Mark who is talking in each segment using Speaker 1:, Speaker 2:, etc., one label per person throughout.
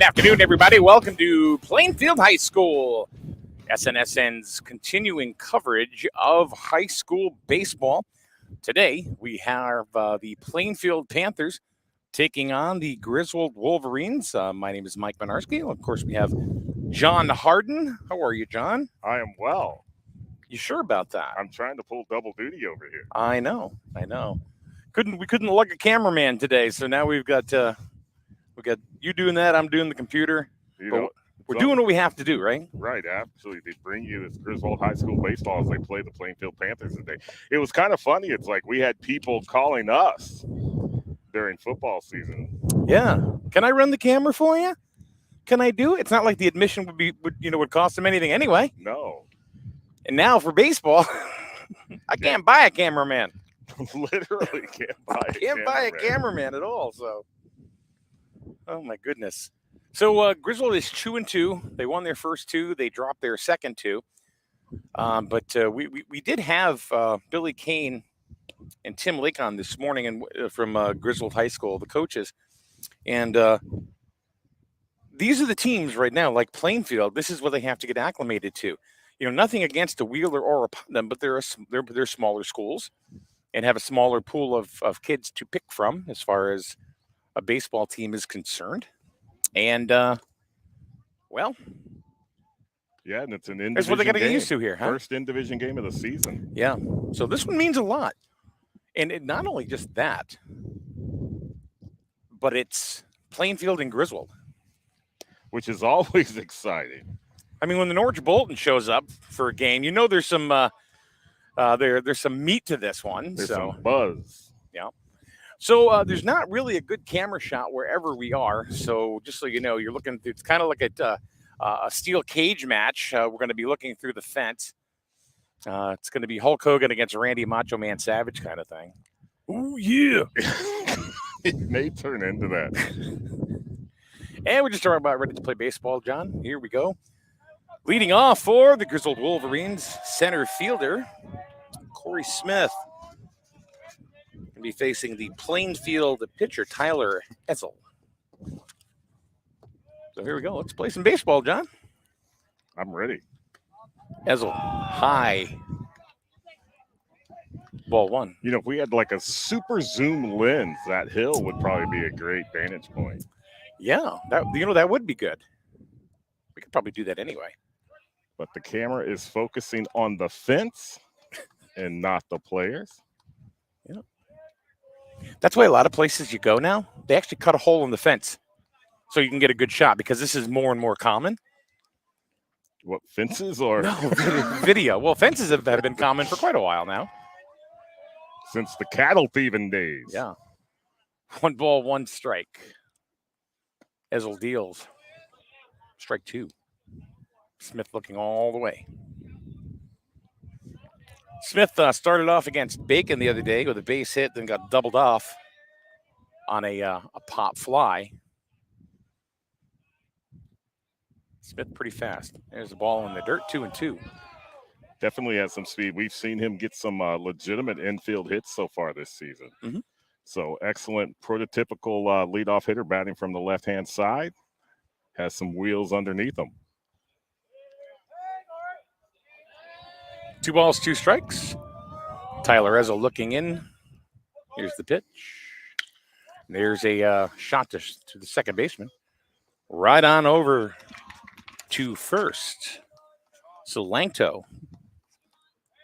Speaker 1: afternoon, everybody. Welcome to Plainfield High School. SNSN's continuing coverage of high school baseball. Today, we have the Plainfield Panthers taking on the Griswold Wolverines. My name is Mike Benarski. Of course, we have John Harden. How are you, John?
Speaker 2: I am well.
Speaker 1: You sure about that?
Speaker 2: I'm trying to pull double duty over here.
Speaker 1: I know. We couldn't lug a cameraman today, so now we got you doing that. I'm doing the computer. We're doing what we have to do, right?
Speaker 2: Right. Actually, they bring you this Griswold High School baseball as they play the Plainfield Panthers today. It was kind of funny. It's like we had people calling us during football season.
Speaker 1: Yeah. Can I run the camera for you? Can I do it? It's not like the admission would cost them anything anyway.
Speaker 2: No.
Speaker 1: And now for baseball, I can't buy a cameraman.
Speaker 2: Literally can't
Speaker 1: buy a cameraman at all. So, oh my goodness. So Griswold is 2-2. They won their first two. They dropped their second two. But we did have Billy Kane and Tim Lake on this morning and from Griswold High School, the coaches. And these are the teams right now, like Plainfield. This is what they have to get acclimated to. You know, nothing against a Wheeler or a Putnam, but they're smaller schools and have a smaller pool of kids to pick from as far as a baseball team is concerned. And, well.
Speaker 2: Yeah, and it's an in-division
Speaker 1: that's what they got to get used to here, huh?
Speaker 2: First in-division game of the season.
Speaker 1: Yeah. So this one means a lot. And not only just that, but it's Plainfield and Griswold.
Speaker 2: Which is always exciting.
Speaker 1: I mean, when the Norwich Bolton shows up for a game, you know there's some there's some meat to this one.
Speaker 2: There's some buzz.
Speaker 1: Yeah. So there's not really a good camera shot wherever we are. So just so you know, you're looking. It's kind of like a steel cage match. We're going to be looking through the fence. It's going to be Hulk Hogan against Randy Macho Man Savage kind of thing. Oh yeah.
Speaker 2: It may turn into that.
Speaker 1: And we're just about ready to play baseball, John. Here we go. Leading off for the Griswold Wolverines, center fielder Corey Smith. Going to be facing the Plainfield pitcher, Tyler Ezel. So here we go. Let's play some baseball, John.
Speaker 2: I'm ready.
Speaker 1: Ezel, high. Ball one.
Speaker 2: You know, if we had like a super zoom lens, that hill would probably be a great vantage point.
Speaker 1: Yeah, that would be good. We could probably do that anyway.
Speaker 2: But the camera is focusing on the fence and not the players.
Speaker 1: Yeah. That's why a lot of places you go now, they actually cut a hole in the fence so you can get a good shot because this is more and more common.
Speaker 2: What, fences or?
Speaker 1: No, video. Well, fences have been common for quite a while now.
Speaker 2: Since the cattle thieving days.
Speaker 1: Yeah. 1 ball, 1 strike. Ezel deals. Strike 2. Smith looking all the way. Smith started off against Bacon the other day with a base hit, then got doubled off on a pop fly. Smith pretty fast. There's the ball in the dirt, 2-2.
Speaker 2: Definitely has some speed. We've seen him get some legitimate infield hits so far this season.
Speaker 1: Mm-hmm.
Speaker 2: So excellent, prototypical leadoff hitter batting from the left-hand side. Has some wheels underneath him.
Speaker 1: 2 balls, 2 strikes. Tyler Ezel looking in. Here's the pitch. There's a shot to the second baseman. Right on over to first. So Langto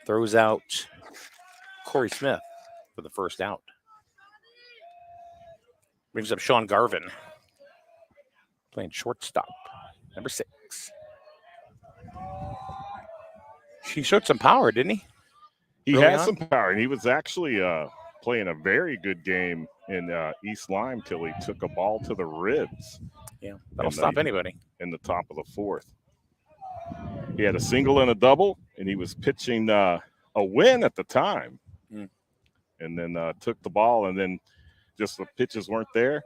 Speaker 1: throws out Corey Smith for the first out. Brings up Sean Garvin. Playing shortstop, number 6. He showed some power, didn't he?
Speaker 2: He has some power, and he was actually playing a very good game in East Lyme till he took a ball to the ribs.
Speaker 1: Yeah, that'll stop anybody.
Speaker 2: In the top of the 4th. He had a single and a double, and he was pitching a win at the time. And then took the ball, and then just the pitches weren't there.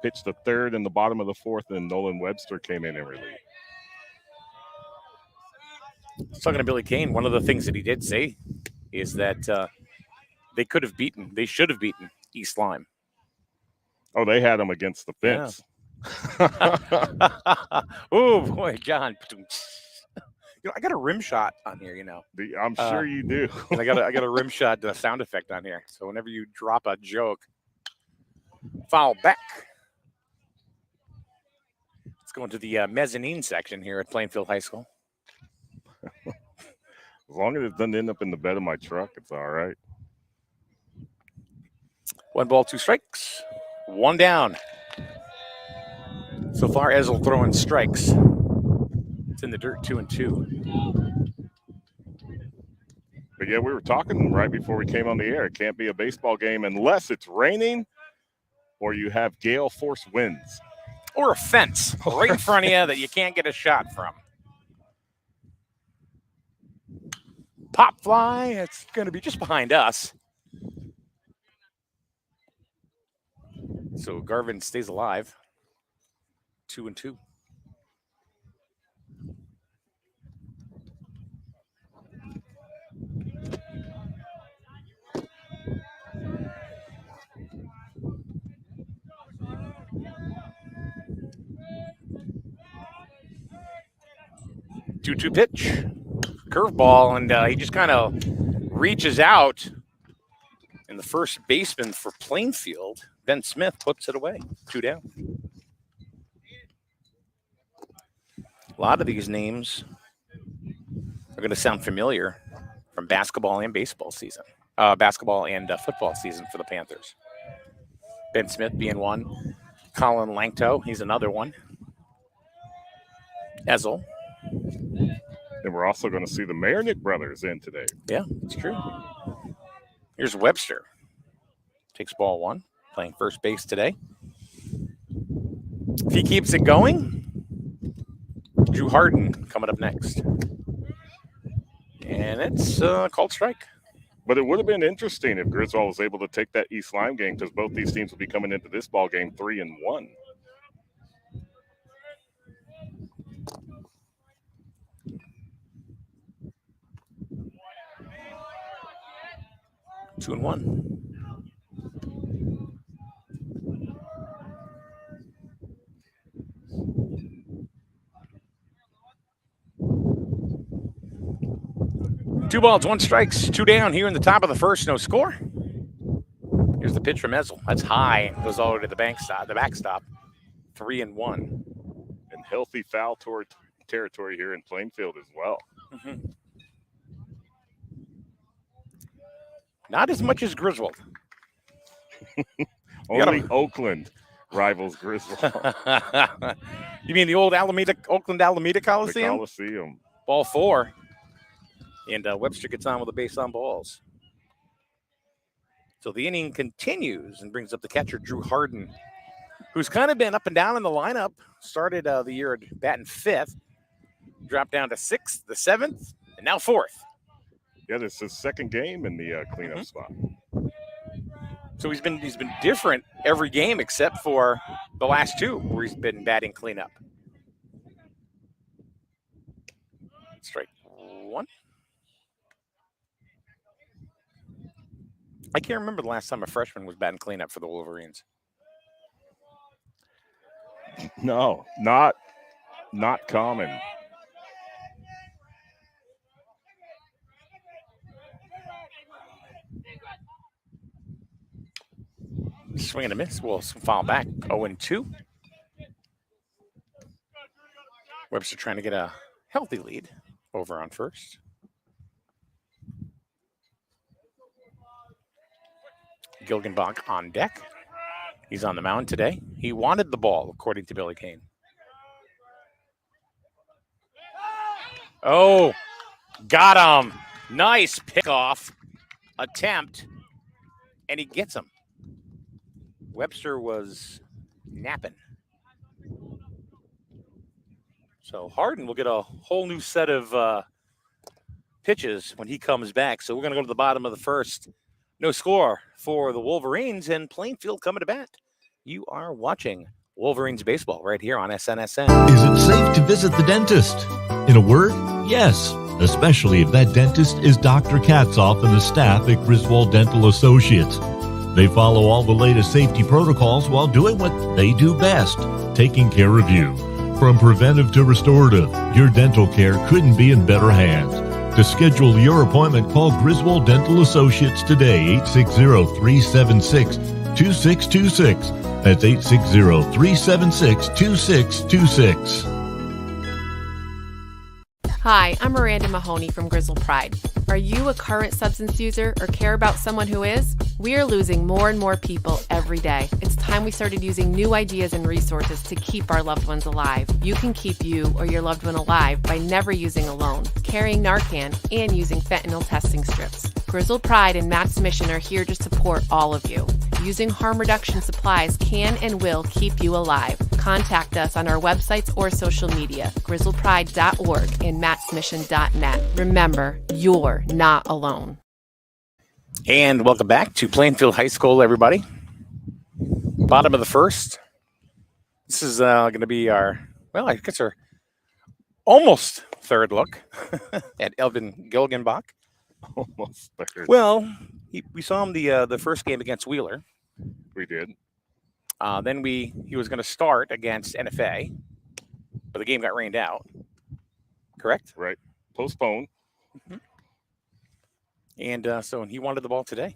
Speaker 2: Pitched the 3rd in the bottom of the 4th, and Nolan Webster came in and relieved.
Speaker 1: Talking to Billy Kane, one of the things that he did say is that they should have beaten East Lyme.
Speaker 2: Oh, they had him against the fence.
Speaker 1: Oh boy, John. I got a rim shot on here,
Speaker 2: I'm sure you do.
Speaker 1: And I got a rim shot sound effect on here. So whenever you drop a joke, foul back. Let's go into the mezzanine section here at Plainfield High School.
Speaker 2: As long as it doesn't end up in the bed of my truck, it's all right.
Speaker 1: 1 ball, 2 strikes. 1 down. So far, Ezel throwing strikes. It's in the dirt, 2-2.
Speaker 2: But yeah, we were talking right before we came on the air. It can't be a baseball game unless it's raining or you have gale force winds.
Speaker 1: Or a fence right in front of you that you can't get a shot from. Pop fly, it's going to be just behind us. So Garvin stays alive. 2-2. Two-two pitch, curveball, and he just kind of reaches out. And the first baseman for Plainfield, Ben Smith, puts it away. 2 down. A lot of these names are going to sound familiar from basketball and baseball season. Basketball and football season for the Panthers. Ben Smith being one. Colin Langto, he's another one. Ezel.
Speaker 2: And we're also going to see the Mayernick brothers in today.
Speaker 1: Yeah, it's true. Here's Webster. Takes ball 1, playing first base today. If he keeps it going, Drew Harden coming up next. And it's called strike.
Speaker 2: But it would have been interesting if Griswold was able to take that East Lyme game because both these teams will be coming into this ball game 3-1.
Speaker 1: Two and one. Two balls, 1 strikes, 2 down here in the top of the first, no score. Here's the pitch from Ezel. That's high, goes all the way to the backstop. 3-1.
Speaker 2: And healthy foul territory here in Plainfield as well.
Speaker 1: Mm-hmm. Not as much as Griswold.
Speaker 2: Only Oakland rivals Griswold.
Speaker 1: You mean the old Oakland Alameda Coliseum?
Speaker 2: The Coliseum.
Speaker 1: Ball 4. And Webster gets on with the base on balls. So the inning continues and brings up the catcher, Drew Harden, who's kind of been up and down in the lineup. Started the year at batting 5th. Dropped down to 6th, the 7th, and now 4th.
Speaker 2: Yeah, this is his second game in the cleanup spot.
Speaker 1: So he's been different every game except for the last 2 where he's been batting cleanup. Strike 1. I can't remember the last time a freshman was batting cleanup for the Wolverines.
Speaker 2: No, not common.
Speaker 1: Swing and a miss. We'll foul back. 0-2. Webster trying to get a healthy lead over on first. Gilgenbach on deck. He's on the mound today. He wanted the ball, according to Billy Kane. Oh, got him. Nice pickoff attempt, and he gets him. Webster was napping. So Harden will get a whole new set of pitches when he comes back. So we're going to go to the bottom of the first. No score for the Wolverines, and Plainfield coming to bat. You are watching Wolverines baseball right here on SNSN.
Speaker 3: Is it safe to visit the dentist? In a word, yes, especially if that dentist is Dr. Katzoff and the staff at Griswold Dental Associates. They follow all the latest safety protocols while doing what they do best, taking care of you. From preventive to restorative, your dental care couldn't be in better hands. To schedule your appointment, call Griswold Dental Associates today, 860-376-2626. That's 860-376-2626.
Speaker 4: Hi, I'm Miranda Mahoney from Griswold Pride. Are you a current substance user or care about someone who is? We are losing more and more people every day. It's time we started using new ideas and resources to keep our loved ones alive. You can keep you or your loved one alive by never using alone, carrying Narcan, and using fentanyl testing strips. Griswold Pride and Matt's Mission are here to support all of you. Using harm reduction supplies can and will keep you alive. Contact us on our websites or social media, griswoldpride.org and mattsmission.net. Remember, you're not alone.
Speaker 1: And welcome back to Plainfield High School, everybody. Bottom of the first. This is going to be our almost third look at Evan Gilgenbach.
Speaker 2: Almost third.
Speaker 1: Well, we saw him the first game against Wheeler.
Speaker 2: We did.
Speaker 1: Then he was going to start against NFA, but the game got rained out. Correct?
Speaker 2: Right. Postponed.
Speaker 1: Mm-hmm. And so he wanted the ball today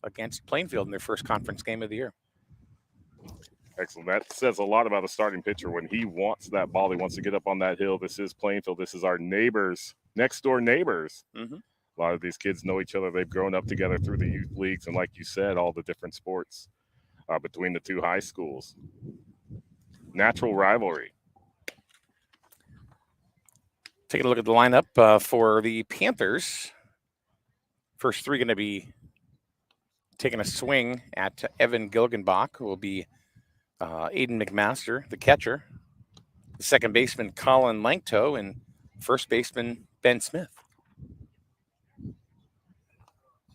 Speaker 1: against Plainfield in their first conference game of the year.
Speaker 2: Excellent. That says a lot about a starting pitcher. When he wants that ball, he wants to get up on that hill. This is Plainfield. This is our neighbors, next door neighbors.
Speaker 1: Mm-hmm.
Speaker 2: A lot of these kids know each other. They've grown up together through the youth leagues. And like you said, all the different sports between the two high schools. Natural rivalry.
Speaker 1: Taking a look at the lineup for the Panthers. First three going to be taking a swing at Evan Gilgenbach, who will be Aiden McMaster, the catcher, the second baseman Colin Langto, and first baseman Ben Smith.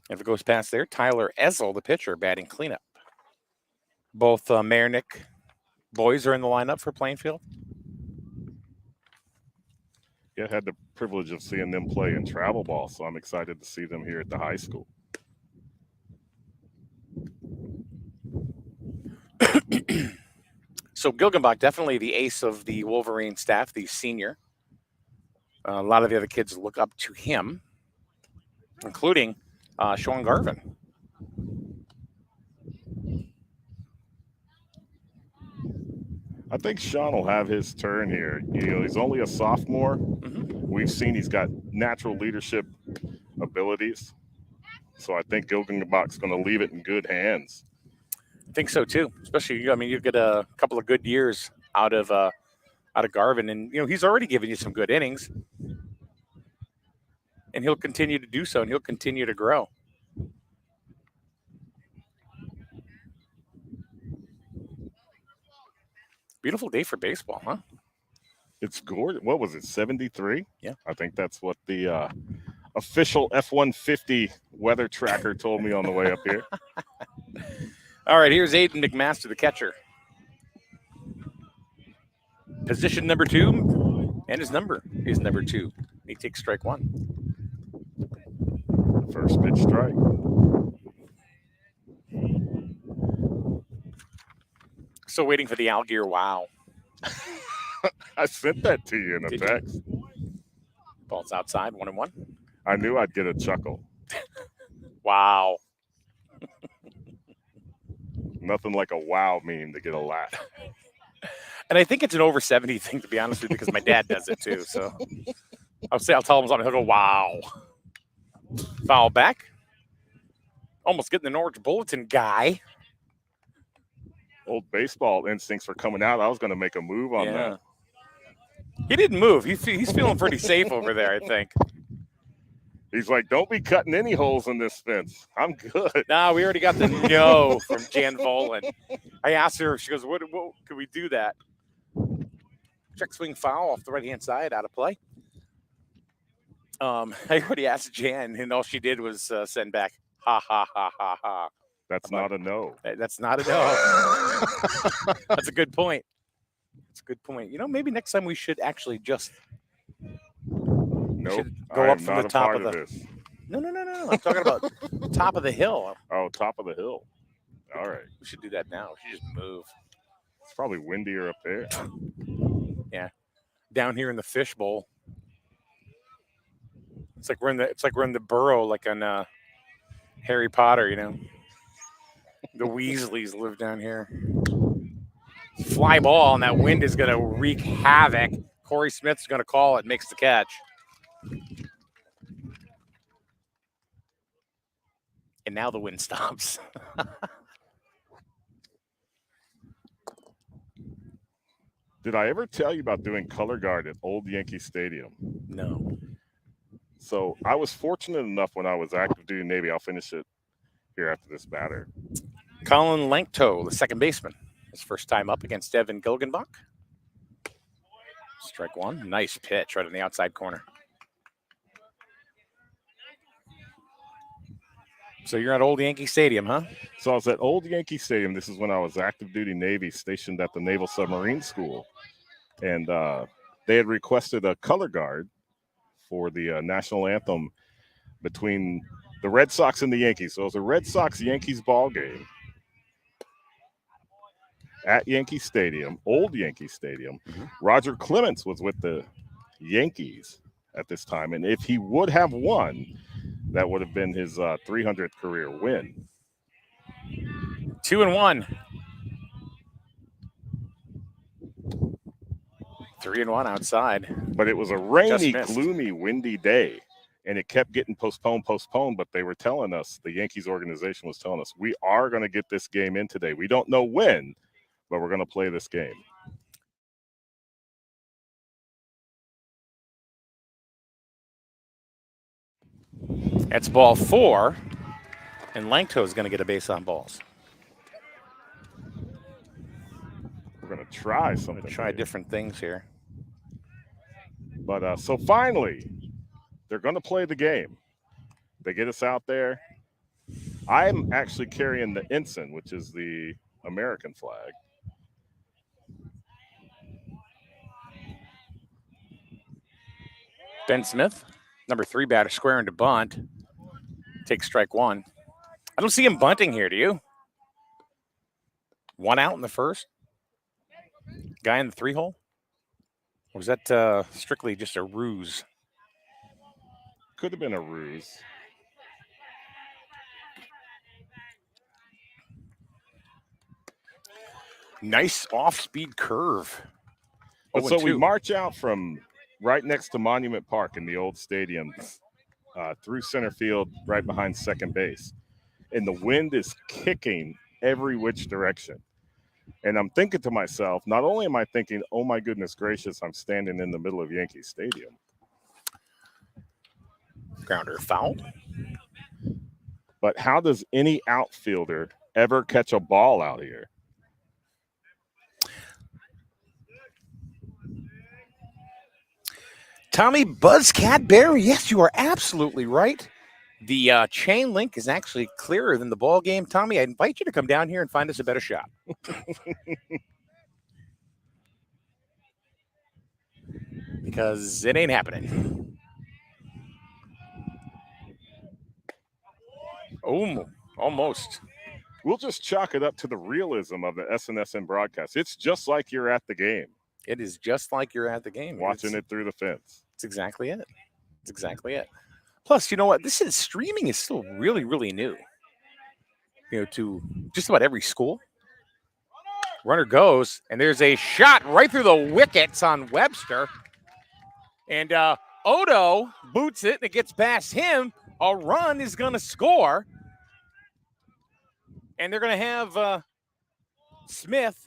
Speaker 1: If it goes past there, Tyler Ezel, the pitcher, batting cleanup. Both Marinick boys are in the lineup for Plainfield.
Speaker 2: Yeah, I had the privilege of seeing them play in travel ball, so I'm excited to see them here at the high school.
Speaker 1: So Gilgenbach, definitely the ace of the Wolverine staff, the senior. A lot of the other kids look up to him, including Sean Garvin.
Speaker 2: I think Sean will have his turn here. You know, he's only a sophomore.
Speaker 1: Mm-hmm.
Speaker 2: We've seen he's got natural leadership abilities. So I think Gilgenbach's going to leave it in good hands.
Speaker 1: I think so too. Especially, I mean, you get a couple of good years out of Garvin, and he's already given you some good innings, and he'll continue to do so, and he'll continue to grow. Beautiful day for baseball, huh?
Speaker 2: It's gorgeous. What was it, 73?
Speaker 1: Yeah.
Speaker 2: I think that's what the official F-150 weather tracker told me on the way up here.
Speaker 1: All right, here's Aiden McMaster, the catcher. Position number 2, and his number is number 2. He takes strike 1.
Speaker 2: First pitch strike.
Speaker 1: Still waiting for the Algier wow.
Speaker 2: I sent that to you in a text.
Speaker 1: Ball's outside, 1-1.
Speaker 2: I knew I'd get a chuckle.
Speaker 1: Wow.
Speaker 2: Nothing like a wow meme to get a laugh.
Speaker 1: And I think it's an over 70 thing, to be honest with you, because my dad does it too. So I'll tell him something. He'll go, wow. Foul back. Almost getting the Norwich Bulletin guy.
Speaker 2: Old baseball instincts were coming out. I was going to make a move on that.
Speaker 1: He didn't move. He's feeling pretty safe over there, I think.
Speaker 2: He's like, don't be cutting any holes in this fence. I'm good.
Speaker 1: No, we already got the no from Jan Volan. I asked her, she goes, what could we do that? Check swing foul off the right-hand side, out of play. I already asked Jan, and all she did was send back, ha, ha, ha, ha, ha.
Speaker 2: That's not a no.
Speaker 1: That's not a no. That's a good point. That's a good point. Maybe next time we should actually just
Speaker 2: nope,
Speaker 1: go up from the top of
Speaker 2: this.
Speaker 1: No. I'm talking about top of the hill.
Speaker 2: Oh, top of the hill. All right.
Speaker 1: We should do that now. We should just move.
Speaker 2: It's probably windier up there.
Speaker 1: Yeah. Down here in the fishbowl. It's like we're in the burrow, like on Harry Potter, you know. The Weasleys live down here. Fly ball, and that wind is going to wreak havoc. Corey Smith's going to call it, makes the catch. And now the wind stops.
Speaker 2: Did I ever tell you about doing color guard at Old Yankee Stadium?
Speaker 1: No.
Speaker 2: So I was fortunate enough when I was active duty Navy. I'll finish it here after this batter.
Speaker 1: Colin Lankto, the second baseman. His first time up against Evan Gilgenbach. Strike one. Nice pitch right in the outside corner. So you're at Old Yankee Stadium, huh?
Speaker 2: So I was at Old Yankee Stadium. This is when I was active duty Navy, stationed at the Naval Submarine School. And they had requested a color guard for the national anthem between the Red Sox and the Yankees. So it was a Red Sox-Yankees ball game at Yankee Stadium, Old Yankee Stadium. Roger Clemens was with the Yankees at this time. And if he would have won, that would have been his 300th career win.
Speaker 1: 2-1. 3-1 outside.
Speaker 2: But it was a rainy, gloomy, windy day, and it kept getting postponed. But they were telling us, the Yankees organization was telling us, we are going to get this game in today. We don't know when, but we're going to play this game.
Speaker 1: That's ball 4, and Lankto is going to get a base on balls.
Speaker 2: We're going to try something.
Speaker 1: Try different things here.
Speaker 2: But so finally, they're going to play the game. They get us out there. I'm actually carrying the ensign, which is the American flag.
Speaker 1: Ben Smith, number 3 batter, squaring to bunt. Takes strike 1. I don't see him bunting here, do you? 1 out in the first. Guy in the 3-hole? Or was that strictly just a ruse?
Speaker 2: Could have been a ruse.
Speaker 1: Nice off-speed curve.
Speaker 2: But so we march out from right next to Monument Park in the old stadium through center field, right behind second base. And the wind is kicking every which direction. And I'm thinking to myself, not only am I thinking, oh my goodness gracious, I'm standing in the middle of Yankee Stadium.
Speaker 1: Grounder foul.
Speaker 2: But how does any outfielder ever catch a ball out here?
Speaker 1: Tommy Buzzcat Barry, yes, you are absolutely right. The chain link is actually clearer than the ball game. Tommy, I invite you to come down here and find us a better shot. Because it ain't happening. Oh, almost.
Speaker 2: We'll just chalk it up to the realism of the SNSN broadcast. It's just like you're at the game.
Speaker 1: It is just like you're at the game.
Speaker 2: Watching it through the fence.
Speaker 1: It's exactly it. It's exactly it. Plus, you know what? Streaming is still really, really new. You know, to just about every school. Runner goes, and there's a shot right through the wickets on Webster. And Odo boots it, and it gets past him. A run is going to score. And they're going to have Smith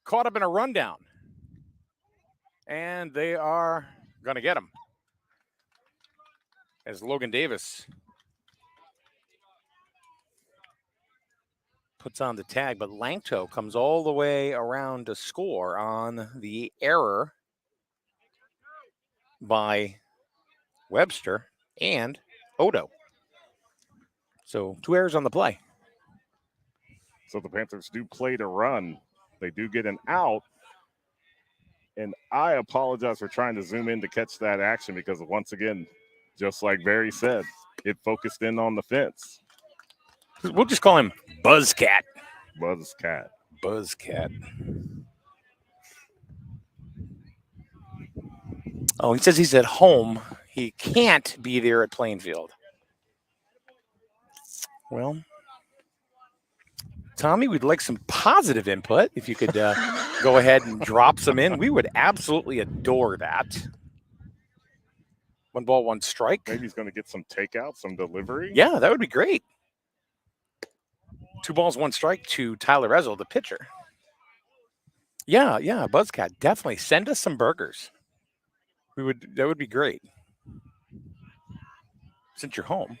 Speaker 1: caught up in a rundown. And they are going to get him. As Logan Davis puts on the tag, but Lankto comes all the way around to score on the error by Webster and Odo. So 2 errors on the play.
Speaker 2: So the Panthers do play to run. They do get an out. And I apologize for trying to zoom in to catch that action because, once again, just like Barry said, it focused in on the fence.
Speaker 1: We'll just call him Buzzcat.
Speaker 2: Buzzcat.
Speaker 1: Buzzcat. Oh, he says he's at home. He can't be there at Plainfield. Well, Tommy, we'd like some positive input. If you could go ahead and drop some in, we would absolutely adore that. 1 ball, 1 strike.
Speaker 2: Maybe he's going to get some takeout, some delivery.
Speaker 1: Yeah, that would be great. 2 balls, 1 strike to Tyler Ezel, the pitcher. Yeah, Buzzcat, definitely send us some burgers. That would be great. Since you're home,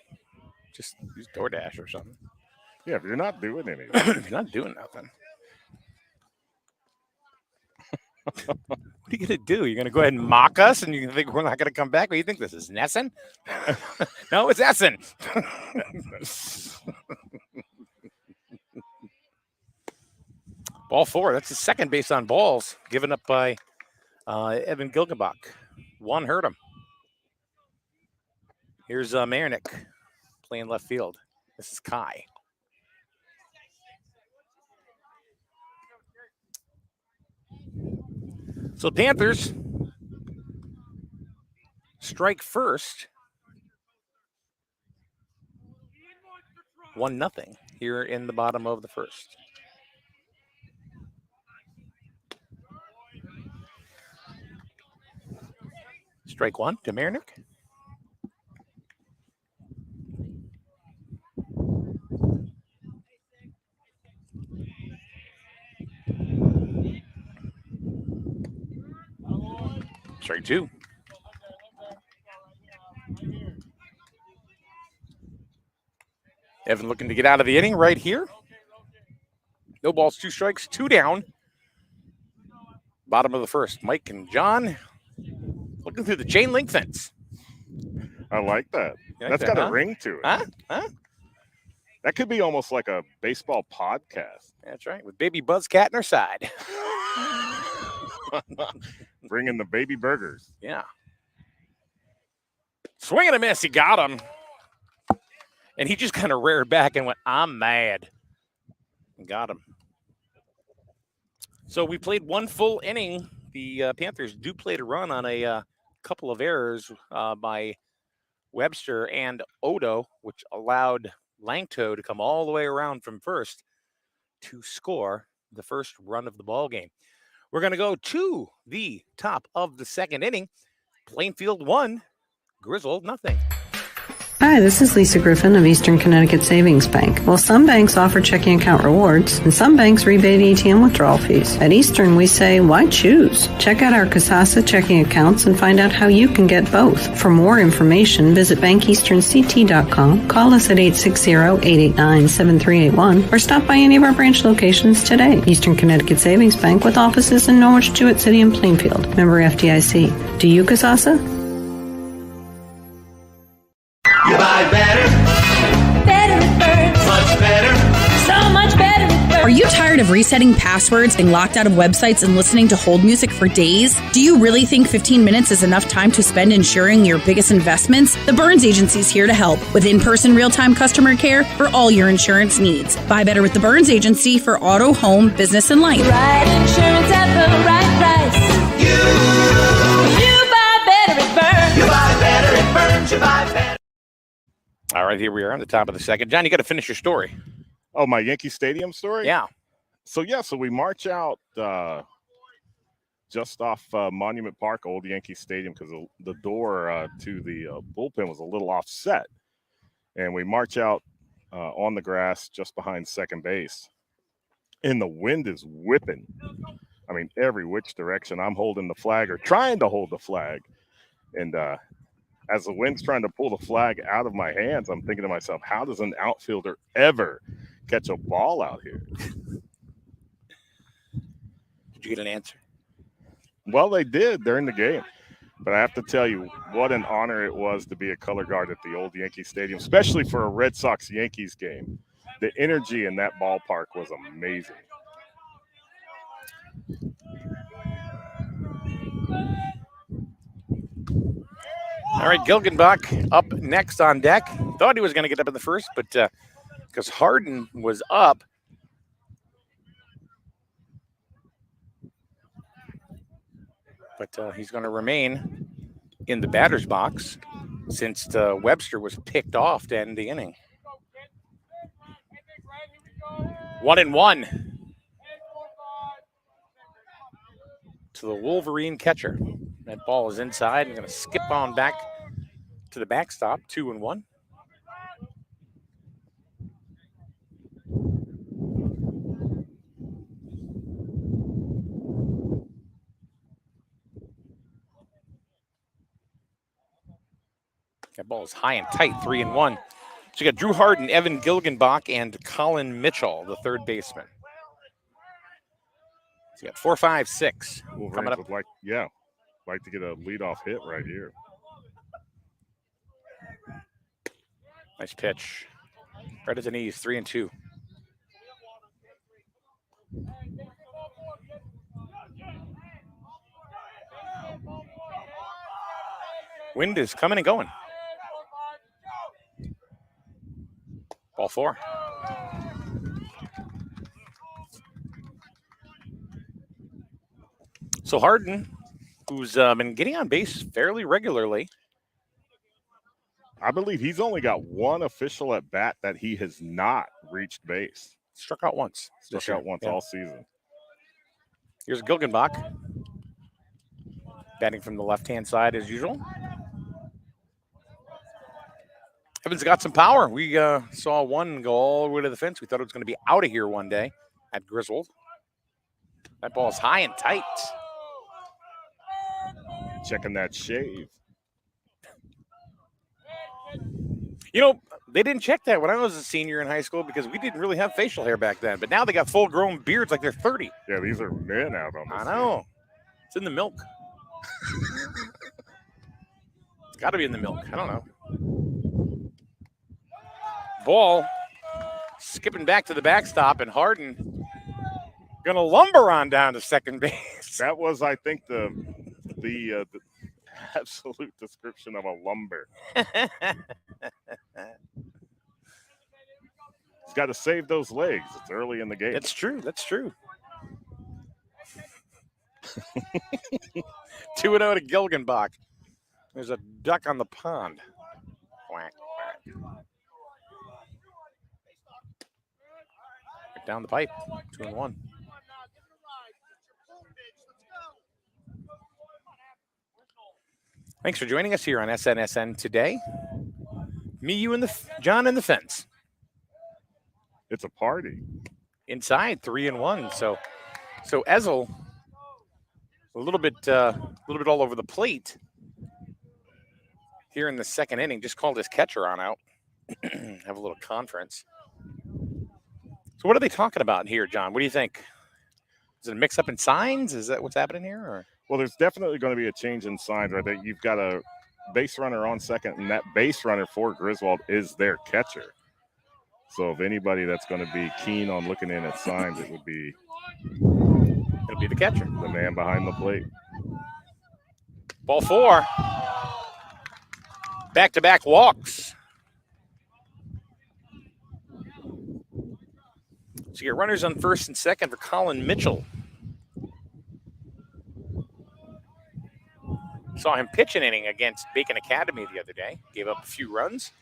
Speaker 1: just use DoorDash or something.
Speaker 2: Yeah, if you're not doing anything.
Speaker 1: If you're not doing nothing. What are you going to do? You're going to go ahead and mock us and you think we're not going to come back? What do you think this is, Nesson? No, it's Essen. Ball 4. That's the second base on balls given up by Evan Gilgenbach. 1 hurt him. Here's Marinick playing left field. This is Kai. So Panthers strike first. 1-0 here in the bottom of the first. Strike 1 to Marinick. Strike 2. Evan looking to get out of the inning right here. No balls, 2 strikes, 2 down. Bottom of the first. Mike and John looking through the chain link fence.
Speaker 2: I like that. That's got a ring to it.
Speaker 1: Huh?
Speaker 2: That could be almost like a baseball podcast.
Speaker 1: That's right. With baby Buzzcat on her side.
Speaker 2: Bringing the baby burgers.
Speaker 1: Yeah. Swing and a miss. He got him. And he just kind of reared back and went, I'm mad. And got him. So we played 1 full inning. The Panthers do play to run on a couple of errors by Webster and Odo, which allowed Langto to come all the way around from first to score the first run of the ball game. We're going to go to the top of the second inning. Plainfield 1, Griswold 0.
Speaker 5: Hi, this is Lisa Griffin of Eastern Connecticut Savings Bank. Well, some banks offer checking account rewards, and some banks rebate ATM withdrawal fees. At Eastern, we say, why choose? Check out our Kasasa checking accounts and find out how you can get both. For more information, visit bankeasternct.com, call us at 860-889-7381, or stop by any of our branch locations today. Eastern Connecticut Savings Bank with offices in Norwich, Jewett City, and Plainfield. Member FDIC. Do you, Kasasa?
Speaker 6: You buy better. Better it burns. Much better. So much better it burns.
Speaker 7: Are you tired of resetting passwords, being locked out of websites, and listening to hold music for days? Do you really think 15 minutes is enough time to spend ensuring your biggest investments? The Burns Agency is here to help with in-person real-time customer care for all your insurance needs. Buy better with the Burns Agency for auto, home, business, and life.
Speaker 6: Right insurance at the right price. You buy better it burns. You buy better it burns. You buy better.
Speaker 1: All right, here we are on the top of the second. John, you got to finish your story.
Speaker 2: Oh, my Yankee Stadium story?
Speaker 1: Yeah.
Speaker 2: So we march out just off Monument Park, Old Yankee Stadium, because the door to the bullpen was a little offset. And we march out on the grass just behind second base. And the wind is whipping. I mean, every which direction. I'm holding the flag or trying to hold the flag. And as the wind's trying to pull the flag out of my hands, I'm thinking to myself, how does an outfielder ever catch a ball out here?
Speaker 1: Did you get an answer?
Speaker 2: Well, they did during the game. But I have to tell you, what an honor it was to be a color guard at the Old Yankee Stadium, especially for a Red Sox-Yankees game. The energy in that ballpark was amazing. All
Speaker 1: right, Gilgenbach up next on deck. Thought he was going to get up in the first, but because Harden was up. But he's going to remain in the batter's box since Webster was picked off to end the inning. 1-1 to the Wolverine catcher. That ball is inside and going to skip on back to the backstop. 2-1. That ball is high and tight, 3-1. So you got Drew Harden, Evan Gilgenbach, and Colin Mitchell, the third baseman. So you got 4, 5, 6 coming up.
Speaker 2: Would like to get a leadoff hit right here.
Speaker 1: Nice pitch. Right at the knees, 3-2. Wind is coming and going. Ball 4. So Harden, who's been getting on base fairly regularly.
Speaker 2: I believe he's only got one official at bat that he has not reached base.
Speaker 1: Struck out once.
Speaker 2: All season.
Speaker 1: Here's Gilgenbach. Batting from the left-hand side as usual. Evans got some power. We saw one go all the way to the fence. We thought it was going to be out of here one day at Griswold. That ball is high and tight.
Speaker 2: Checking that shave.
Speaker 1: You know, they didn't check that when I was a senior in high school because we didn't really have facial hair back then. But now they got full-grown beards like they're 30.
Speaker 2: Yeah, these are men out on this.
Speaker 1: I know. It's in the milk. It's got to be in the milk. I don't know. Ball skipping back to the backstop, and Harden going to lumber on down to second base.
Speaker 2: That was, I think, the absolute description of a lumber. He's got to save those legs. It's early in the game.
Speaker 1: That's true. 2-0 to Gilgenbach. There's a duck on the pond. Quack, quack. Down the pipe. 2-1. Thanks for joining us here on SNSN today. Me, you, and John and the fence.
Speaker 2: It's a party.
Speaker 1: Inside 3-1. So Ezel a little bit all over the plate here in the second inning. Just called his catcher on out. Have a little conference. So what are they talking about here, John? What do you think? Is it a mix-up in signs? Is that what's happening here? Or?
Speaker 2: Well, there's definitely going to be a change in signs, right? That you've got a base runner on second, and that base runner for Griswold is their catcher. So if anybody that's going to be keen on looking in at signs, it'll be
Speaker 1: the catcher,
Speaker 2: the man behind the plate.
Speaker 1: Ball 4. Back-to-back walks. So you get runners on first and second for Colin Mitchell. Saw him pitch an inning against Bacon Academy the other day. Gave up a few runs.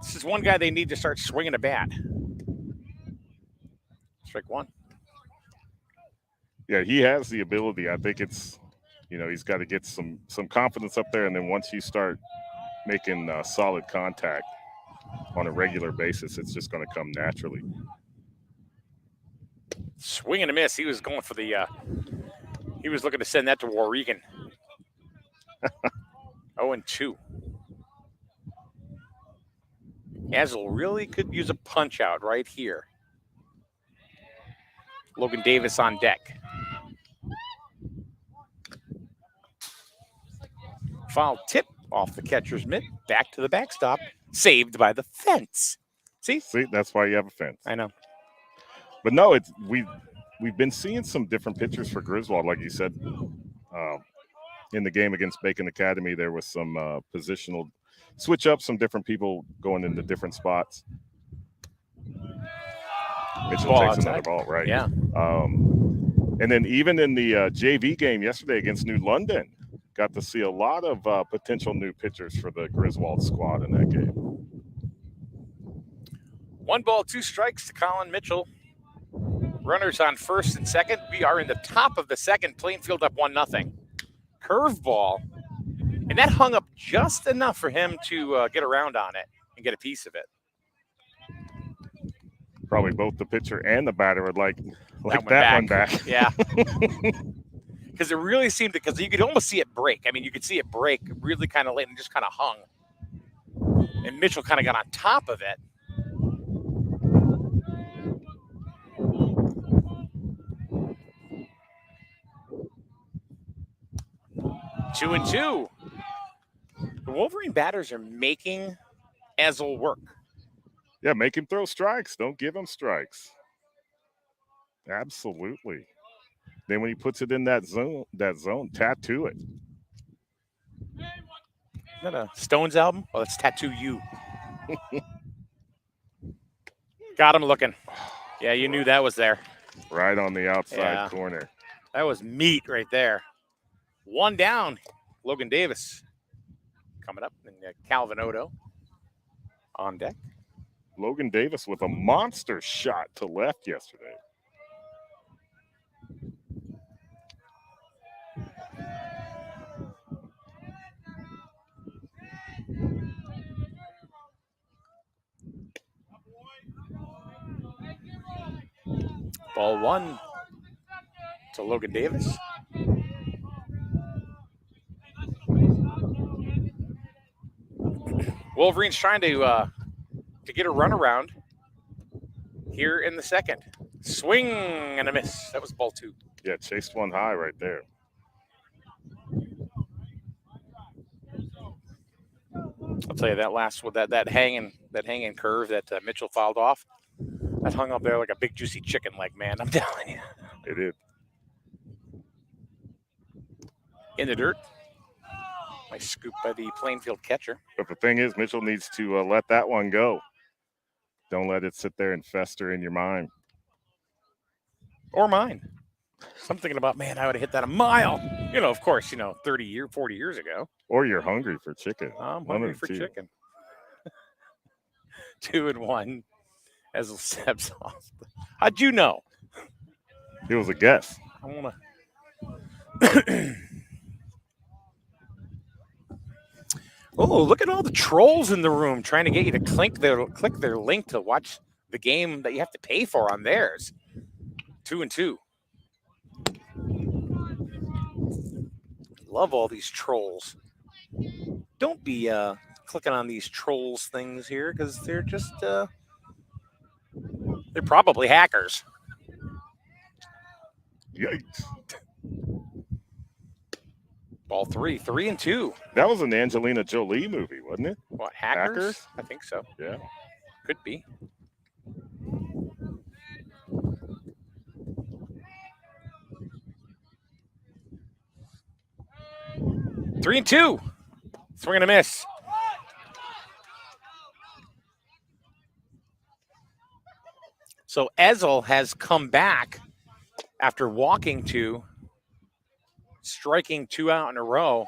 Speaker 1: This is one guy they need to start swinging a bat. Strike 1.
Speaker 2: Yeah, he has the ability. I think it's, he's got to get some confidence up there, and then once you start making solid contact on a regular basis, it's just going to come naturally.
Speaker 1: Swing and a miss. He was going for the he was looking to send that to Warregan. 0-2. Ezel really could use a punch out right here. Logan Davis on deck. Foul tip off the catcher's mitt, back to the backstop, saved by the fence. See,
Speaker 2: that's why you have a fence.
Speaker 1: I know.
Speaker 2: But no, we've been seeing some different pitchers for Griswold, like you said. in the game against Bacon Academy, there was some positional switch up, some different people going into different spots. Mitchell takes another ball, right?
Speaker 1: Yeah.
Speaker 2: And then even in the JV game yesterday against New London, got to see a lot of potential new pitchers for the Griswold squad in that game.
Speaker 1: 1 ball, 2 strikes to Colin Mitchell. Runners on first and second. We are in the top of the second. Plainfield up 1-0. Curveball. And that hung up just enough for him to get around on it and get a piece of it.
Speaker 2: Probably both the pitcher and the batter would like
Speaker 1: that
Speaker 2: one back.
Speaker 1: Yeah. Because it really seemed because you could almost see it break. I mean, you could see it break really kind of late and just kind of hung. And Mitchell kind of got on top of it. Two and two. The Wolverine batters are making Ezel work.
Speaker 2: Yeah, make him throw strikes. Don't give him strikes. Absolutely. Then when he puts it in that zone, tattoo it.
Speaker 1: Is that a Stones album? Oh, that's Tattoo You. Got him looking. Yeah, you knew that was there.
Speaker 2: Right on the outside corner.
Speaker 1: That was meat right there. 1 down. Logan Davis coming up. And Calvin Odo on deck.
Speaker 2: Logan Davis with a monster shot to left yesterday.
Speaker 1: Ball 1 to Logan Davis. Wolverines trying to get a run around here in the second. Swing and a miss. That was ball 2.
Speaker 2: Yeah, chased one high right there.
Speaker 1: I'll tell you that last one, that hanging curve that Mitchell fouled off, that hung up there like a big juicy chicken leg, man. I'm telling you.
Speaker 2: It did.
Speaker 1: In the dirt. Nice scoop by the Plainfield catcher.
Speaker 2: But the thing is, Mitchell needs to let that one go. Don't let it sit there and fester in your mind.
Speaker 1: Or mine. So I'm thinking about, man, I would have hit that a mile. Of course, 40 years ago.
Speaker 2: Or you're hungry for chicken.
Speaker 1: I'm hungry for chicken. 2-1 as it steps off. How'd you know?
Speaker 2: It was a guess.
Speaker 1: I want to. Oh, look at all the trolls in the room trying to get you to click their link to watch the game that you have to pay for on theirs. 2-2. Love all these trolls. Don't be clicking on these trolls things here because they're just they're probably hackers.
Speaker 2: Yikes.
Speaker 1: Ball 3, 3-2.
Speaker 2: That was an Angelina Jolie movie, wasn't it?
Speaker 1: What, hackers? I think so.
Speaker 2: Yeah.
Speaker 1: Could be. Three and two. Swing and a miss. So Ezel has come back after walking 2, striking 2 out in a row.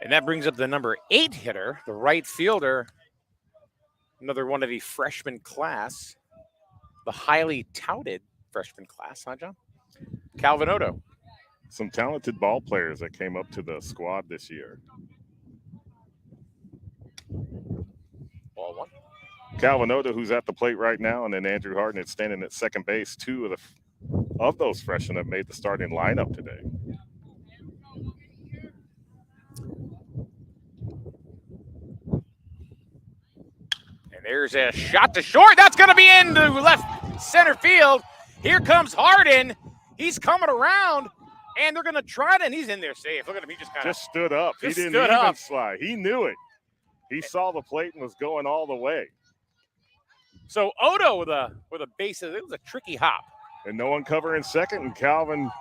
Speaker 1: And that brings up the number 8 hitter, the right fielder, another one of the freshman class, the highly touted freshman class, huh, John? Calvin Odo.
Speaker 2: Some talented ball players that came up to the squad this year.
Speaker 1: Ball 1.
Speaker 2: Calvin Odo, who's at the plate right now, and then Andrew Hartnett standing at second base. 2 of those freshmen have made the starting lineup today.
Speaker 1: And there's a shot to short. That's going to be into left center field. Here comes Harden. He's coming around, and they're going to try it, and he's in there safe. Look at him. He just
Speaker 2: stood up. He didn't even slide. He knew it. He saw the plate and was going all the way.
Speaker 1: So Odo with a base. It was a tricky hop.
Speaker 2: And no one covering second, and Calvin.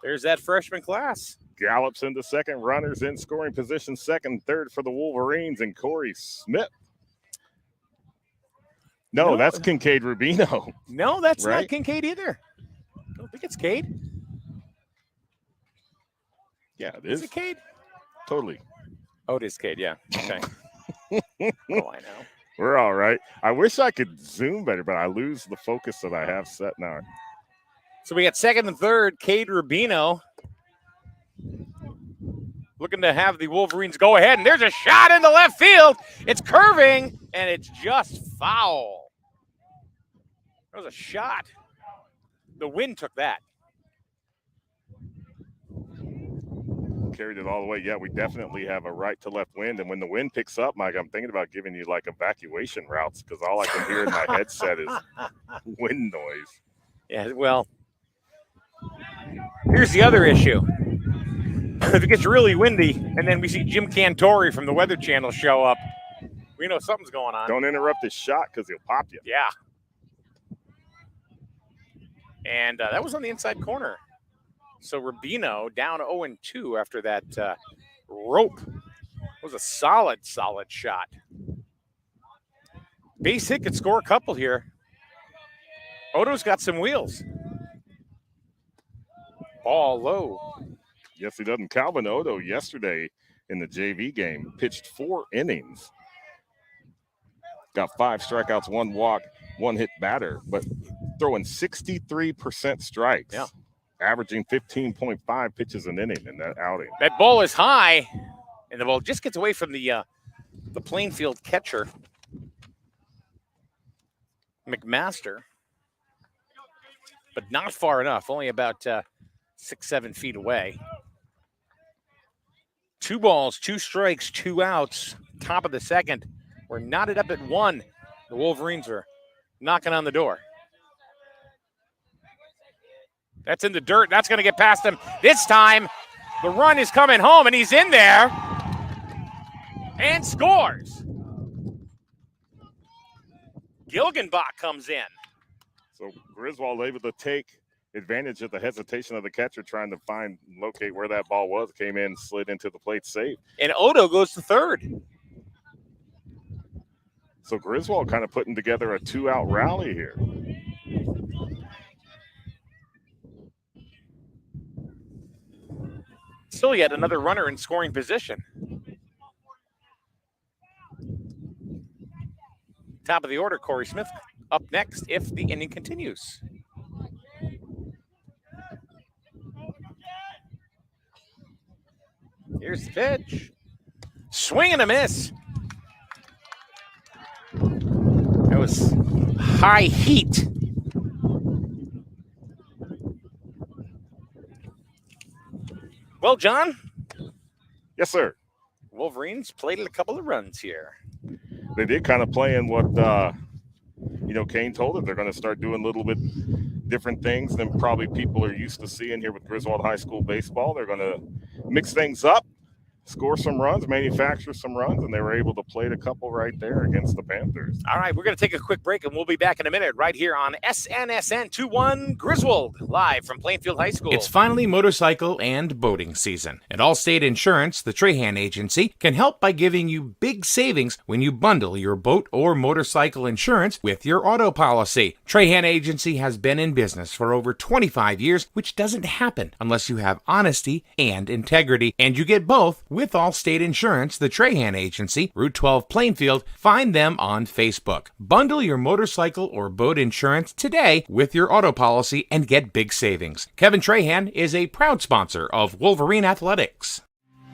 Speaker 1: There's that freshman class.
Speaker 2: gallops into second. Runners in scoring position, second, third for the Wolverines, and Corey Smith. No, that's Kincaid Rubino.
Speaker 1: No, that's
Speaker 2: Right?
Speaker 1: not Kincaid either. I don't think it's Cade.
Speaker 2: Yeah, it
Speaker 1: Is
Speaker 2: is.
Speaker 1: it Cade?
Speaker 2: Totally.
Speaker 1: Oh, it is Cade, yeah. Okay. Oh, I know.
Speaker 2: We're all right. I wish I could zoom better, but I lose the focus that I have set now.
Speaker 1: So we got second and third, Cade Rubino. Looking to have the Wolverines go ahead, and there's a shot in the left field. It's curving, and it's just foul. There was a shot. The wind took that.
Speaker 2: Carried it all the way. Yeah, we definitely have a right to left wind. And when the wind picks up, Mike, I'm thinking about giving you like evacuation routes because all I can hear in my headset is wind noise.
Speaker 1: Yeah, well, here's the other issue. If it gets really windy and then we see Jim Cantori from the Weather Channel show up, we know something's going on.
Speaker 2: Don't interrupt his shot because he'll pop you.
Speaker 1: Yeah. And that was on the inside corner. So Rubino down 0-2 after that rope. It was a solid shot. Base hit could score a couple here. Odo's got some wheels. Ball low.
Speaker 2: Yes, he doesn't. Calvin Odo yesterday in the JV game pitched 4 innings. Got 5 strikeouts, 1 walk, 1 hit batter, but throwing 63% strikes.
Speaker 1: Yeah.
Speaker 2: Averaging 15.5 pitches an inning in that outing.
Speaker 1: That ball is high, and the ball just gets away from the Plainfield catcher, McMaster, but not far enough, only about 6-7 feet away. 2 balls, 2 strikes, 2 outs, top of the second. We're knotted up at 1. The Wolverines are knocking on the door. That's in the dirt. That's going to get past him. This time, the run is coming home, and he's in there and scores. Gilgenbach comes in.
Speaker 2: So Griswold able to take advantage of the hesitation of the catcher trying to locate where that ball was. Came in, slid into the plate safe.
Speaker 1: And Odo goes to third.
Speaker 2: So Griswold kind of putting together a 2-out rally here.
Speaker 1: Still yet another runner in scoring position. Top of the order, Corey Smith up next if the inning continues. Here's the pitch. Swing and a miss. That was high heat. Well, John.
Speaker 2: Yes, sir.
Speaker 1: Wolverines played a couple of runs here.
Speaker 2: They did kind of play in what, Kane told us. They're going to start doing a little bit different things than probably people are used to seeing here with Griswold High School baseball. They're going to mix things up, score some runs, manufacture some runs, and they were able to play a couple right there against the Panthers.
Speaker 1: All right, we're going to take a quick break, and we'll be back in a minute right here on SNSN 21 Griswold, live from Plainfield High School.
Speaker 8: It's finally motorcycle and boating season. At Allstate Insurance, the Trahan Agency can help by giving you big savings when you bundle your boat or motorcycle insurance with your auto policy. Trahan Agency has been in business for over 25 years, which doesn't happen unless you have honesty and integrity, and you get both with Allstate Insurance, the Trahan Agency, Route 12 Plainfield. Find them on Facebook. Bundle your motorcycle or boat insurance today with your auto policy and get big savings. Kevin Trahan is a proud sponsor of Wolverine Athletics.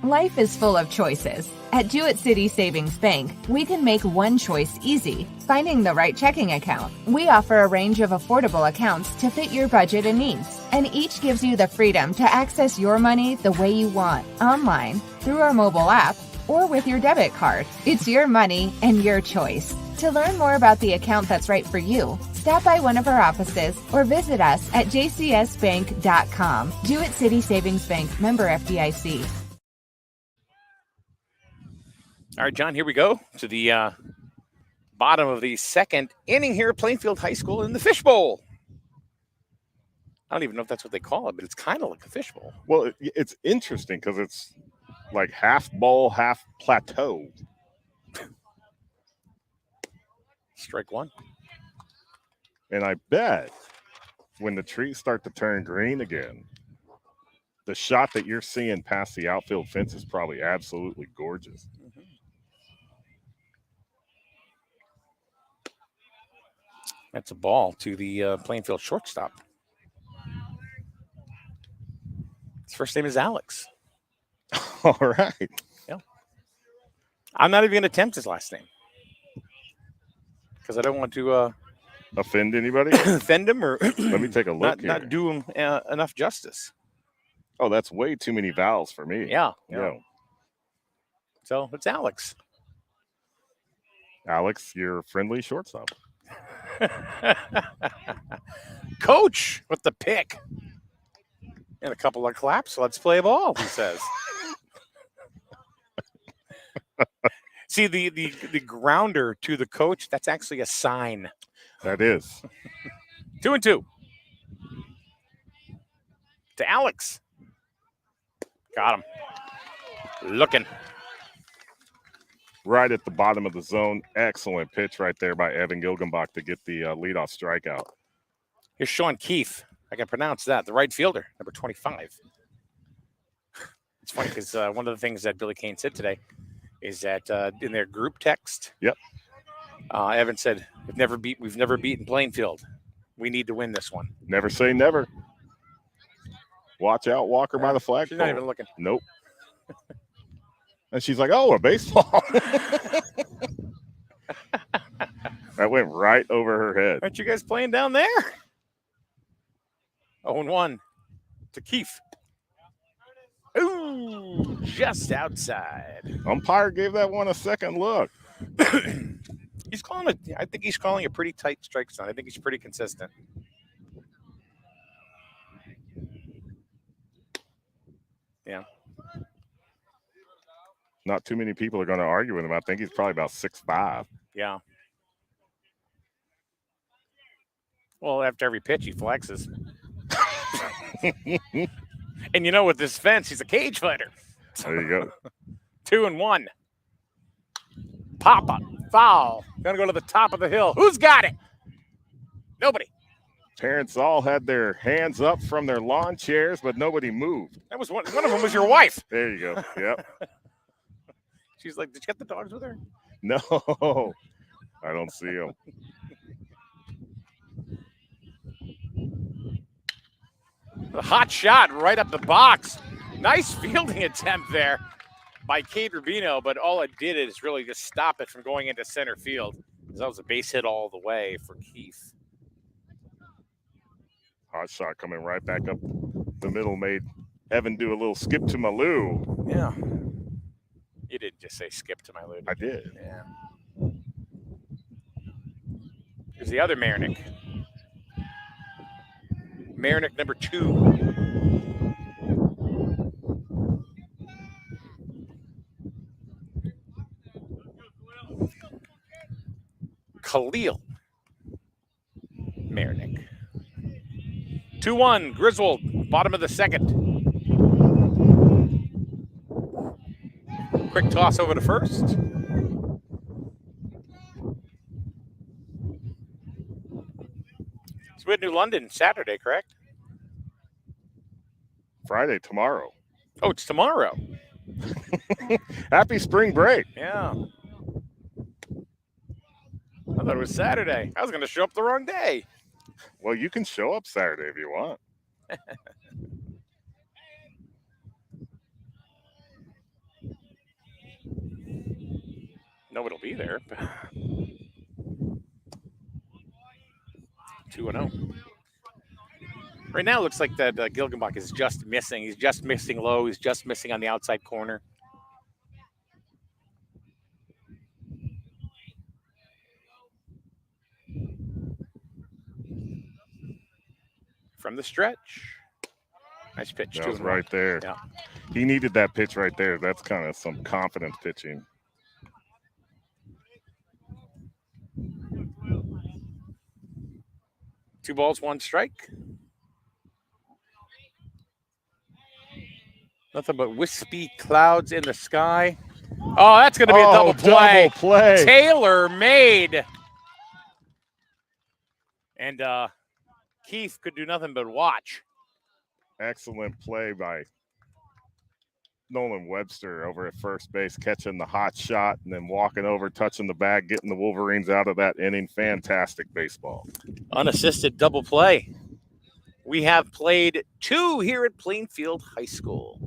Speaker 9: Life is full of choices. At Jewett City Savings Bank, we can make one choice easy, finding the right checking account. We offer a range of affordable accounts to fit your budget and needs, and each gives you the freedom to access your money the way you want, online, through our mobile app, or with your debit card. It's your money and your choice. To learn more about the account that's right for you, stop by one of our offices or visit us at jcsbank.com. Jewett City Savings Bank, member FDIC.
Speaker 1: All right, John, here we go to the bottom of the second inning here at Plainfield High School in the Fishbowl. I don't even know if that's what they call it, but it's kind of like a fishbowl.
Speaker 2: Well, it's interesting because it's like half bowl, half plateau.
Speaker 1: Strike one.
Speaker 2: And I bet when the trees start to turn green again, the shot that you're seeing past the outfield fence is probably absolutely gorgeous.
Speaker 1: Mm-hmm. That's a ball to the Plainfield shortstop. His first name is Alex.
Speaker 2: All right.
Speaker 1: Yeah. I'm not even going to attempt his last name because I don't want to
Speaker 2: offend anybody,
Speaker 1: offend him, or
Speaker 2: let me take a look here.
Speaker 1: Not do him enough justice.
Speaker 2: Oh, that's way too many vowels for me.
Speaker 1: Yeah. So it's Alex.
Speaker 2: Alex, your friendly shortstop.
Speaker 1: Coach with the pick. And a couple of claps. Let's play ball, he says. See, the grounder to the coach, that's actually a sign.
Speaker 2: That is.
Speaker 1: 2-2. To Alex. Got him. Looking.
Speaker 2: Right at the bottom of the zone. Excellent pitch right there by Evan Gilgenbach to get the leadoff strikeout.
Speaker 1: Here's Sean Keefe. I can pronounce that. The right fielder, number 25. It's funny because one of the things that Billy Kane said today is that in their group text,
Speaker 2: yep,
Speaker 1: Evan said, we've never beaten Plainfield. We need to win this one.
Speaker 2: Never say never. Watch out, Walker by the flagpole.
Speaker 1: She's not even looking.
Speaker 2: Nope. And she's like, oh, a baseball. That went right over her head.
Speaker 1: Aren't you guys playing down there? 0-1 to Keefe. Ooh, just outside.
Speaker 2: Umpire gave that one a second look.
Speaker 1: He's calling it. I think he's calling a pretty tight strike zone. I think he's pretty consistent. Yeah.
Speaker 2: Not too many people are going to argue with him. I think he's probably about 6'5".
Speaker 1: Yeah. Well, after every pitch, he flexes. And you know, with this fence, he's a cage fighter.
Speaker 2: There you go.
Speaker 1: 2-1. Pop-up. Foul. Gonna go to the top of the hill. Who's got it? Nobody.
Speaker 2: Parents all had their hands up from their lawn chairs, but nobody moved.
Speaker 1: That was one of them was your wife.
Speaker 2: There you go. Yep.
Speaker 1: She's like, did you get the dogs with her?
Speaker 2: No, I don't see them.
Speaker 1: A hot shot right up the box. Nice fielding attempt there by Cade Rubino, but all it did is really just stop it from going into center field. That was a base hit all the way for Keith.
Speaker 2: Hot shot coming right back up the middle made Evan do a little skip to Malou.
Speaker 1: Yeah. You didn't just say skip to Malou.
Speaker 2: I did.
Speaker 1: Yeah. Here's the other Marinick. Marinick number 2. Khalil Marinick. 2-1, Griswold, bottom of the second. Quick toss over to first. It's with New London Saturday, correct?
Speaker 2: Friday, tomorrow.
Speaker 1: Oh, it's tomorrow.
Speaker 2: Happy spring break.
Speaker 1: Yeah. I thought it was Saturday. I was going to show up the wrong day.
Speaker 2: Well, you can show up Saturday if you want.
Speaker 1: Nobody'll be there. 2-0. Right now, it looks like that Gilgenbach is just missing. He's just missing low. He's just missing on the outside corner. From the stretch. Nice pitch.
Speaker 2: That was right there.
Speaker 1: Yeah.
Speaker 2: He needed that pitch right there. That's kind of some confidence pitching.
Speaker 1: Two balls, one strike. Nothing but wispy clouds in the sky. Oh, that's going to be a double play.
Speaker 2: Double play.
Speaker 1: Taylor made. And Keith could do nothing but watch.
Speaker 2: Excellent play by Nolan Webster over at first base, catching the hot shot and then walking over, touching the bag, getting the Wolverines out of that inning. Fantastic baseball.
Speaker 1: Unassisted double play. We have played 2 here at Plainfield High School.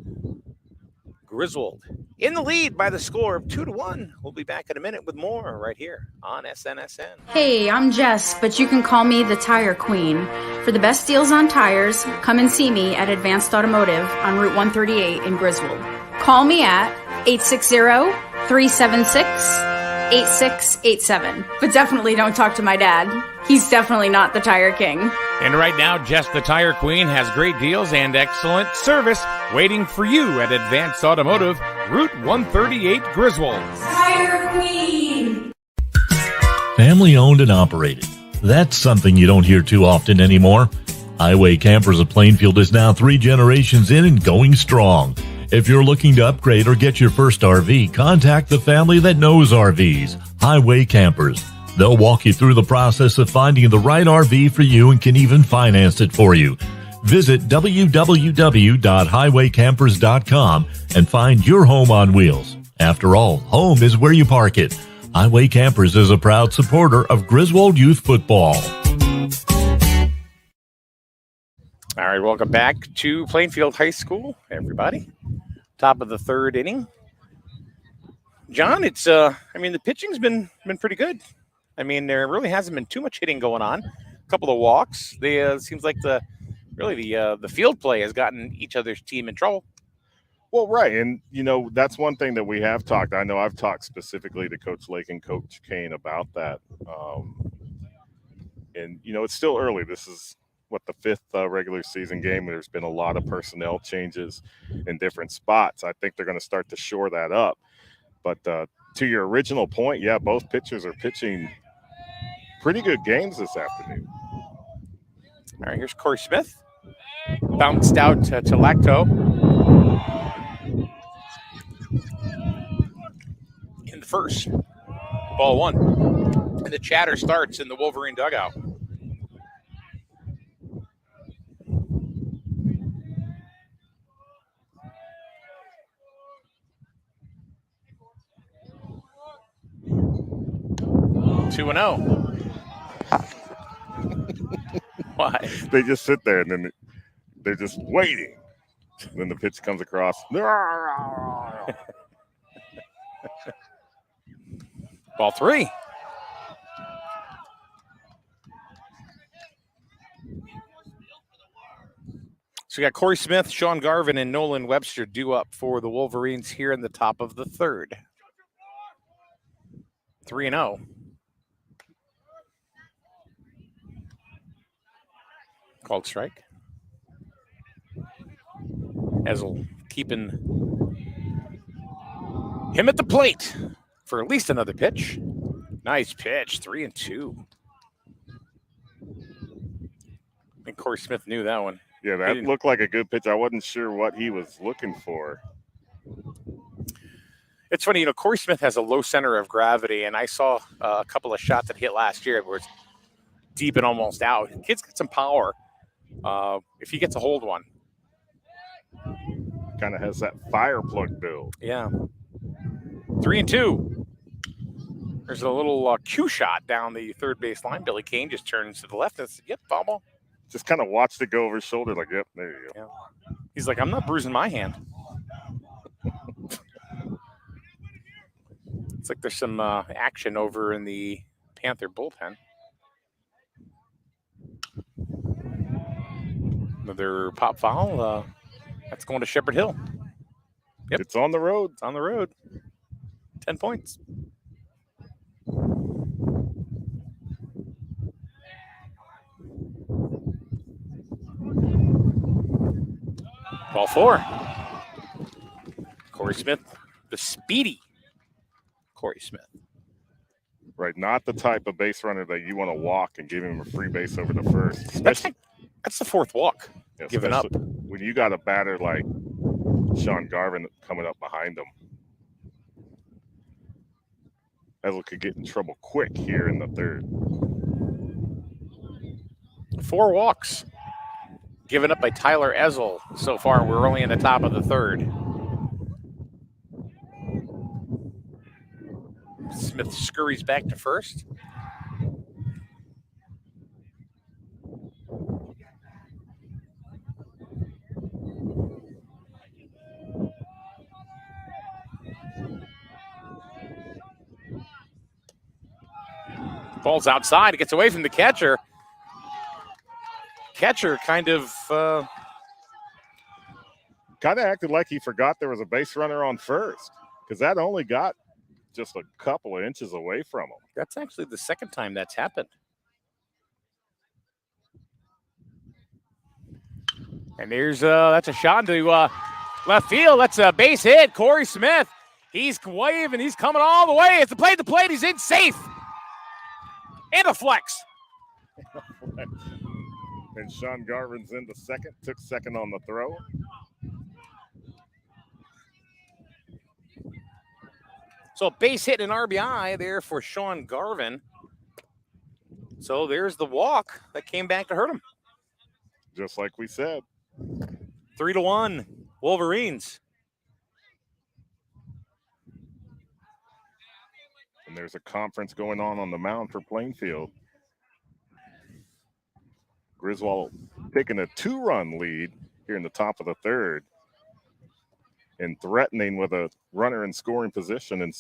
Speaker 1: Griswold in the lead by the score of 2-1. We'll be back in a minute with more right here on SNSN.
Speaker 10: Hey, I'm Jess, but you can call me the Tire Queen. For the best deals on tires, come and see me at Advanced Automotive on Route 138 in Griswold. Call me at 860-376-8687. But definitely don't talk to my dad. He's definitely not the Tire King.
Speaker 8: And right now, Jess the Tire Queen has great deals and excellent service waiting for you at Advanced Automotive, Route 138, Griswold.
Speaker 10: Tire Queen!
Speaker 3: Family owned and operated. That's something you don't hear too often anymore. Highway Campers of Plainfield is now 3 generations in and going strong. If you're looking to upgrade or get your first RV, contact the family that knows RVs, Highway Campers. They'll walk you through the process of finding the right RV for you and can even finance it for you. Visit www.highwaycampers.com and find your home on wheels. After all, home is where you park it. Highway Campers is a proud supporter of Griswold Youth Football.
Speaker 1: All right, welcome back to Plainfield High School, everybody. Top of the 3rd inning. John, it's the pitching's been pretty good. I mean, there really hasn't been too much hitting going on. A couple of walks. Seems like the field play has gotten each other's team in trouble.
Speaker 2: Well, right. And, that's one thing that we have talked. I know I've talked specifically to Coach Lake and Coach Kane about that. And, it's still early. This is, the 5th regular season game. There's been a lot of personnel changes in different spots. I think they're going to start to shore that up. But to your original point, yeah, both pitchers are pitching pretty good games this afternoon.
Speaker 1: All right, here's Corey Smith. Bounced out to Lacto. In the first. Ball 1. And the chatter starts in the Wolverine dugout. Two and 0. Why?
Speaker 2: They just sit there and then they're just waiting. And then the pitch comes across.
Speaker 1: Ball 3. So we got Corey Smith, Sean Garvin, and Nolan Webster due up for the Wolverines here in the top of the 3rd. 3-0. Called strike. Ezel keeping him at the plate for at least another pitch. Nice pitch, 3-2. I think Corey Smith knew that one.
Speaker 2: Yeah, that looked like a good pitch. I wasn't sure what he was looking for.
Speaker 1: It's funny, Corey Smith has a low center of gravity, and I saw a couple of shots that hit last year where it's deep and almost out. Kid's got some power. If he gets a hold one.
Speaker 2: Kind of has that fire plug build.
Speaker 1: Yeah. 3-2. There's a little cue shot down the 3rd base line. Billy Kane just turns to the left and says, yep, foul ball.
Speaker 2: Just kind of watched it go over his shoulder like, yep, there you go.
Speaker 1: Yeah. He's like, I'm not bruising my hand. It's like there's some action over in the Panther bullpen. Another pop foul. That's going to Shepherd Hill. Yep.
Speaker 2: It's on the road.
Speaker 1: It's on the road. 10 points. Ball 4. Corey Smith, the speedy Corey Smith.
Speaker 2: Right, not the type of base runner that you want to walk and give him a free base over the first.
Speaker 1: That's the 4th walk given up.
Speaker 2: When you got a batter like Sean Garvin coming up behind him. Ezel could get in trouble quick here in the third.
Speaker 1: 4 walks given up by Tyler Ezel so far. We're only in the top of the third. Smith scurries back to first. Ball's outside. It gets away from the catcher. Catcher kind of
Speaker 2: acted like he forgot there was a base runner on first, because that only got just a couple of inches away from him.
Speaker 1: That's actually the second time that's happened. And there's that's a shot into left field. That's a base hit. Corey Smith, he's waving. He's coming all the way. It's the plate to plate. He's in safe. And a flex.
Speaker 2: And Sean Garvin's into second. Took second on the throw.
Speaker 1: So a base hit and an RBI there for Sean Garvin. So there's the walk that came back to hurt him.
Speaker 2: Just like we said.
Speaker 1: 3-1, Wolverines.
Speaker 2: And there's a conference going on the mound for Plainfield. Griswold taking a 2-run lead here in the top of the third and threatening with a runner in scoring position and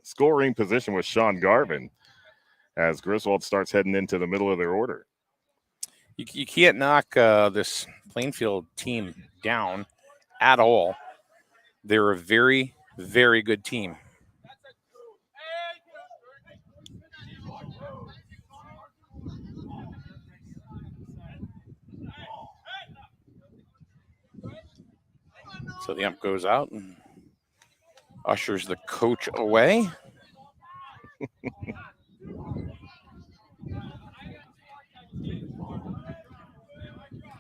Speaker 2: scoring position with Sean Garvin as Griswold starts heading into the middle of their order.
Speaker 1: You can't knock this Plainfield team down at all. They're a very, very good team. So the ump goes out and ushers the coach away.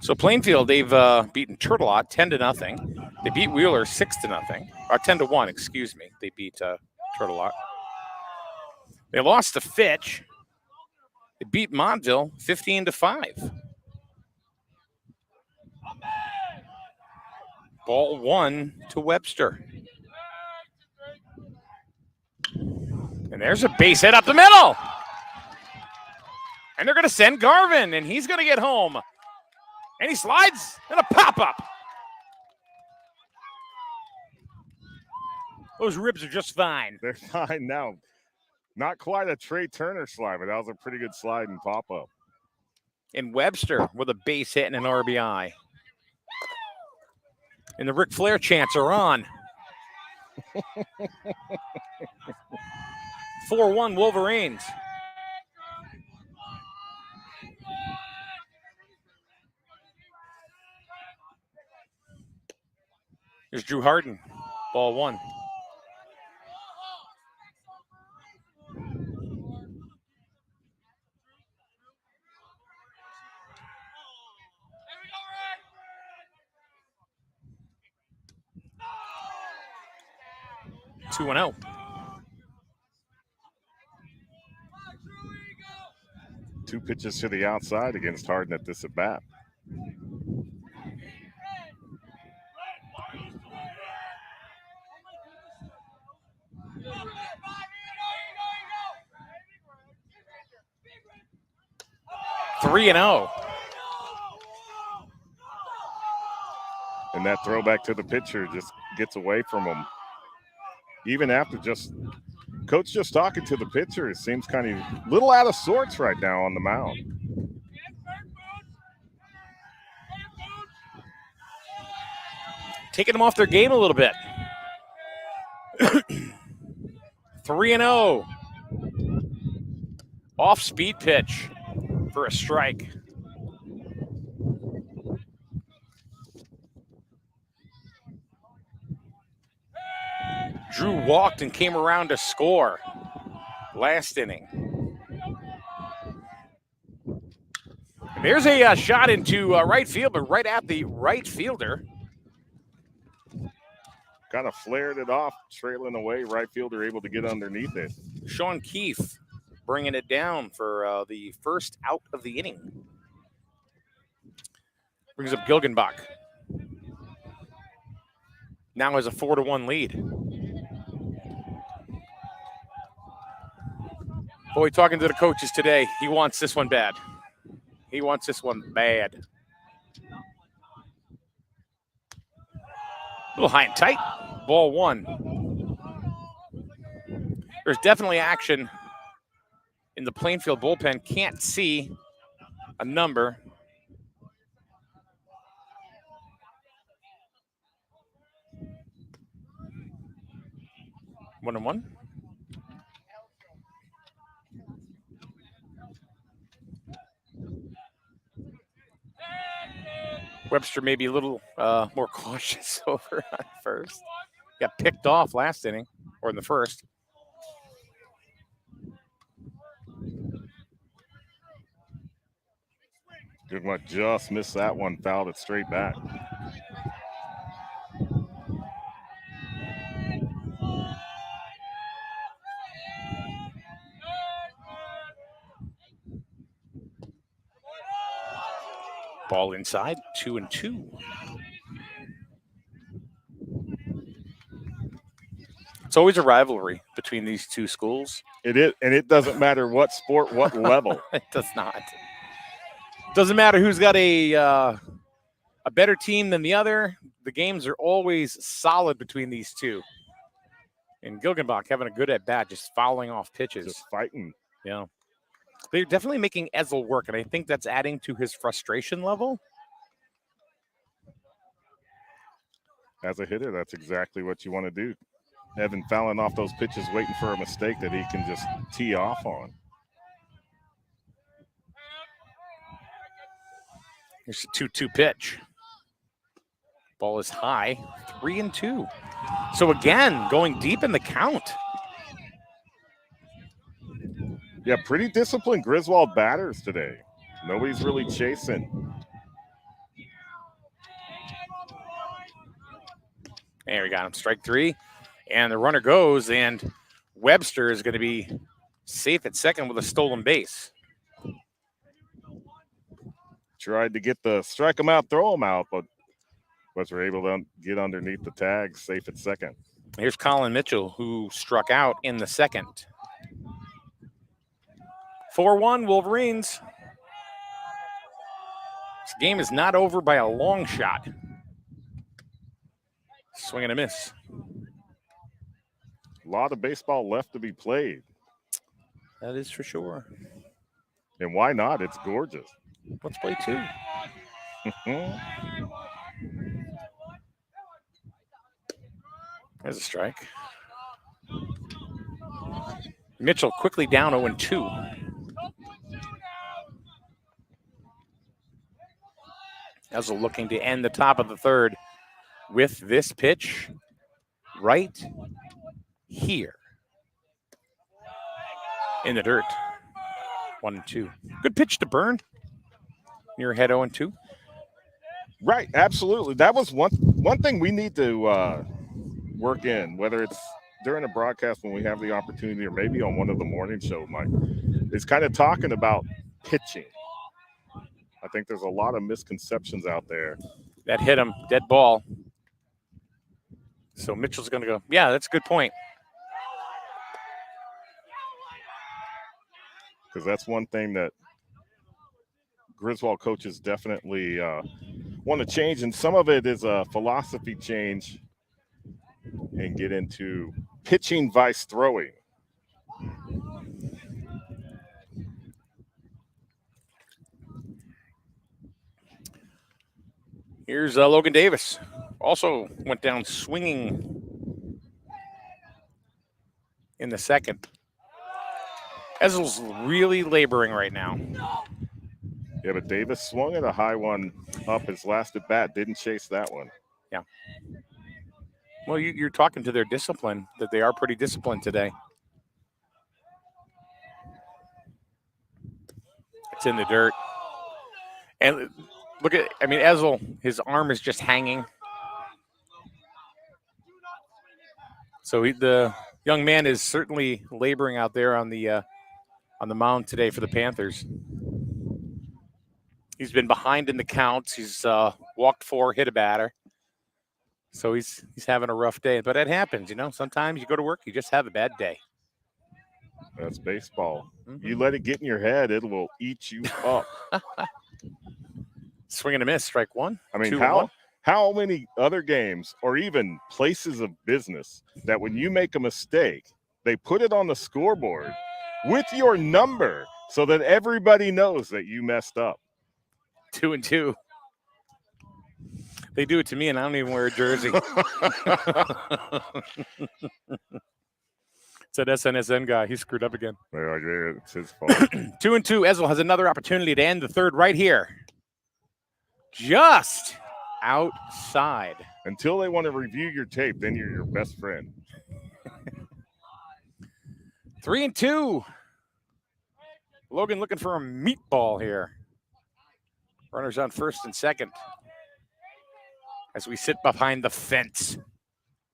Speaker 1: So Plainfield, they've beaten Turtelot 10-0. They beat Wheeler 6-0, or 10-1, excuse me. They beat Turtelot. They lost to Fitch. They beat Montville 15-5. Ball 1 to Webster. And there's a base hit up the middle. And they're going to send Garvin, and he's going to get home. And he slides, and a pop-up. Those ribs are just fine.
Speaker 2: They're fine now. Not quite a Trey Turner slide, but that was a pretty good slide and pop-up.
Speaker 1: And Webster with a base hit and an RBI. And the Ric Flair chants are on. 4-1 Wolverines. Here's Drew Harden. Ball 1. Two and 0.
Speaker 2: Two pitches to the outside against Harden at this at bat.
Speaker 1: Three and 0.
Speaker 2: And that throwback to the pitcher just gets away from him. Even after coach just talking to the pitcher, it seems kind of a little out of sorts right now on the mound.
Speaker 1: Taking them off their game a little bit. 3-0. Off speed pitch for a strike. Drew walked and came around to score last inning. And there's a shot into right field, but right at the right fielder.
Speaker 2: kind of flared it off, trailing away. Right fielder able to get underneath it.
Speaker 1: Sean Keefe bringing it down for the first out of the inning. Brings up Gilgenbach. Now has a 4-1 lead. Boy, talking to the coaches today, he wants this one bad. He wants this one bad. A little high and tight. Ball 1. There's definitely action in the Plainfield bullpen. Can't see a number. One and one. Webster may be a little more cautious over on first. Got picked off last inning, or in the first.
Speaker 2: Gilgenbach just missed that one, fouled it straight back.
Speaker 1: Ball inside, 2-2. It's always a rivalry between these two schools.
Speaker 2: It is, and it doesn't matter what sport, what level.
Speaker 1: It does not. Doesn't matter who's got a better team than the other. The games are always solid between these two. And Gilgenbach having a good at bat, just fouling off pitches.
Speaker 2: Just fighting.
Speaker 1: Yeah. They're definitely making Ezel work, and I think that's adding to his frustration level.
Speaker 2: As a hitter, that's exactly what you want to do. Evan fouling off those pitches, waiting for a mistake that he can just tee off on.
Speaker 1: Here's a 2-2 pitch. Ball is high, 3-2. So again, going deep in the count.
Speaker 2: Yeah, pretty disciplined Griswold batters today. Nobody's really chasing.
Speaker 1: There we got him, strike 3. And the runner goes, and Webster is going to be safe at second with a stolen base.
Speaker 2: Tried to get the strike him out, throw him out, but was able to get underneath the tag, safe at second.
Speaker 1: Here's Colin Mitchell, who struck out in the second. 4-1 Wolverines. This game is not over by a long shot. Swing and a miss.
Speaker 2: A lot of baseball left to be played.
Speaker 1: That is for sure.
Speaker 2: And why not? It's gorgeous.
Speaker 1: Let's play 2. There's a strike. Mitchell quickly down 0-2. Ezel looking to end the top of the third with this pitch right here in the dirt. 1-2. Good pitch to Burn. Near head 0-2.
Speaker 2: Right, absolutely. That was one thing we need to work in, whether it's during a broadcast when we have the opportunity or maybe on one of the morning shows, Mike, is kind of talking about pitching. I think there's a lot of misconceptions out there.
Speaker 1: That hit him, dead ball. So Mitchell's going to go, yeah, that's a good point.
Speaker 2: Because that's one thing that Griswold coaches definitely want to change, and some of it is a philosophy change and get into pitching vice throwing.
Speaker 1: Here's Logan Davis. Also went down swinging in the second. Ezel's really laboring right now.
Speaker 2: Yeah, but Davis swung at a high one up his last at bat. Didn't chase that one.
Speaker 1: Yeah. Well, you're talking to their discipline, that they are pretty disciplined today. It's in the dirt. And look at, Ezel, his arm is just hanging. So the young man is certainly laboring out there on the mound today for the Panthers. He's been behind in the counts. He's walked 4, hit a batter. So he's having a rough day. But it happens, you know. Sometimes you go to work, you just have a bad day.
Speaker 2: That's baseball.
Speaker 1: Mm-hmm.
Speaker 2: You let it get in your head, it will eat you up.
Speaker 1: Swing and a miss, strike one.
Speaker 2: I mean,
Speaker 1: 2-1.
Speaker 2: how many other games or even places of business that when you make a mistake, they put it on the scoreboard with your number so that everybody knows that you messed up?
Speaker 1: 2-2. They do it to me, and I don't even wear a jersey. It's that SNSN guy. He screwed up again.
Speaker 2: It's his fault.
Speaker 1: 2-2. Ezel has another opportunity to end the third right here. Just outside.
Speaker 2: Until they want to review your tape, then you're your best friend.
Speaker 1: 3-2. Logan looking for a meatball here. Runners on first and second. As we sit behind the fence.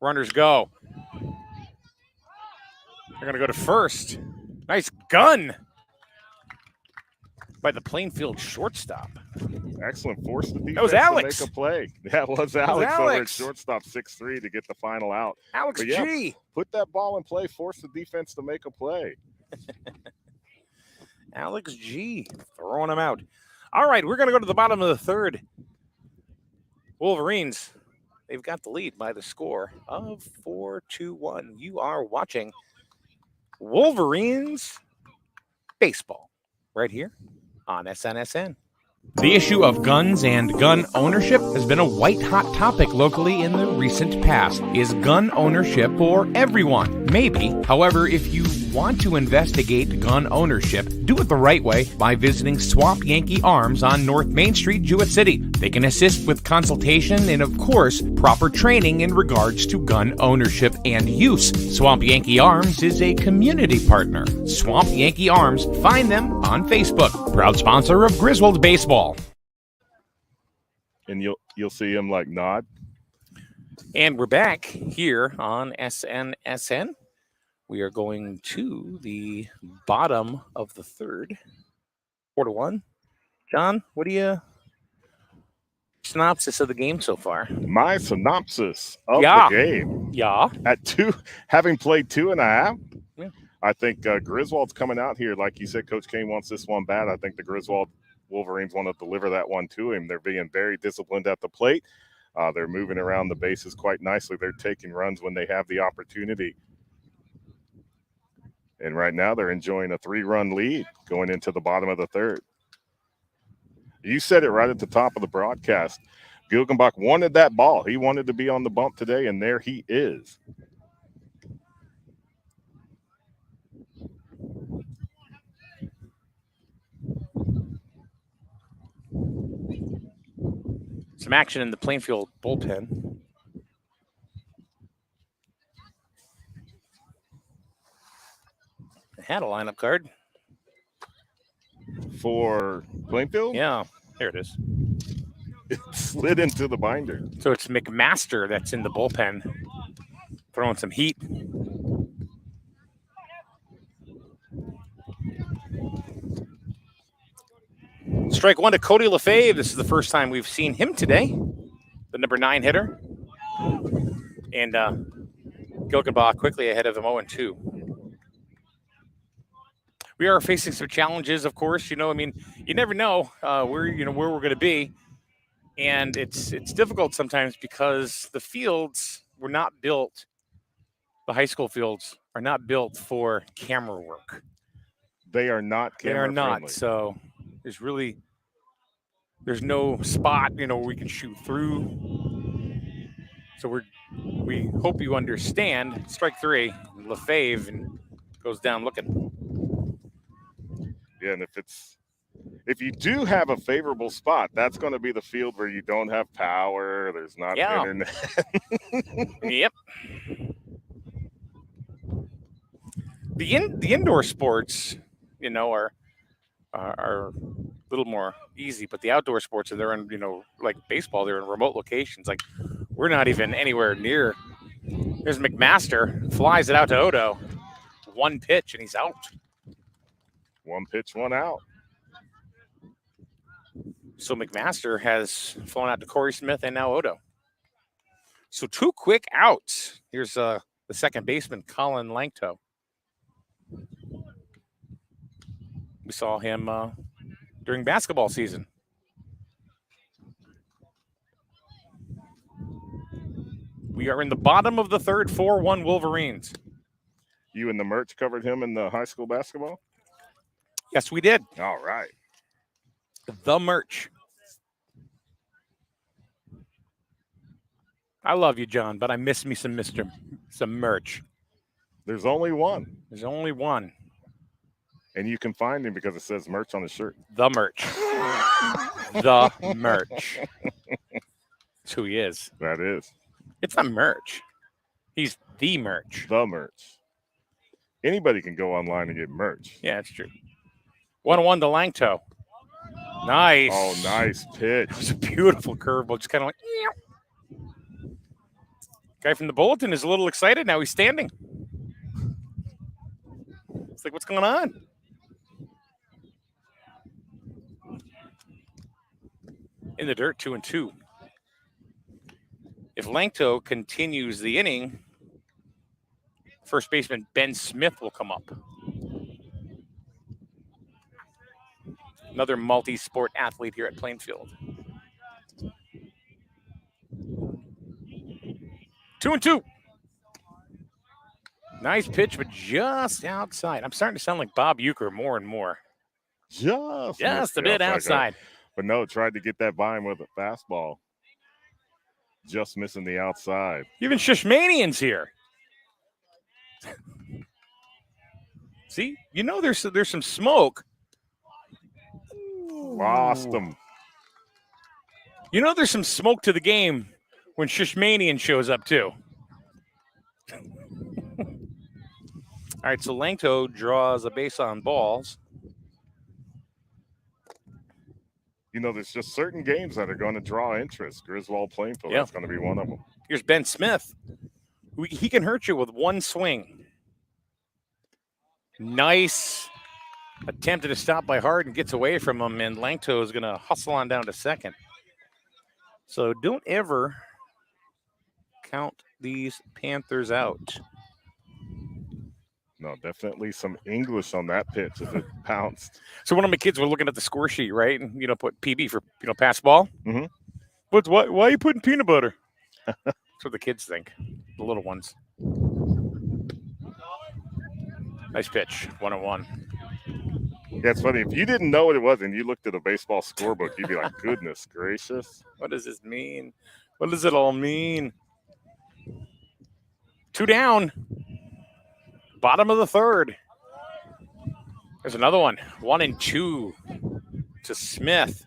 Speaker 1: Runners go. They're going to go to first. Nice gun by the Plainfiled shortstop.
Speaker 2: Excellent. Force the defense
Speaker 1: that was Alex.
Speaker 2: to make a play. That was Alex over at shortstop, 6'3" to get the final out.
Speaker 1: Alex G.
Speaker 2: Put that ball in play. Force the defense to make a play.
Speaker 1: Alex G. throwing him out. All right, we're going to go to the bottom of the third. Wolverines, they've got the lead by the score of 4-1. You are watching Wolverines baseball right here on SNSN.
Speaker 8: The issue of guns and gun ownership has been a white-hot topic locally in the recent past. Is gun ownership for everyone? Maybe. However, if you want to investigate gun ownership, do it the right way by visiting Swamp Yankee Arms on North Main Street, Jewett City. They can assist with consultation and, of course, proper training in regards to gun ownership and use. Swamp Yankee Arms is a community partner. Swamp Yankee Arms. Find them on Facebook. Proud sponsor of Griswold Baseball.
Speaker 2: And you'll see him like nod.
Speaker 1: And we're back here on SNSN. We are going to the bottom of the third. 4-1. John, what do you synopsis of the game so far?
Speaker 2: My synopsis of the game.
Speaker 1: Yeah.
Speaker 2: At 2, having played 2.5.
Speaker 1: Yeah.
Speaker 2: I think Griswold's coming out here. Like you said, Coach Kane wants this one bad. I think the Griswold Wolverines want to deliver that one to him. They're being very disciplined at the plate. They're moving around the bases quite nicely. They're taking runs when they have the opportunity. And right now they're enjoying a 3-run lead going into the bottom of the third. You said it right at the top of the broadcast. Gilgenbach wanted that ball. He wanted to be on the bump today, and there he is.
Speaker 1: Some action in the Plainfield bullpen. I had a lineup card.
Speaker 2: For Plainfield?
Speaker 1: Yeah, there it is.
Speaker 2: It slid into the binder.
Speaker 1: So it's McMaster that's in the bullpen, throwing some heat. Strike one to Cody LaFave. This is the first time we've seen him today, the number 9 hitter. And Gilgenbach quickly ahead of him 0-2. We are facing some challenges, of course. You know, I mean, you never know where we're going to be. And it's difficult sometimes because the fields were not built, the high school fields are not built for camera work.
Speaker 2: They are not camera
Speaker 1: friendly. They are not.
Speaker 2: friendly.
Speaker 1: So there's no spot, where we can shoot through. So we hope you understand. Strike 3, LaFave, and goes down looking.
Speaker 2: Yeah, and if you do have a favorable spot, that's going to be the field where you don't have power. There's not internet.
Speaker 1: Yep. The indoor sports, are a little more easy, but the outdoor sports, they're in, like baseball, they're in remote locations. Like we're not even anywhere near There's McMaster. Flies it out to Odo. One pitch, and he's out.
Speaker 2: One pitch, one out.
Speaker 1: So McMaster has flown out to Corey Smith and now Odo. So 2 quick outs. Here's the second baseman, Colin Langto. We saw him during basketball season. We are in the bottom of the third, 4-1 Wolverines.
Speaker 2: You and the Merch covered him in the high school basketball?
Speaker 1: Yes, we did.
Speaker 2: All right.
Speaker 1: The Merch. I love you, John, but I miss me some Merch.
Speaker 2: There's only one.
Speaker 1: There's only one.
Speaker 2: And you can find him because it says Merch on his shirt.
Speaker 1: The Merch. The Merch. That's who he is.
Speaker 2: That is.
Speaker 1: It's not Merch. He's the Merch.
Speaker 2: The Merch. Anybody can go online and get merch.
Speaker 1: Yeah, that's true. 1-1 to Langto. Nice.
Speaker 2: Oh, nice pitch.
Speaker 1: It was a beautiful curveball. Just kind of like, ew. Guy from the Bulletin is a little excited now. He's standing. It's like, what's going on? In the dirt, 2-2. If Langto continues the inning, first baseman Ben Smith will come up. Another multi-sport athlete here at Plainfield. 2-2. Nice pitch, but just outside. I'm starting to sound like Bob Uecker more and more.
Speaker 2: Just
Speaker 1: a bit outside.
Speaker 2: But no, tried to get that by him with a fastball. Just missing the outside.
Speaker 1: Even Shishmanian's here. See, you know there's some smoke.
Speaker 2: Lost him.
Speaker 1: You know there's some smoke to the game when Shishmanian shows up too. All right, so Langto draws a base on balls.
Speaker 2: You know, there's just certain games that are going to draw interest. Griswold, Plainfield,
Speaker 1: Yeah.
Speaker 2: That's going to be one of them.
Speaker 1: Here's Ben Smith. He can hurt you with one swing. Nice attempted to stop by Harden, gets away from him, and Langto is going to hustle on down to second. So don't ever count these Panthers out.
Speaker 2: No, definitely some English on that pitch as it bounced.
Speaker 1: So one of my kids were looking at the score sheet, right? And, put PB for, pass ball.
Speaker 2: Mm-hmm.
Speaker 1: But why are you putting peanut butter? That's what the kids think, the little ones. Nice pitch, 1-1.
Speaker 2: Yeah, it's funny. If you didn't know what it was and you looked at a baseball scorebook, you'd be like, goodness gracious.
Speaker 1: What does this mean? What does it all mean? 2 down. Bottom of the third. There's another one. 1-2 to Smith.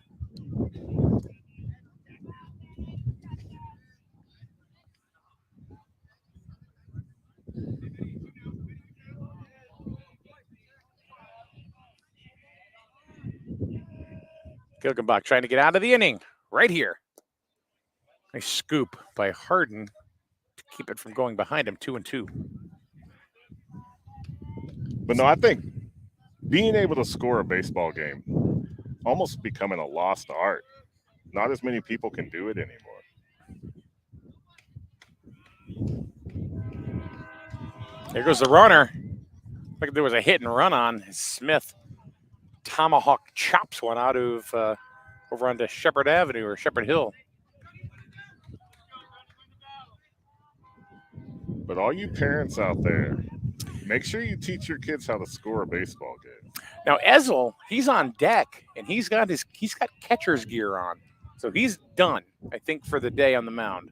Speaker 1: Gilgenbach trying to get out of the inning. Right here. Nice scoop by Harden to keep it from going behind him. 2-2.
Speaker 2: But no, I think being able to score a baseball game almost becoming a lost art. Not as many people can do it anymore.
Speaker 1: There goes the runner. Like there was a hit and run on Smith. Tomahawk chops one out of over onto Shepherd Avenue or Shepherd Hill.
Speaker 2: But all you parents out there, make sure you teach your kids how to score a baseball game.
Speaker 1: Now Ezel, he's on deck and he's got catcher's gear on. So he's done, I think, for the day on the mound.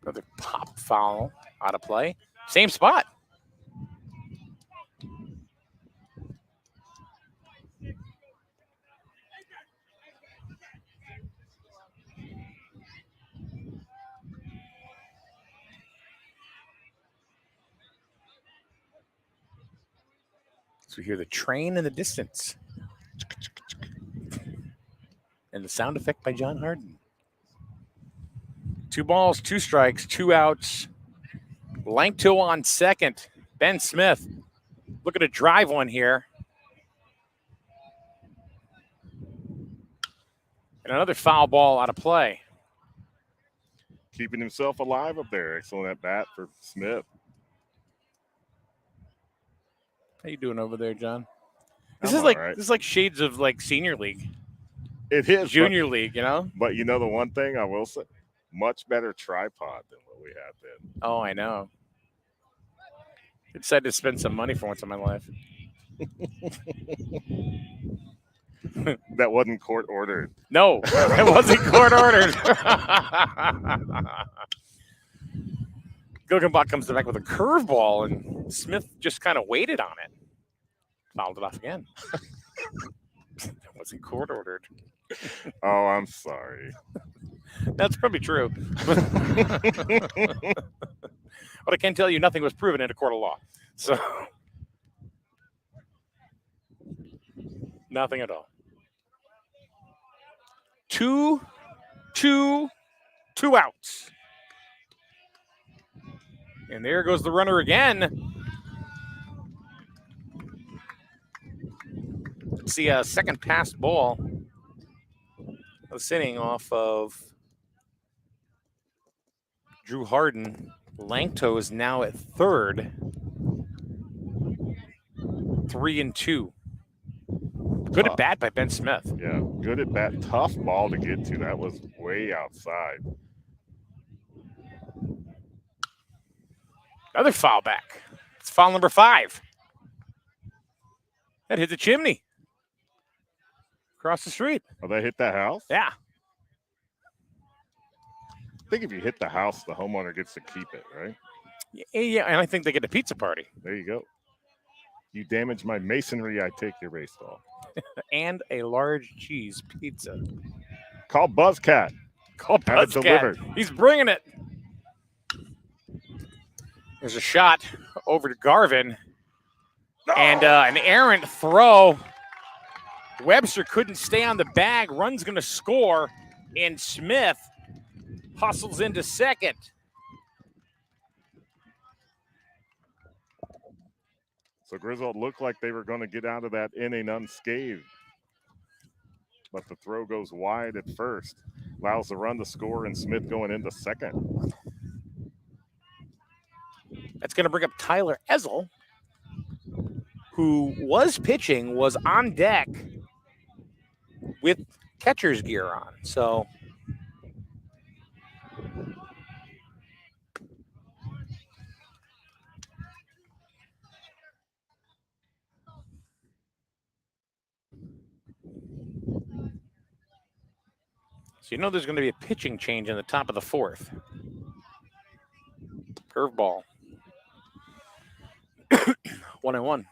Speaker 1: Another pop foul out of play. Same spot. So we hear the train in the distance. And the sound effect by John Harden. 2 balls, 2 strikes, 2 outs. Langto on second. Ben Smith looking to drive one here. And another foul ball out of play.
Speaker 2: Keeping himself alive up there. Excellent at bat for Smith.
Speaker 1: How you doing over there, John? This
Speaker 2: I'm
Speaker 1: is like
Speaker 2: all right.
Speaker 1: this is like shades of like senior league,
Speaker 2: It is
Speaker 1: junior league, you know?
Speaker 2: But you know the one thing I will say, much better tripod than what we had then.
Speaker 1: Oh, I know. I decided to spend some money for once in my life.
Speaker 2: That wasn't court ordered.
Speaker 1: No, it wasn't court ordered. Gilgenbach comes back with a curveball, and Smith just kind of waited on it. Fouled it off again. It wasn't court ordered.
Speaker 2: Oh, I'm sorry.
Speaker 1: That's probably true. But I can tell you nothing was proven in a court of law. So, nothing at all. 2 outs. And there goes the runner again. Let's see a second passed ball. This inning off of Drew Harden. Langto is now at third. 3-2. Good at bat by Ben Smith.
Speaker 2: Yeah, good at bat. Tough ball to get to. That was way outside.
Speaker 1: Another foul back. It's foul number 5. That hit the chimney. Across the street.
Speaker 2: Oh, they hit that house?
Speaker 1: Yeah.
Speaker 2: I think if you hit the house, the homeowner gets to keep it, right?
Speaker 1: Yeah, and I think they get a pizza party.
Speaker 2: There you go. You damage my masonry, I take your baseball.
Speaker 1: And a large cheese pizza.
Speaker 2: Call Buzzcat.
Speaker 1: Call
Speaker 2: Have it
Speaker 1: Buzzcat.
Speaker 2: delivered.
Speaker 1: He's bringing it. There's a shot over to Garvin.
Speaker 2: No!
Speaker 1: And an errant throw. Webster couldn't stay on the bag. Run's going to score. And Smith hustles into second.
Speaker 2: So Griswold looked like they were going to get out of that inning unscathed. But the throw goes wide at first. Allows the run to score, and Smith going into second.
Speaker 1: That's going to bring up Tyler Ezel, who was pitching, was on deck with catcher's gear on. So you know there's going to be a pitching change in the top of the 4th. Curveball. 1-1.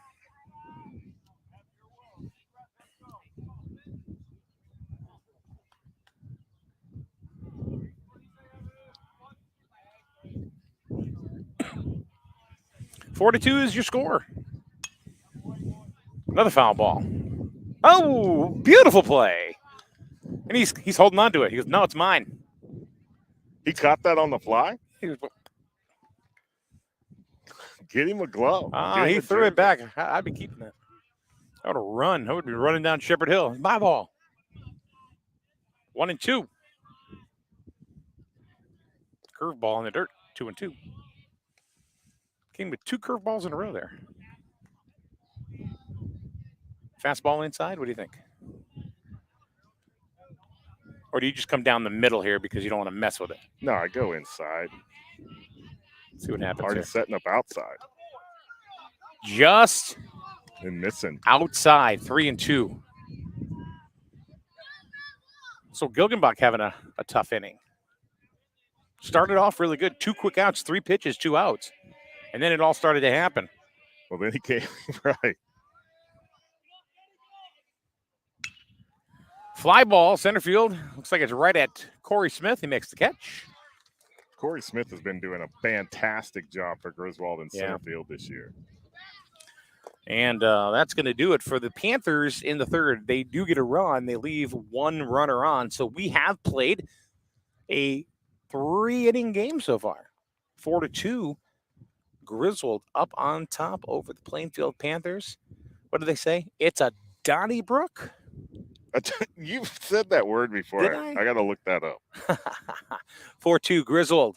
Speaker 1: Four to 2 is your score. Another foul ball. Oh, beautiful play. And he's holding on to it. He goes, no, it's mine.
Speaker 2: He caught that on the fly?
Speaker 1: He was,
Speaker 2: Get him a glove.
Speaker 1: he threw it back. I'd be keeping that. I would have run. I would be running down Shepherd Hill. It's my ball. 1-2. Curveball in the dirt. 2-2. Came with 2 curveballs in a row there. Fastball inside. What do you think? Or do you just come down the middle here because you don't want to mess with it?
Speaker 2: No, I go inside.
Speaker 1: See what happens
Speaker 2: Already
Speaker 1: here.
Speaker 2: setting up outside.
Speaker 1: Just
Speaker 2: And missing.
Speaker 1: outside. 3-2. So Gilgenbach having a tough inning. Started off really good. 2 quick outs, 3 pitches, 2 outs. And then it all started to happen.
Speaker 2: Well, then he came right.
Speaker 1: Fly ball, center field. Looks like it's right at Corey Smith. He makes the catch.
Speaker 2: Corey Smith has been doing a fantastic job for Griswold in center field this year.
Speaker 1: And that's going to do it for the Panthers in the 3rd. They do get a run. They leave 1 runner on. So we have played a 3-inning game so far. 4-2. Griswold up on top over the Plainfield Panthers. What do they say? It's a Donnybrook.
Speaker 2: You've said that word before.
Speaker 1: Did I?
Speaker 2: I got to look that up.
Speaker 1: 4-2 Griswold.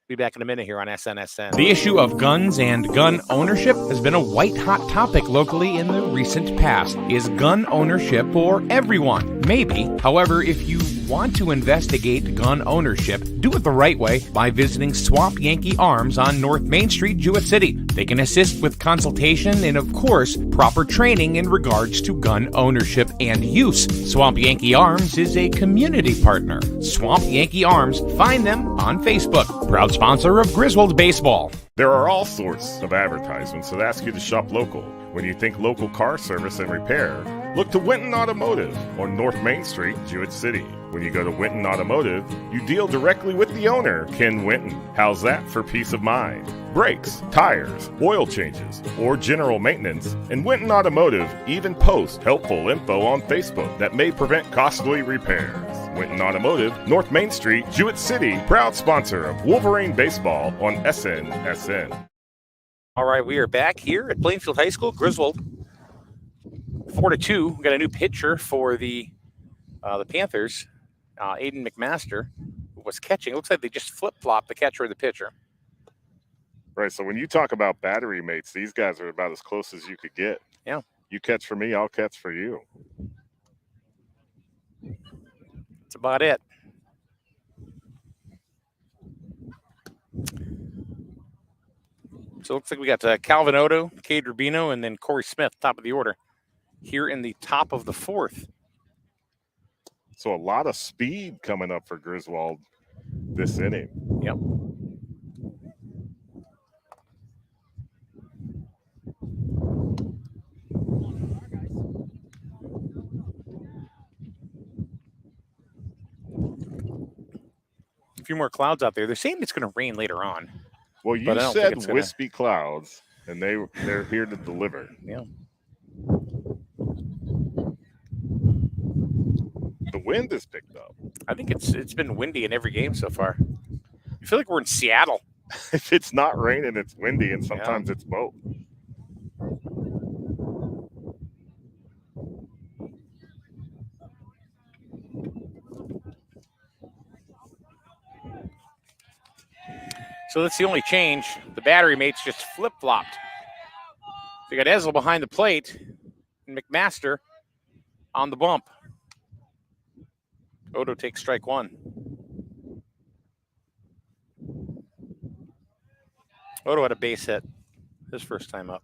Speaker 1: Be back in a minute here on SNSN.
Speaker 8: The issue of guns and gun ownership has been a white-hot topic locally in the recent past. Is gun ownership for everyone? Maybe. However, if you want to investigate gun ownership, do it the right way by visiting Swamp Yankee Arms on North Main Street, Jewett City. They can assist with consultation and, of course, proper training in regards to gun ownership and use. Swamp Yankee Arms is a community partner. Swamp Yankee Arms. Find them on Facebook. Proud sponsor of Griswold Baseball.
Speaker 2: There are all sorts of advertisements that ask you to shop local. When you think local car service and repair, look to Winton Automotive on North Main Street, Jewett City. When you go to Winton Automotive, you deal directly with the owner, Ken Winton. How's that for peace of mind? Brakes, tires, oil changes, or general maintenance, and Winton Automotive even posts helpful info on Facebook that may prevent costly repairs. Winton Automotive, North Main Street, Jewett City, proud sponsor of Wolverine Baseball on SNSN.
Speaker 1: All right, we are back here at Plainfield High School, Griswold. 4-2. We got a new pitcher for the Panthers, Aiden McMaster, who was catching. It looks like they just flip-flopped the catcher and the pitcher.
Speaker 2: Right, so when you talk about battery mates, these guys are about as close as you could get.
Speaker 1: Yeah.
Speaker 2: You catch for me, I'll catch for you.
Speaker 1: That's about it. So it looks like we got Calvin Otto, Cade Rubino, and then Corey Smith, top of the order, here in the top of the fourth.
Speaker 2: So a lot of speed coming up for Griswold this inning.
Speaker 1: Yep. A few more clouds out there. They're saying it's going to rain later on.
Speaker 2: Well, you said wispy clouds, and they're here to deliver.
Speaker 1: Yeah.
Speaker 2: The wind has picked up.
Speaker 1: I think it's been windy in every game so far. I feel like we're in Seattle.
Speaker 2: If it's not raining, it's windy, and sometimes it's both.
Speaker 1: So that's the only change. The battery mates just flip-flopped. So you got Ezel behind the plate and McMaster on the bump. Odo takes strike one. Odo had a base hit his first time up.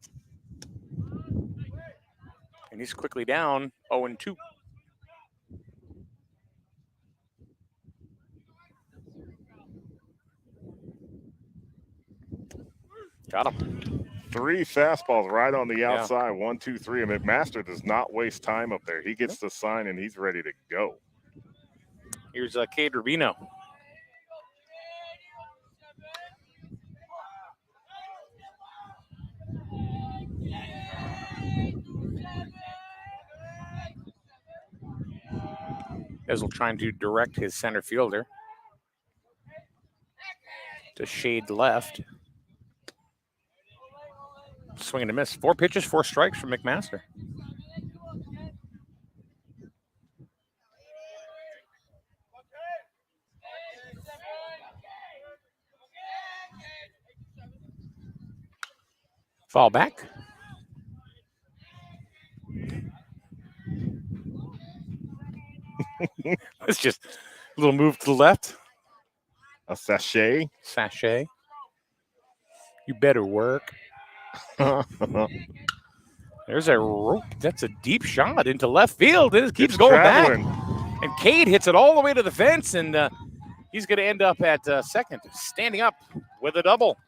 Speaker 1: And he's quickly down 0-2. Got him.
Speaker 2: 3 fastballs right on the outside. 1, 2, 3. And McMaster does not waste time up there. He gets the sign, and he's ready to go.
Speaker 1: Here's Cade Rubino. Ezel trying to direct his center fielder to shade left. Swing and a miss. 4 pitches, 4 strikes from McMaster. Fall back. It's just a little move to the left.
Speaker 2: A sachet.
Speaker 1: Sachet. You better work. There's a rope. That's a deep shot into left field. It keeps going traveling back. And Cade hits it all the way to the fence, and he's going to end up at second, standing up with a double.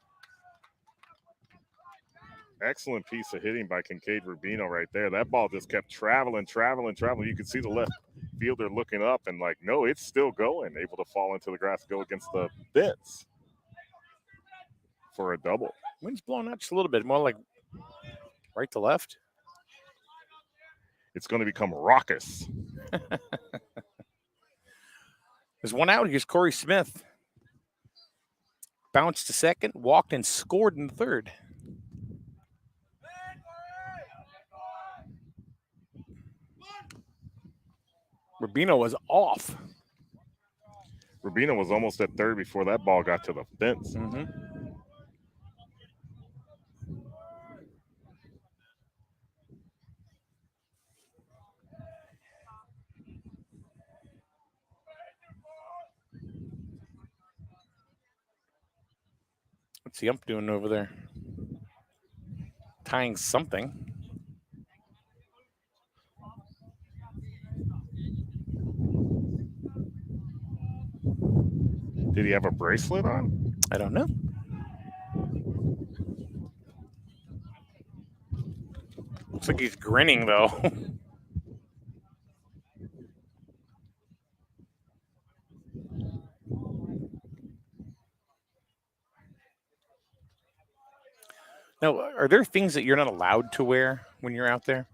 Speaker 2: Excellent piece of hitting by Kincaid Rubino right there. That ball just kept traveling. You could see the left fielder looking up and like, no, it's still going. Able to fall into the grass, go against the fence for a double.
Speaker 1: Wind's blowing out just a little bit, more like right to left.
Speaker 2: It's going to become raucous.
Speaker 1: There's one out. Here's Corey Smith. bounced to second, walked, and scored in the third. Rubino was off.
Speaker 2: Rubino was almost at third before that ball got to the fence.
Speaker 1: Mm-hmm. What's the ump doing over there? Tying something.
Speaker 2: Did he have a bracelet on?
Speaker 1: I don't know. Looks like he's grinning, though. Now, are there things that you're not allowed to wear when you're out there?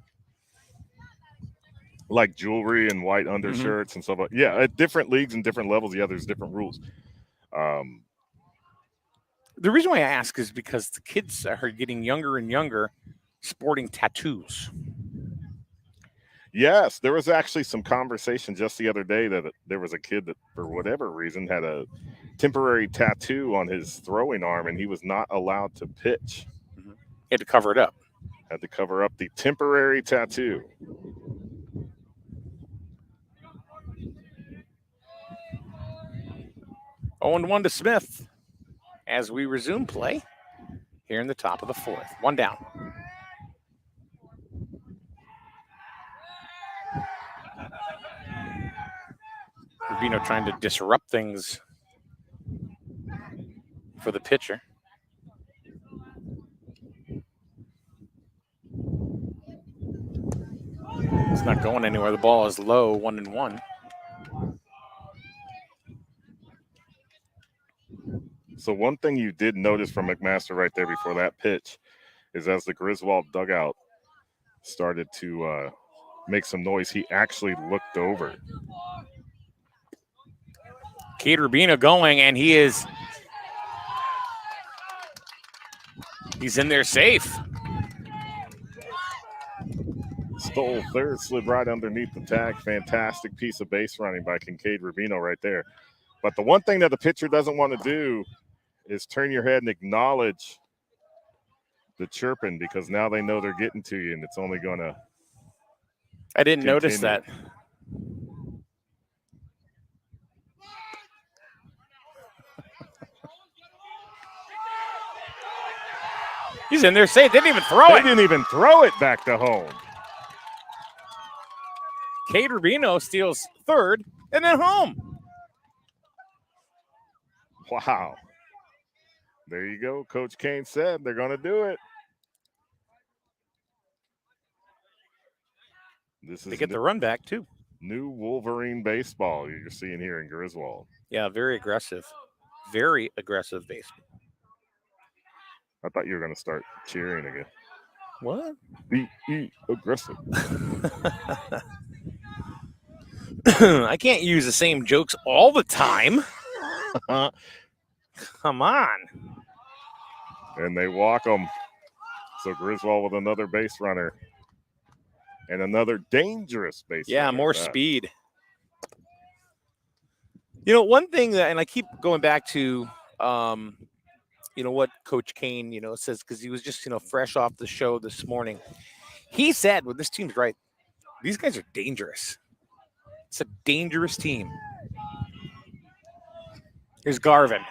Speaker 2: Like jewelry and white undershirts and stuff like. Yeah, at different leagues and different levels, yeah, there's different rules.
Speaker 1: The reason why I ask is because the kids are getting younger and younger, sporting tattoos.
Speaker 2: Yes, there was actually some conversation just the other day that there was a kid that, for whatever reason, had a temporary tattoo on his throwing arm, and he was not allowed to pitch.
Speaker 1: He had to cover it up.
Speaker 2: Had to cover up the temporary tattoo.
Speaker 1: 0-1 to Smith as we resume play here in the top of the fourth. One down. Rubino trying to disrupt things for the pitcher. It's not going anywhere. The ball is low, 1-1.
Speaker 2: So one thing you did notice from McMaster right there before that pitch is as the Griswold dugout started to make some noise, he actually looked over.
Speaker 1: Cade Rubino going, and he's in there safe.
Speaker 2: Stole third, slid right underneath the tag. Fantastic piece of base running by Kincaid Rubino right there. But the one thing that the pitcher doesn't want to do is turn your head and acknowledge the chirping, because now they know they're getting to you, and it's only going to
Speaker 1: I didn't notice that. He's in there safe. They didn't even throw
Speaker 2: They
Speaker 1: it.
Speaker 2: didn't even throw it back to home.
Speaker 1: Cade Rubino steals third and then home.
Speaker 2: Wow. There you go. Coach Kane said they're going to do it. This is
Speaker 1: They get the run back, too.
Speaker 2: new Wolverine baseball you're seeing here in Griswold.
Speaker 1: Yeah, very aggressive. Very aggressive baseball.
Speaker 2: I thought you were going to start cheering again.
Speaker 1: What?
Speaker 2: Be aggressive.
Speaker 1: I can't use the same jokes all the time. Come on.
Speaker 2: And they walk them. So Griswold with another base runner. And another dangerous base runner.
Speaker 1: Yeah, more speed. You know, one thing that, and I keep going back to, you know, what Coach Kane, you know, says, because he was just, you know, fresh off the show this morning. He said, well, this team's right. These guys are dangerous. It's a dangerous team. Here's Garvin.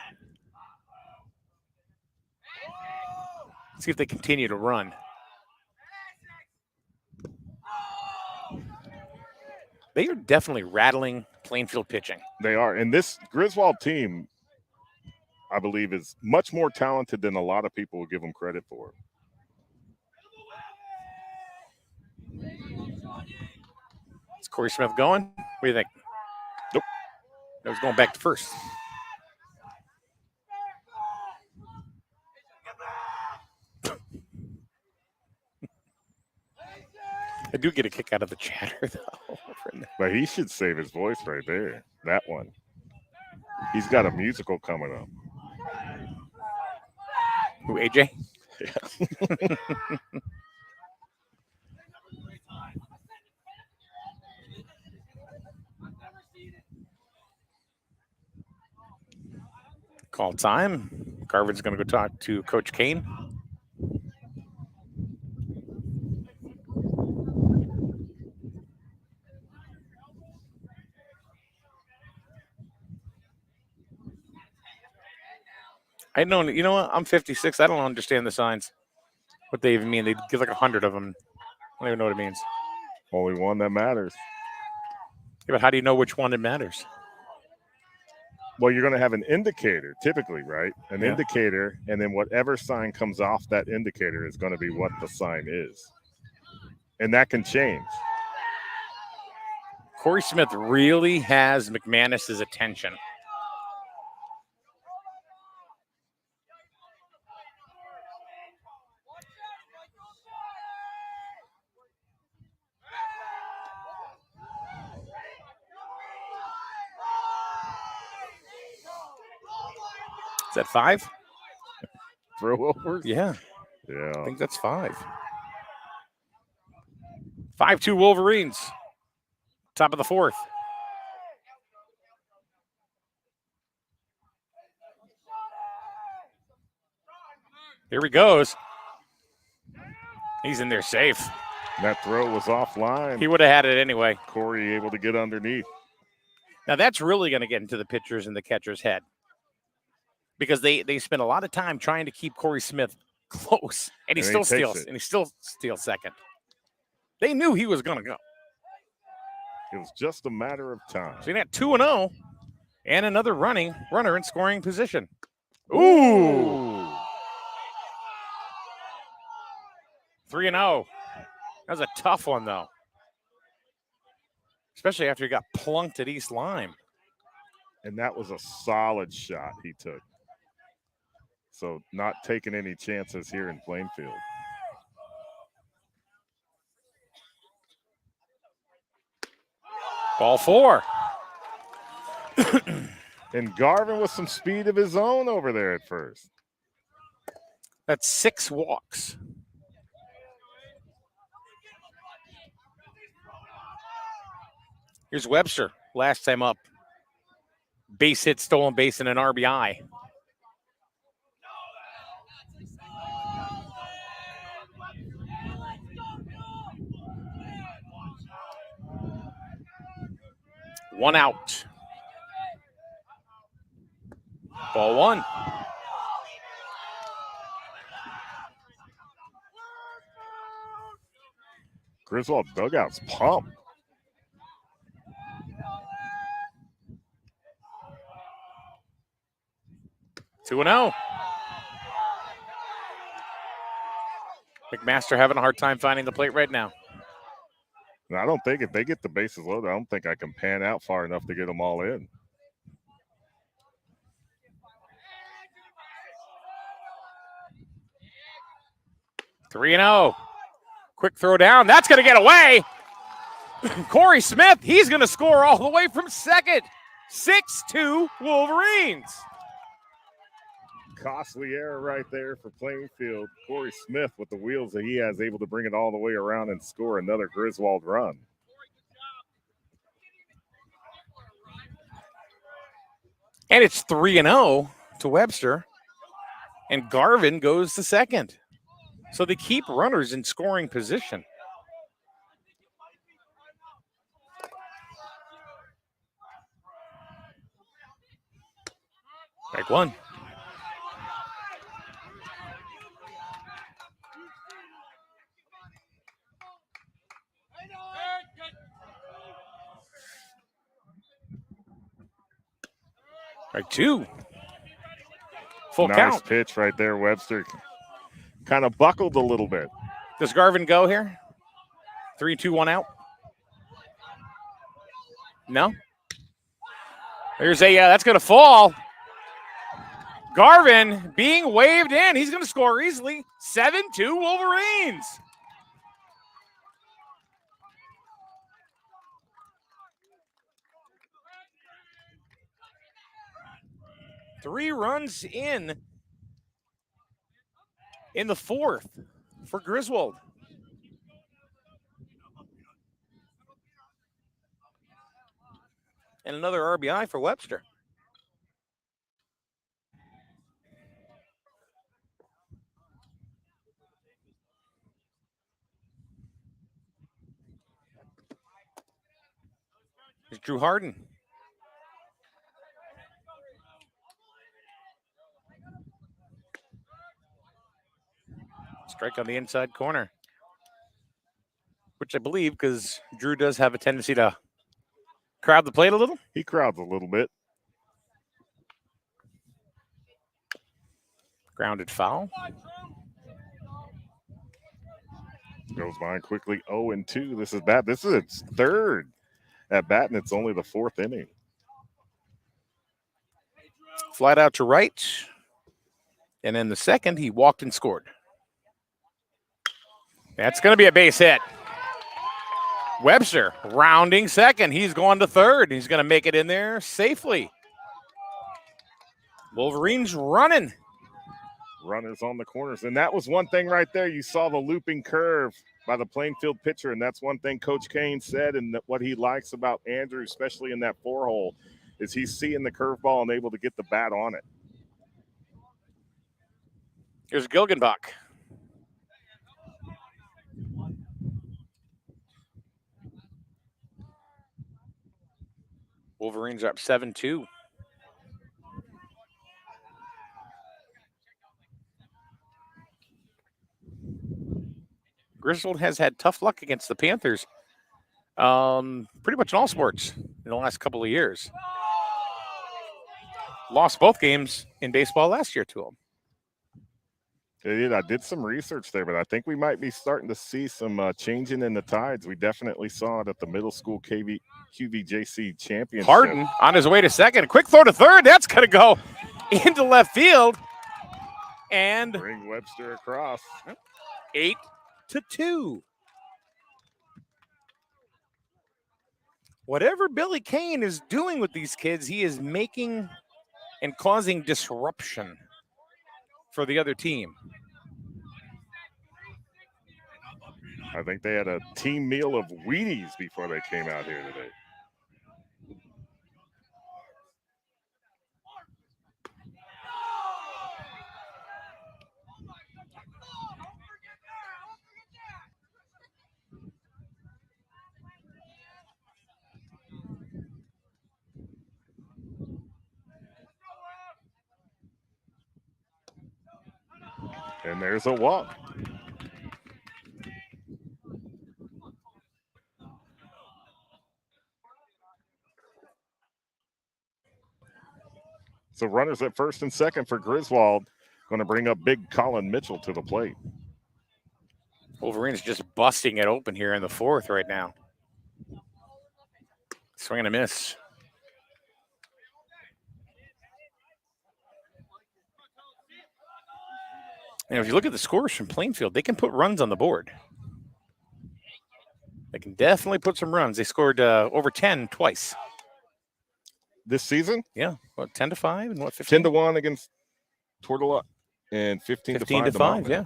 Speaker 1: See if they continue to run. They are definitely rattling Plainfield pitching.
Speaker 2: They are. And this Griswold team, I believe, is much more talented than a lot of people will give them credit for.
Speaker 1: Is Corey Smith going? What do you think?
Speaker 2: Nope.
Speaker 1: No, he's going back to first. I do get a kick out of the chatter, though.
Speaker 2: But he should save his voice right there. That one. He's got a musical coming up.
Speaker 1: Who, AJ?
Speaker 2: Yeah.
Speaker 1: Call time. Garvin's going to go talk to Coach Kane. I don't, you know what? I'm 56. I don't understand the signs. What they even mean. They give like 100 of them. I don't even know what it means.
Speaker 2: Only one that matters.
Speaker 1: Yeah, but how do you know which one it matters?
Speaker 2: Well, you're going to have an indicator typically, right? An indicator, and then whatever sign comes off that indicator is going to be what the sign is. And that can change.
Speaker 1: Corey Smith really has McManus's attention. Is that 5?
Speaker 2: Throw overs?
Speaker 1: Yeah.
Speaker 2: Yeah.
Speaker 1: I think that's 5. 5-2 Wolverines. Top of the 4th. Here he goes. He's in there safe.
Speaker 2: That throw was offline.
Speaker 1: He would have had it anyway.
Speaker 2: Corey able to get underneath.
Speaker 1: Now that's really going to get into the pitcher's and the catcher's head. Because they spend a lot of time trying to keep Corey Smith close. And he still steals. And he still steals second. They knew he was going to go.
Speaker 2: It was just a matter of time.
Speaker 1: So you got 2-0 and another runner in scoring position. Ooh. 3-0. That was a tough one, though. Especially after he got plunked at East Lyme.
Speaker 2: And that was a solid shot he took. So not taking any chances here in Plainfield.
Speaker 1: Ball 4.
Speaker 2: And Garvin with some speed of his own over there at first.
Speaker 1: That's 6 walks. Here's Webster, last time up. Base hit, stolen base, and an RBI. One out. Ball 1.
Speaker 2: Griswold dugout's pumped.
Speaker 1: Two and 0. McMaster having a hard time finding the plate right now.
Speaker 2: And I don't think if they get the bases loaded, I don't think I can pan out far enough to get them all in.
Speaker 1: Three and 0. Quick throw down. That's going to get away. Corey Smith, he's going to score all the way from second. 6-2 Wolverines.
Speaker 2: Costly error right there for Plainfield. Corey Smith with the wheels that he has able to bring it all the way around and score another Griswold run.
Speaker 1: And it's 3-0 to Webster. And Garvin goes to second. So they keep runners in scoring position. Strike 1. Strike 2. Full
Speaker 2: nice
Speaker 1: count.
Speaker 2: Pitch right there. Webster kind of buckled a little bit.
Speaker 1: Does Garvin go here? 3-2-1 out. No. There's a that's going to fall. Garvin being waved in. He's going to score easily. 7-2 Wolverines. Three runs in in the fourth for Griswold. And another RBI for Webster. Here's Drew Harden. Strike on the inside corner, which I believe because Drew does have a tendency to crowd the plate a little.
Speaker 2: He crowds a little bit.
Speaker 1: Grounded foul.
Speaker 2: Goes by quickly. 0-2. This is bad. This is its third at bat, and it's only the fourth inning.
Speaker 1: Flight out to right. And then the second, he walked and scored. That's going to be a base hit. Webster rounding second. He's going to third. He's going to make it in there safely. Wolverines running.
Speaker 2: Runners on the corners. And that was one thing right there. You saw the looping curve by the Plainfield pitcher, and that's one thing Coach Kane said, and what he likes about Andrew, especially in that 4-hole, is he's seeing the curveball and able to get the bat on it.
Speaker 1: Here's Gilgenbach. Wolverines are up 7-2. Griswold has had tough luck against the Panthers pretty much in all sports in the last couple of years. Lost both games in baseball last year to them.
Speaker 2: I did some research there, but I think we might be starting to see some changing in the tides. We definitely saw it at the middle school QVJC championship.
Speaker 1: Harden on his way to second. Quick throw to third. That's going to go into left field. And
Speaker 2: bring Webster across.
Speaker 1: 8-2. Whatever Billy Kane is doing with these kids, he is making and causing disruption for the other team.
Speaker 2: I think they had a team meal of Wheaties before they came out here today. And there's a walk. So runners at first and second for Griswold. Going to bring up big Colin Mitchell to the plate.
Speaker 1: Wolverines just busting it open here in the fourth right now. Swing and a miss. And if you look at the scores from Plainfield, they can put runs on the board. They can definitely put some runs. They scored over 10 twice.
Speaker 2: This season?
Speaker 1: Yeah. What, 10-5 and what, 15?
Speaker 2: 10-1 against Tortola and 15-5.
Speaker 1: 15-5, yeah.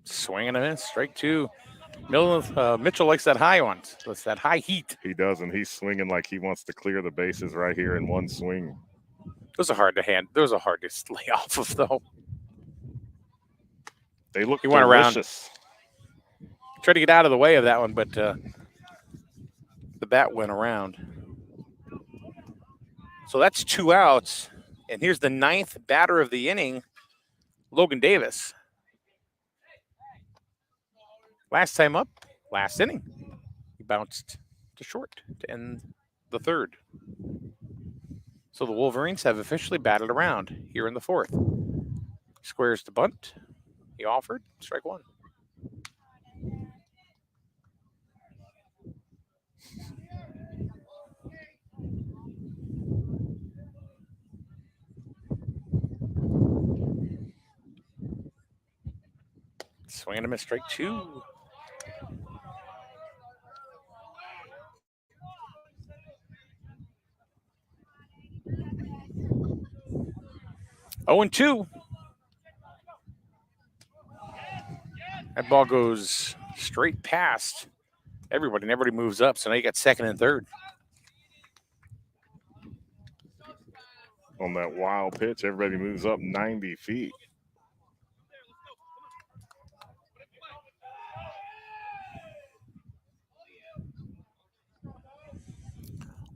Speaker 1: Swing and a miss. Strike two. Mitchell likes that high one. It's that high heat.
Speaker 2: He does, and he's swinging like he wants to clear the bases right here in one swing.
Speaker 1: Those are hard to hand. Those are hard to lay off of, though.
Speaker 2: They look
Speaker 1: went
Speaker 2: delicious.
Speaker 1: Around. Tried to get out of the way of that one, but the bat went around. So that's 2 outs. And here's the ninth batter of the inning, Logan Davis. Last time up, last inning. He bounced to short to end the third. So the Wolverines have officially batted around here in the fourth. Squares to bunt. He offered. Strike one. Swing and a miss. Strike two. 0-2. That ball goes straight past everybody, and everybody moves up. So now you got second and third.
Speaker 2: On that wild pitch, everybody moves up 90 feet.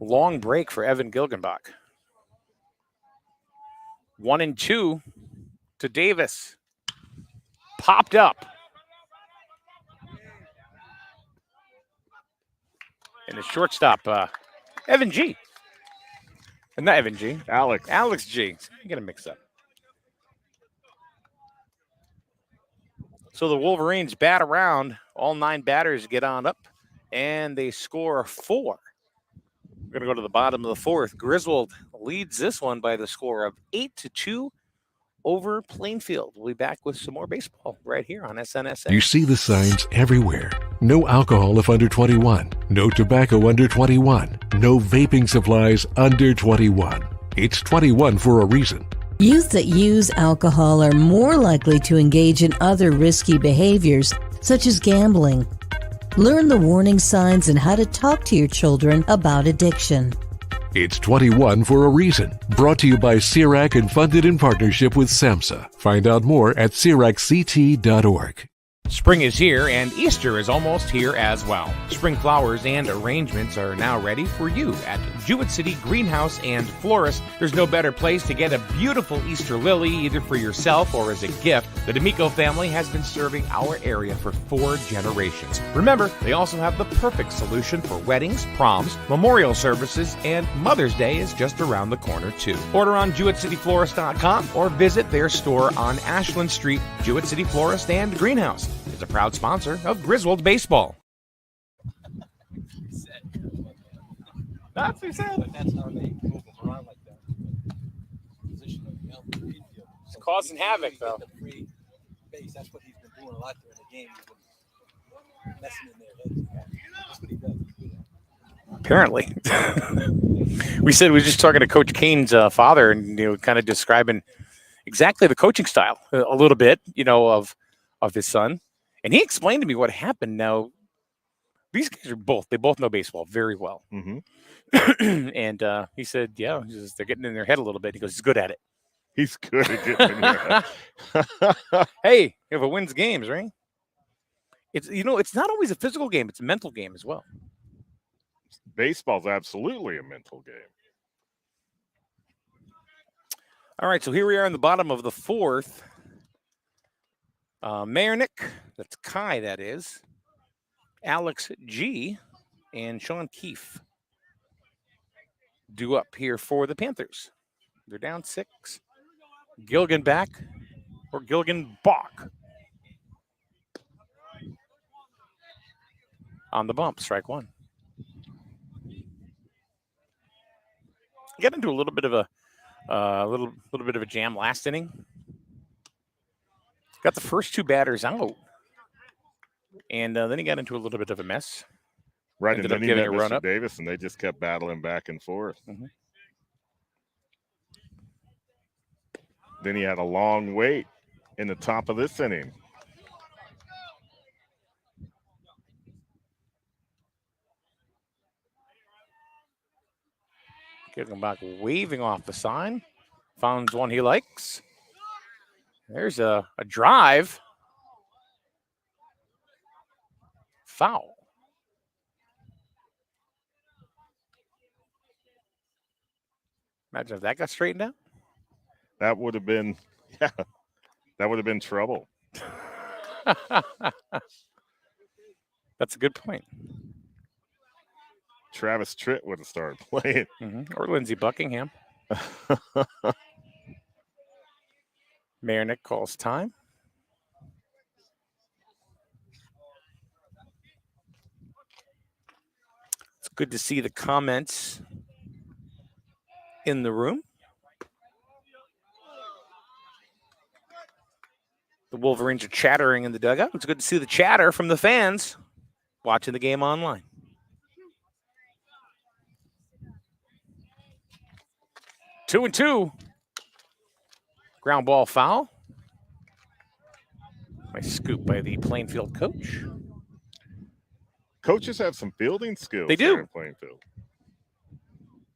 Speaker 1: Long break for Evan Gilgenbach. 1-2 to Davis. Popped up. And the shortstop, Evan G. Not Evan G. Alex G. You get a mix up. So the Wolverines bat around. All 9 batters get on up, and they score 4. We're going to go to the bottom of the 4th. Griswold leads this one by the score of 8-2 over Plainfield. We'll be back with some more baseball right here on SNSA.
Speaker 11: You see the signs everywhere. No alcohol if under 21. No tobacco under 21. No vaping supplies under 21. It's 21 for a reason.
Speaker 12: Youth that use alcohol are more likely to engage in other risky behaviors, such as gambling. Learn the warning signs and how to talk to your children about addiction.
Speaker 11: It's 21 for a reason. Brought to you by CIRAC and funded in partnership with SAMHSA. Find out more at CIRACCT.org.
Speaker 8: Spring is here, and Easter is almost here as well. Spring flowers and arrangements are now ready for you at Jewett City Greenhouse and Florist. There's no better place to get a beautiful Easter lily, either for yourself or as a gift. The D'Amico family has been serving our area for 4 generations. Remember, they also have the perfect solution for weddings, proms, memorial services, and Mother's Day is just around the corner, too. Order on JewettCityFlorist.com or visit their store on Ashland Street. Jewett City Florist and Greenhouse is a proud sponsor of Griswold Baseball.
Speaker 1: That's what he said.
Speaker 13: That's how they move them around like that. Position of the outfield.
Speaker 1: It's causing havoc, though.
Speaker 13: Free base. That's what he's been doing a lot during the game. He's been messing in their heads. That's what he does.
Speaker 1: Apparently. we were just talking to Coach Kane's father, and kind of describing exactly the coaching style a little bit, of his son. And he explained to me what happened. Now, these guys they both know baseball very well.
Speaker 2: Mm-hmm.
Speaker 1: And he said, yeah, they're getting in their head a little bit. He goes, he's good at it.
Speaker 2: He's good at getting in there.
Speaker 1: Hey, if it wins games, right? It's not always a physical game. It's a mental game as well.
Speaker 2: Baseball's absolutely a mental game.
Speaker 1: All right, so here we are in the bottom of the 4th. Mayernick, that's Kai, that is. Alex G. and Sean Keefe due up here for the Panthers. They're down 6. Gilgenbach or Gilgenbach on the bump, strike 1. Get into a little bit of a little bit of a jam last inning. Got the first 2 batters out, and then he got into a little bit of a mess.
Speaker 2: Right,
Speaker 1: Ended
Speaker 2: and then
Speaker 1: up
Speaker 2: he
Speaker 1: giving
Speaker 2: met
Speaker 1: a run
Speaker 2: Mr.
Speaker 1: up.
Speaker 2: Davis, and they just kept battling back and forth.
Speaker 1: Mm-hmm.
Speaker 2: Then he had a long wait in the top of this inning.
Speaker 1: Gilgenbach waving off the sign. Finds one he likes. There's a drive. Foul. Imagine if that got straightened out.
Speaker 2: That would have been, that would have been trouble.
Speaker 1: That's a good point.
Speaker 2: Travis Tritt would have started playing.
Speaker 1: Mm-hmm. Or Lindsey Buckingham. Mayernick calls time. It's good to see the comments in the room. The Wolverines are chattering in the dugout. It's good to see the chatter from the fans watching the game online. Two and two. Ground ball foul. Nice scoop by the Plainfield coach.
Speaker 2: Coaches have some fielding skills.
Speaker 1: They do.
Speaker 2: Here in Plainfield.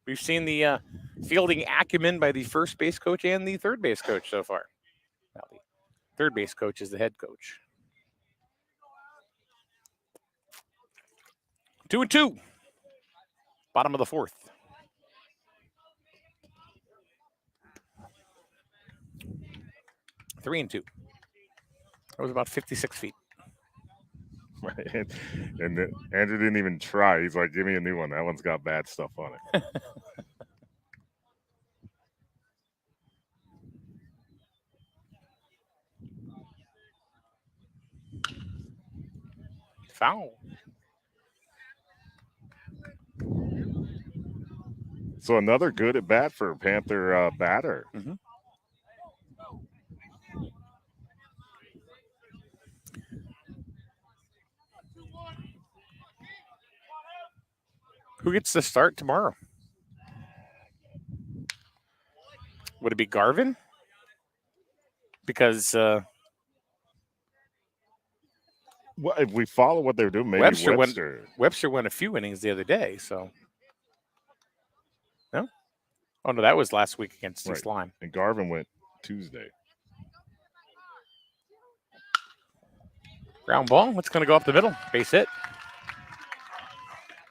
Speaker 1: We've seen the fielding acumen by the first base coach and the third base coach so far. Now, the third base coach is the head coach. 2-2. Bottom of the fourth. Three and 2. That was about 56 feet.
Speaker 2: Right. And Andrew didn't even try. He's like, give me a new one. That one's got bad stuff on it.
Speaker 1: Foul.
Speaker 2: So another good at bat for Panther batter.
Speaker 1: Mm-hmm. Who gets the start tomorrow? Would it be Garvin? Because
Speaker 2: well, if we follow what they're doing, maybe
Speaker 1: Webster went a few innings the other day. So no, oh no, that was last week against East Lyme.
Speaker 2: And Garvin went Tuesday.
Speaker 1: Ground ball. It's going to go up the middle. Base hit.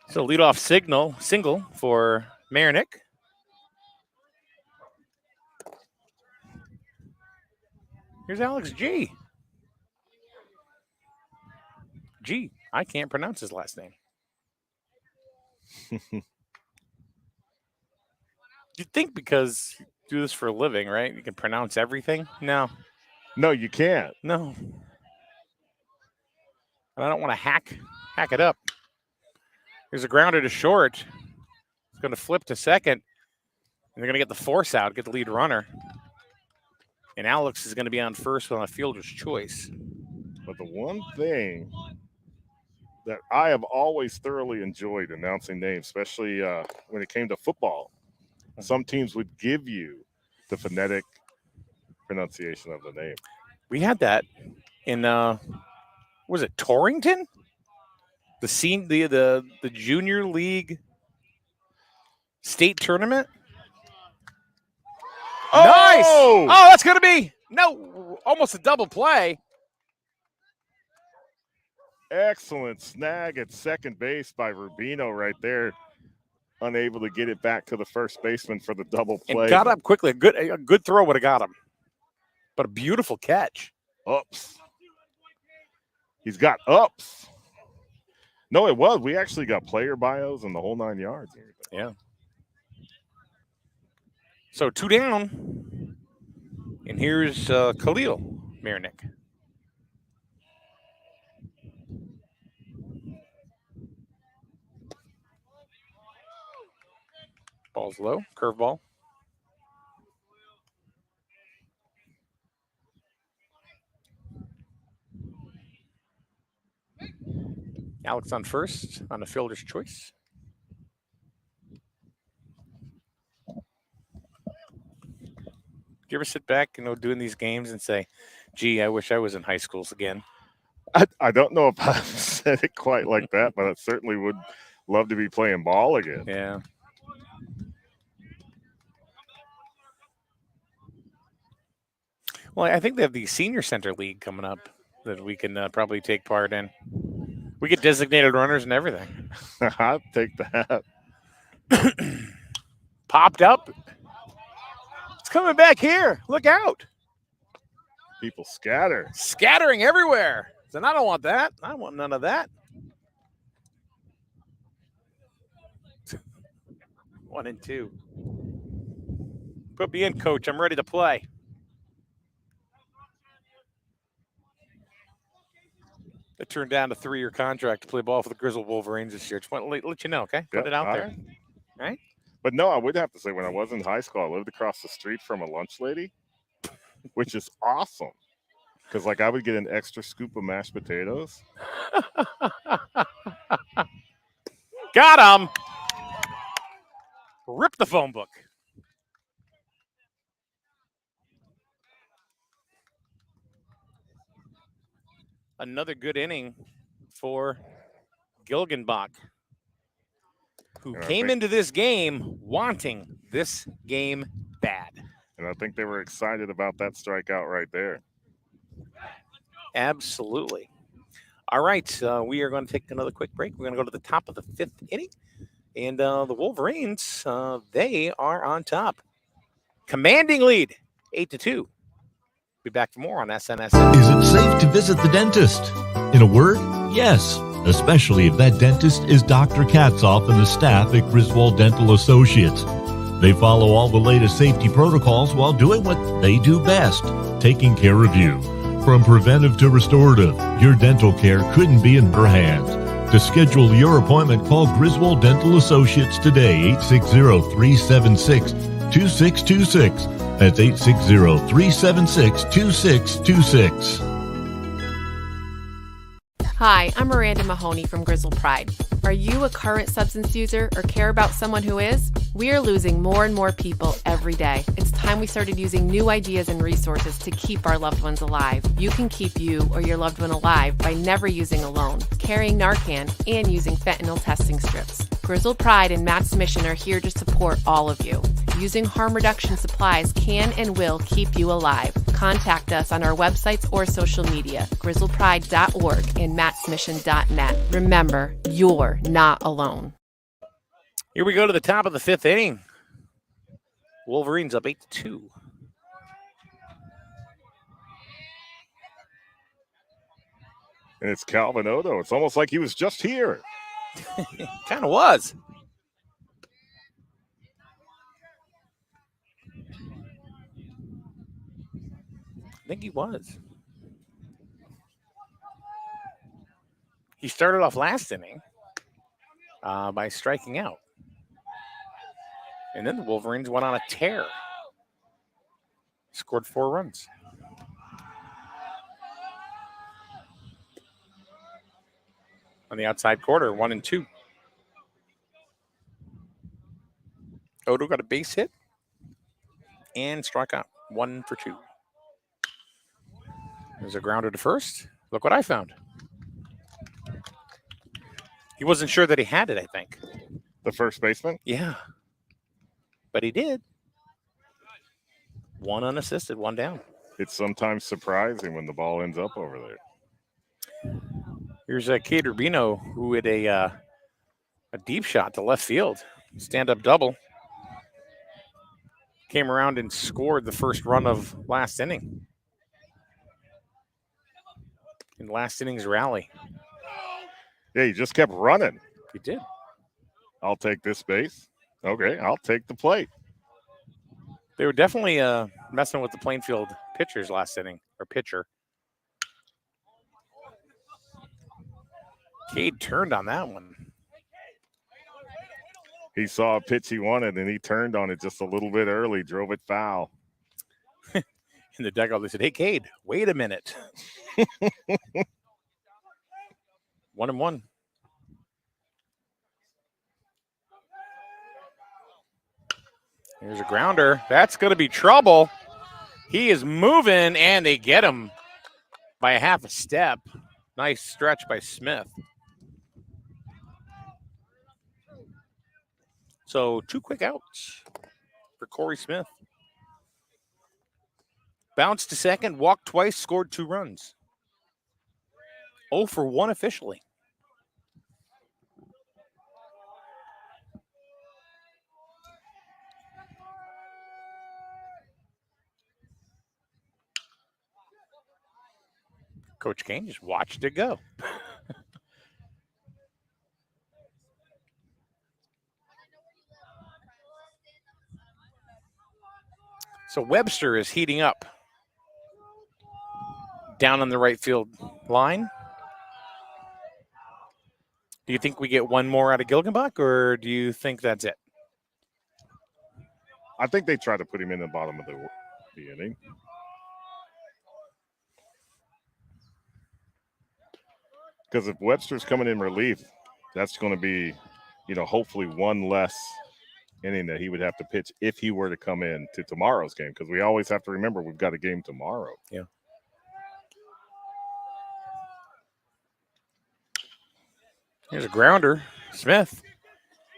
Speaker 1: So leadoff single for Marinick. Here's Alex G. G. I can't pronounce his last name. You'd think because you do this for a living, right? You can pronounce everything. No.
Speaker 2: No, you can't.
Speaker 1: No. And I don't want to hack it up. There's a grounder to short. It's going to flip to second. And they're going to get the force out, get the lead runner. And Alex is going to be on first on a fielder's choice.
Speaker 2: But the one thing that I have always thoroughly enjoyed announcing names, especially when it came to football, some teams would give you the phonetic pronunciation of the name.
Speaker 1: We had that in, was it Torrington? The junior league state tournament. Oh! Nice! Oh, that's going to be almost a double play.
Speaker 2: Excellent snag at second base by Rubino right there. Unable to get it back to the first baseman for the double play.
Speaker 1: And got up quickly. A good throw would have got him. But a beautiful catch.
Speaker 2: Ups. He's got ups. No, it was. We actually got player bios and the whole 9 yards.
Speaker 1: Yeah. So 2 down. And here's Khalil Marinick. Ball's low. Curveball. Alex on first on the fielder's choice. Do you ever sit back, doing these games and say, gee, I wish I was in high schools again?
Speaker 2: I don't know if I've said it quite like that, but I certainly would love to be playing ball again.
Speaker 1: Yeah. Well, I think they have the senior center league coming up that we can probably take part in. We get designated runners and everything.
Speaker 2: I'll take that.
Speaker 1: Popped up. It's coming back here. Look out.
Speaker 2: People scatter.
Speaker 1: Scattering everywhere. And I don't want that. I want none of that. 1 and 2. Put me in, coach. I'm ready to play. I turned down a 3-year contract to play ball for the Griswold Wolverines this year. Just want to let you know, okay? Put it out there. Right?
Speaker 2: But no, I would have to say when I was in high school, I lived across the street from a lunch lady, which is awesome. Because, I would get an extra scoop of mashed potatoes.
Speaker 1: Got him. Rip the phone book. Another good inning for Gilgenbach, who came into this game wanting this game bad.
Speaker 2: And I think they were excited about that strikeout right there.
Speaker 1: Absolutely. All right, we are going to take another quick break. We're going to go to the top of the 5th inning. And the Wolverines, they are on top. Commanding lead, 8-2. Be back for more on SNS.
Speaker 3: Is it safe to visit the dentist? In a word, yes, especially if that dentist is Dr. Katzoff and the staff at Griswold Dental Associates. They follow all the latest safety protocols while doing what they do best, taking care of you. From preventive to restorative, your dental care couldn't be in better hands. To schedule your appointment, call Griswold Dental Associates today, 860-376-2626. That's 860-376-2626.
Speaker 4: Hi, I'm Miranda Mahoney from Griswold Pride. Are you a current substance user or care about someone who is? We are losing more and more people every day. It's time we started using new ideas and resources to keep our loved ones alive. You can keep you or your loved one alive by never using alone, carrying Narcan, and using fentanyl testing strips. Griswold Pride and Matt's Mission are here to support all of you. Using harm reduction supplies can and will keep you alive. Contact us on our websites or social media, grizzledpride.org and mattsmission.net. Remember, you're not alone.
Speaker 1: Here we go to the top of the 5th inning. Wolverines up 8-2.
Speaker 2: And it's Calvin Odo. It's almost like he was just here.
Speaker 1: Kind of was. I think he was. He started off last inning by striking out. And then the Wolverines went on a tear. Scored 4 runs. On the outside quarter, 1-2. Odo got a base hit and struck out. 1 for 2. There's a grounder to first. Look what I found. He wasn't sure that he had it, I think.
Speaker 2: The first baseman?
Speaker 1: Yeah. But he did. 1 unassisted, 1 down.
Speaker 2: It's sometimes surprising when the ball ends up over there.
Speaker 1: Here's Cade Rubino, who hit a deep shot to left field. Stand-up double. Came around and scored the first run of last inning. In last inning's rally.
Speaker 2: Yeah, he just kept running.
Speaker 1: He did.
Speaker 2: I'll take this base. Okay, I'll take the plate.
Speaker 1: They were definitely messing with the Plainfield pitchers last inning, or pitcher. Cade turned on that one.
Speaker 2: He saw a pitch he wanted, and he turned on it just a little bit early, drove it foul.
Speaker 1: In the dugout, they said, "Hey, Cade, wait a minute." 1-1. Here's a grounder. That's going to be trouble. He is moving, and they get him by a half a step. Nice stretch by Smith. So 2 quick outs for Corey Smith. Bounced to second, walked twice, scored 2 runs. 0 for 1 officially. Coach Kane just watched it go. So Webster is heating up down on the right field line. Do you think we get one more out of Gilgenbach, or do you think that's it?
Speaker 2: I think they try to put him in the bottom of the inning. Because if Webster's coming in relief, that's going to be, hopefully one less inning that he would have to pitch if he were to come in to tomorrow's game. Because we always have to remember we've got a game tomorrow.
Speaker 1: Yeah. Here's a grounder. Smith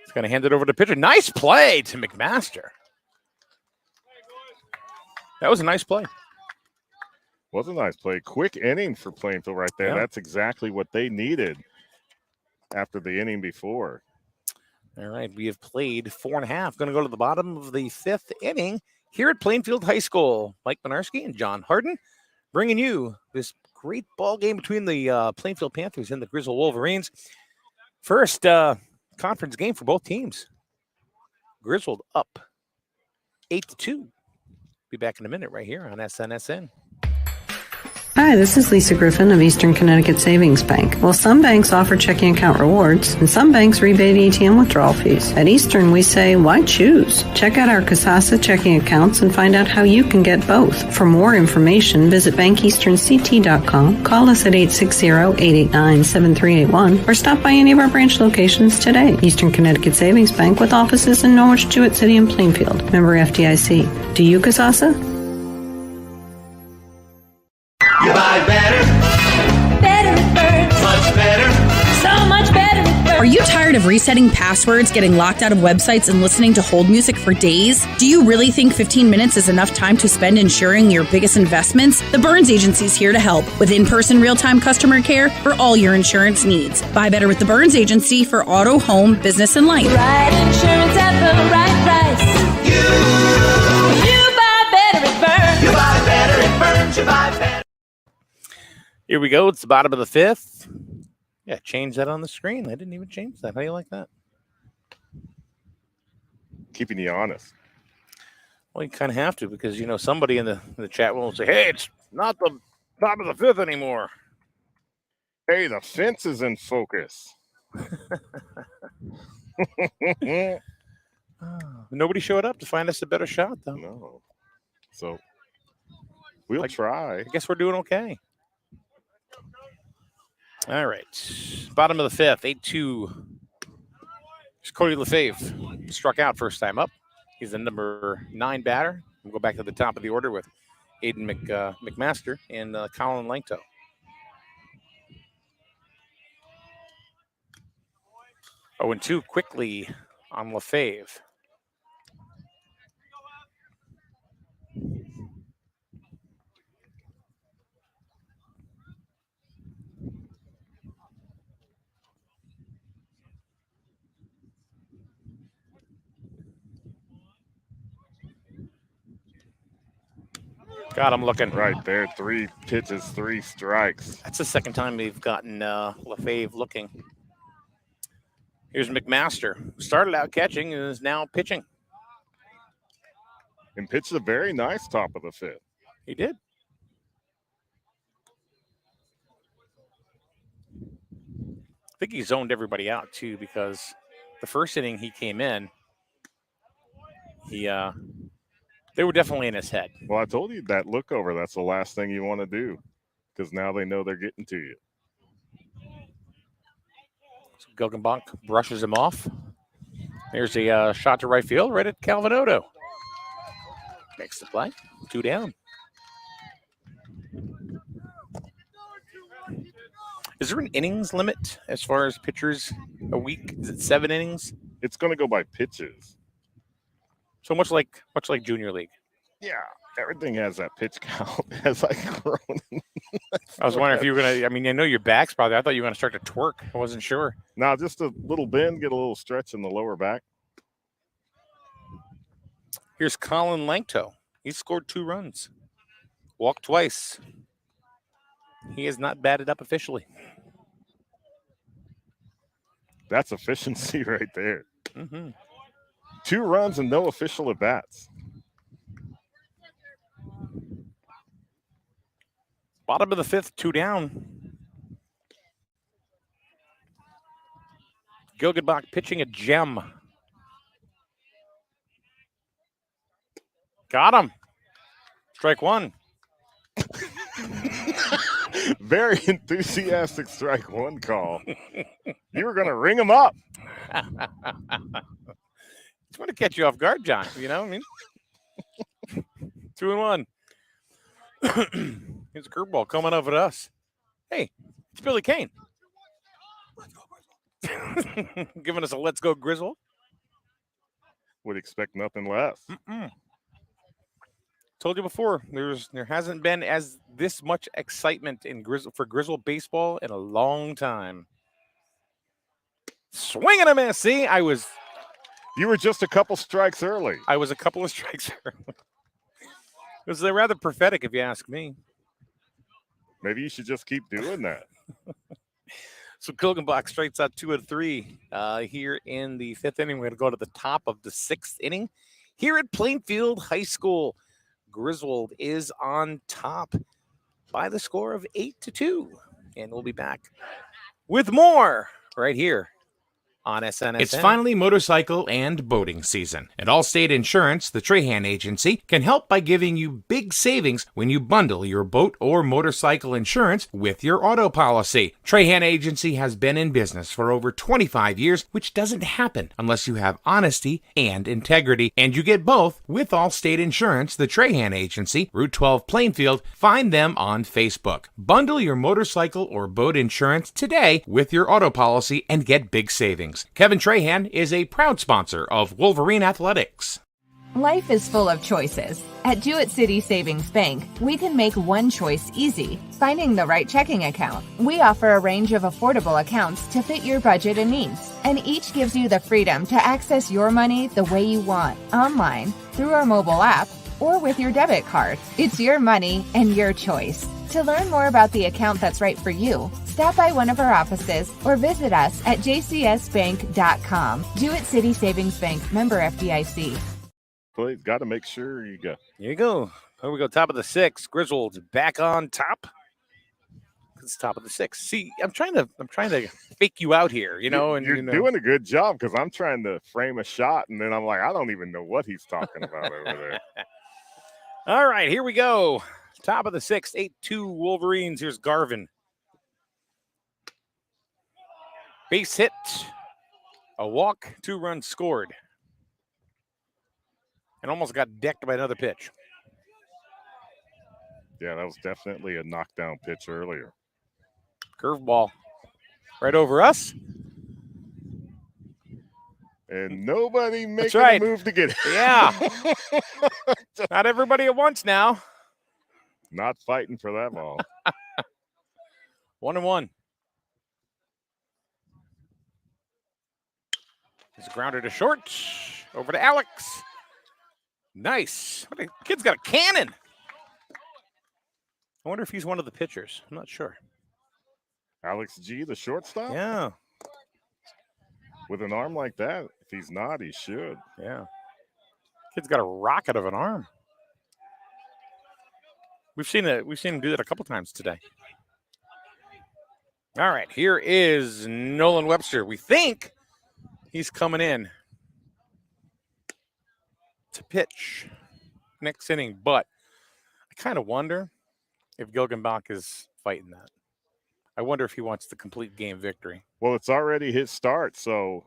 Speaker 1: is going to hand it over to pitcher. Nice play to McMaster. That was a nice play.
Speaker 2: Was a nice play. Quick inning for Plainfield right there.
Speaker 1: Yeah.
Speaker 2: That's exactly what they needed after the inning before.
Speaker 1: All right, we have played 4.5. Going to go to the bottom of the 5th inning here at Plainfield High School. Mike Minarski and John Harden bringing you this great ball game between the Plainfield Panthers and the Griswold Wolverines. First conference game for both teams. Griswold up 8-2. Be back in a minute right here on SNSN.
Speaker 5: Hi, this is Lisa Griffin of Eastern Connecticut Savings Bank. Well, some banks offer checking account rewards, and some banks rebate ATM withdrawal fees. At Eastern, we say, why choose? Check out our Kasasa checking accounts and find out how you can get both. For more information, visit bankeasternct.com, call us at 860-889-7381, or stop by any of our branch locations today. Eastern Connecticut Savings Bank with offices in Norwich, Jewett City, and Plainfield. Member FDIC. Do you Kasasa?
Speaker 6: You buy better. Better it burns. Much better. So much better it burns.
Speaker 7: Are you tired of resetting passwords, getting locked out of websites, and listening to hold music for days? Do you really think 15 minutes is enough time to spend insuring your biggest investments? The Burns Agency is here to help with in-person real-time customer care for all your insurance needs. Buy better with the Burns Agency for auto, home, business, and life.
Speaker 6: Right insurance at the right price. You buy better it burns. You buy better it burns. You buy better.
Speaker 1: Here we go. It's the bottom of the 5th. Yeah, change that on the screen. I didn't even change that. How do you like that?
Speaker 2: Keeping you honest.
Speaker 1: Well, you kind of have to because, somebody in the chat room will say, hey, it's not the top of the 5th anymore.
Speaker 2: Hey, the fence is in focus.
Speaker 1: Nobody showed up to find us a better shot, though.
Speaker 2: No. So we'll try.
Speaker 1: I guess we're doing okay. All right. Bottom of the 5th, 8-2. It's Cody Lefebvre. Struck out first time up. He's the number 9 batter. We'll go back to the top of the order with Aiden McMaster and Colin Langto. Oh, and 2 quickly on Lefebvre. God, I'm looking.
Speaker 2: Right there. 3 pitches, 3 strikes.
Speaker 1: That's the second time we've gotten Lefebvre looking. Here's McMaster, who started out catching and is now pitching.
Speaker 2: And pitched a very nice top of the 5th.
Speaker 1: He did. I think he zoned everybody out, too, because the first inning he came in, they were definitely in his head.
Speaker 2: Well, I told you that look over, that's the last thing you want to do because now they know they're getting to you.
Speaker 1: So Gilgenbach brushes him off. There's a shot to right field right at Calvin Odo. Makes the play. 2 down. Is there an innings limit as far as pitchers a week? Is it 7 innings?
Speaker 2: It's going to go by pitches.
Speaker 1: So much like junior league.
Speaker 2: Yeah, everything has that pitch count as I grown.
Speaker 1: I was wondering if you were going to, I know your back's probably, I thought you were going to start to twerk. I wasn't sure.
Speaker 2: No, just a little bend, get a little stretch in the lower back.
Speaker 1: Here's Colin Langto. He scored 2 runs. Walked twice. He has not batted up officially.
Speaker 2: That's efficiency right there.
Speaker 1: Mm-hmm.
Speaker 2: 2 runs and no official at-bats.
Speaker 1: Bottom of the 5th, 2 down. Gilgenbach pitching a gem. Got him. Strike 1.
Speaker 2: Very enthusiastic strike 1 call. You were going to ring him up.
Speaker 1: It's going to catch you off guard, John. 2-1. Here's a curveball coming over at us. Hey, it's Billy Kane. Giving us a let's go Griswold.
Speaker 2: Would expect nothing less.
Speaker 1: Told you before, there hasn't been this much excitement for Griswold baseball in a long time. Swing and a miss. See,
Speaker 2: you were just a couple strikes early.
Speaker 1: I was a couple of strikes early. It was rather prophetic, if you ask me.
Speaker 2: Maybe you should just keep doing that.
Speaker 1: So Kilgenbach strikes out 2 of 3 here in the 5th inning. We're going to go to the top of the 6th inning here at Plainfield High School. Griswold is on top by the score of 8-2. And we'll be back with more right here on SNSN.
Speaker 8: It's finally motorcycle and boating season. At Allstate Insurance, the Trahan Agency can help by giving you big savings when you bundle your boat or motorcycle insurance with your auto policy. Trahan Agency has been in business for over 25 years, which doesn't happen unless you have honesty and integrity. And you get both with Allstate Insurance, the Trahan Agency, Route 12 Plainfield. Find them on Facebook. Bundle your motorcycle or boat insurance today with your auto policy and get big savings. Kevin Trahan is a proud sponsor of Wolverine Athletics.
Speaker 9: Life is full of choices. At Jewett City Savings Bank, we can make one choice easy, finding the right checking account. We offer a range of affordable accounts to fit your budget and needs, and each gives you the freedom to access your money the way you want, online, through our mobile app, or with your debit card. It's your money and your choice. To learn more about the account that's right for you, stop by one of our offices or visit us at jcsbank.com. Jewett City Savings Bank, member FDIC.
Speaker 2: Well, you've got to make sure you go.
Speaker 1: Here you go. Here we go. Top of the 6th. Griswold's back on top. It's top of the 6th. See, I'm trying to fake you out here, you know. And
Speaker 2: you're doing a good job because I'm trying to frame a shot, and then I'm like, I don't even know what he's talking about over there.
Speaker 1: All right, here we go. Top of the 6th, 8-2 Wolverines. Here's Garvin. Base hit. A walk, 2 runs scored. And almost got decked by another pitch.
Speaker 2: Yeah, that was definitely a knockdown pitch earlier.
Speaker 1: Curveball right over us.
Speaker 2: And nobody making
Speaker 1: right.
Speaker 2: a move to get it.
Speaker 1: Yeah. Not everybody at once now.
Speaker 2: Not fighting for that ball.
Speaker 1: 1-1. There's a grounder to short. Over to Alex. Nice. The kid's got a cannon. I wonder if he's one of the pitchers. I'm not sure.
Speaker 2: Alex G, the shortstop?
Speaker 1: Yeah.
Speaker 2: With an arm like that, if he's not, he should.
Speaker 1: Yeah. Kid's got a rocket of an arm. We've seen him do that a couple times today. All right, here is Nolan Webster. We think he's coming in to pitch next inning, but I kind of wonder if Gilgenbach is fighting that. I wonder if he wants the complete game victory.
Speaker 2: Well, it's already his start, so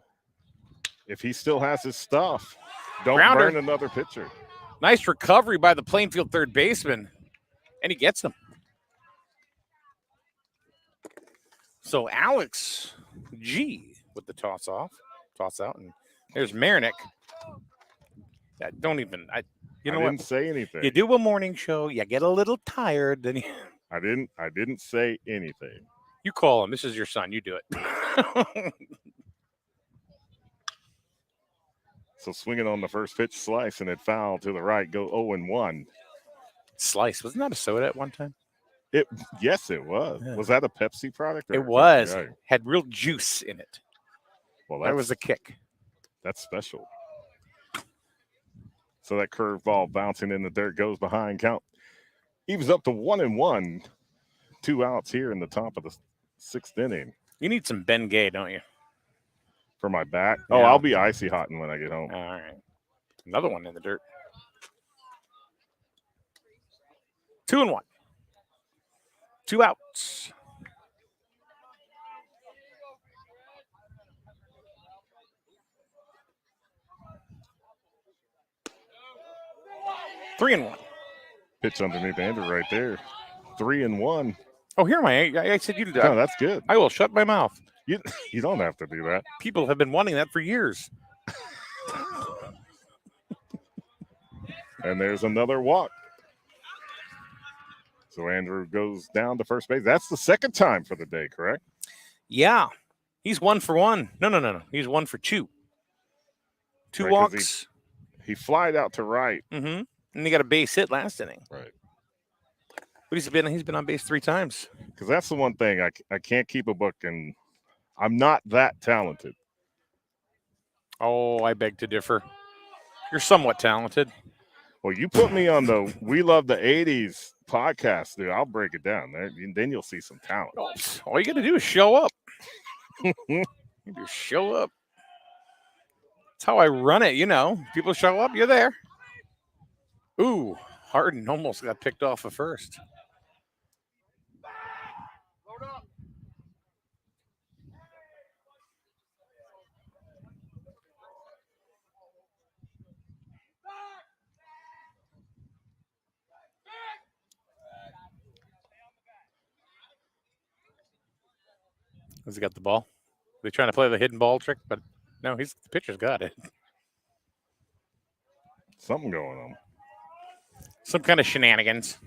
Speaker 2: if he still has his stuff, don't
Speaker 1: Grounder.
Speaker 2: burn another pitcher.
Speaker 1: Nice recovery by the Plainfield third baseman, and he gets him. So Alex G with the toss out, and there's Marinick. I
Speaker 2: didn't say anything.
Speaker 1: You do a morning show, you get a little tired, then
Speaker 2: I didn't say anything.
Speaker 1: You call him. This is your son. You do it.
Speaker 2: So swinging on the first pitch, slice, and it fouled to the right. Go 0-1.
Speaker 1: Slice. Wasn't that a soda at one time?
Speaker 2: Yes, it was.
Speaker 1: Yeah.
Speaker 2: Was that a Pepsi product?
Speaker 1: It was. Had real juice in it.
Speaker 2: Well,
Speaker 1: that was a kick.
Speaker 2: That's special. So that curveball bouncing in the dirt goes behind count. Evens up to 1-1. 2 outs here in the top of the 6th inning.
Speaker 1: You need some Ben Gay, don't you?
Speaker 2: For my back?
Speaker 1: Yeah.
Speaker 2: Oh, I'll be icy hotting when I get home.
Speaker 1: All right. Another one in the dirt. 2-1. 2 outs. Three and 1.
Speaker 2: Pitch underneath Andrew right there. 3-1.
Speaker 1: Oh, here am I said you did that.
Speaker 2: No, that's good.
Speaker 1: I will shut my mouth.
Speaker 2: You don't have to do that.
Speaker 1: People have been wanting that for years.
Speaker 2: And there's another walk. So Andrew goes down to first base. That's the second time for the day, correct?
Speaker 1: Yeah. He's 1 for 1. No. He's 1 for 2. Two
Speaker 2: Right, 'cause
Speaker 1: walks.
Speaker 2: He flied out to right.
Speaker 1: Mm-hmm. And he got a base hit last inning.
Speaker 2: Right.
Speaker 1: But he's been on base 3 times.
Speaker 2: Because that's the one thing. I can't keep a book, and I'm not that talented.
Speaker 1: Oh, I beg to differ. You're somewhat talented.
Speaker 2: Well, you put me on the We Love the 80s podcast, dude. I'll break it down. Then you'll see some talent.
Speaker 1: All you got to do is show up. You just show up. That's how I run it, People show up, you're there. Ooh, Harden almost got picked off at first. Has he got the ball? They're trying to play the hidden ball trick, but no, the pitcher's got it.
Speaker 2: Something going on.
Speaker 1: Some kind of shenanigans.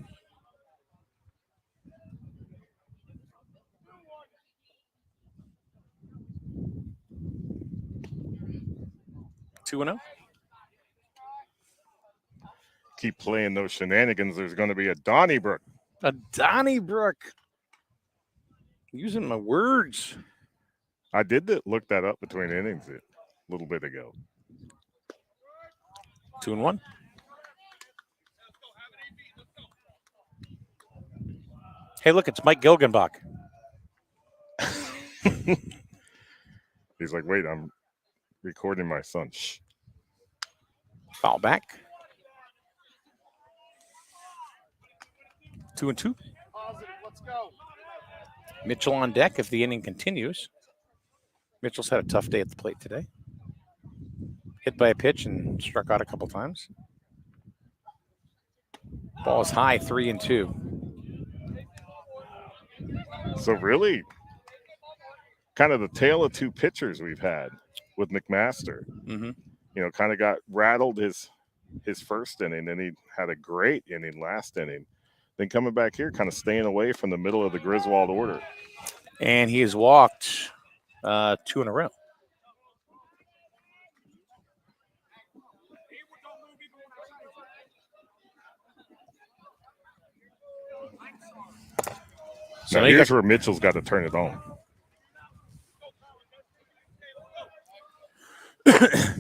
Speaker 1: Two and 0.
Speaker 2: Keep playing those shenanigans. There's going to be a Donnybrook.
Speaker 1: A Donnybrook. Using my words.
Speaker 2: I did look that up between innings a little bit ago.
Speaker 1: 2 and 1. Hey, look, it's Mike Gilgenbach.
Speaker 2: He's like, wait, I'm recording my son. Shh.
Speaker 1: Foul back. 2 and 2.
Speaker 2: Let's go.
Speaker 1: Mitchell on deck if the inning continues. Mitchell's had a tough day at the plate today. Hit by a pitch and struck out a couple times. Ball is high, 3 and 2.
Speaker 2: So really, kind of the tale of two pitchers we've had with McMaster.
Speaker 1: Mm-hmm.
Speaker 2: Kind of got rattled his first inning, and he had a great inning last inning. Then coming back here, kind of staying away from the middle of the Griswold order.
Speaker 1: And he has walked 2 in a row.
Speaker 2: So now here's where Mitchell's got to turn it on.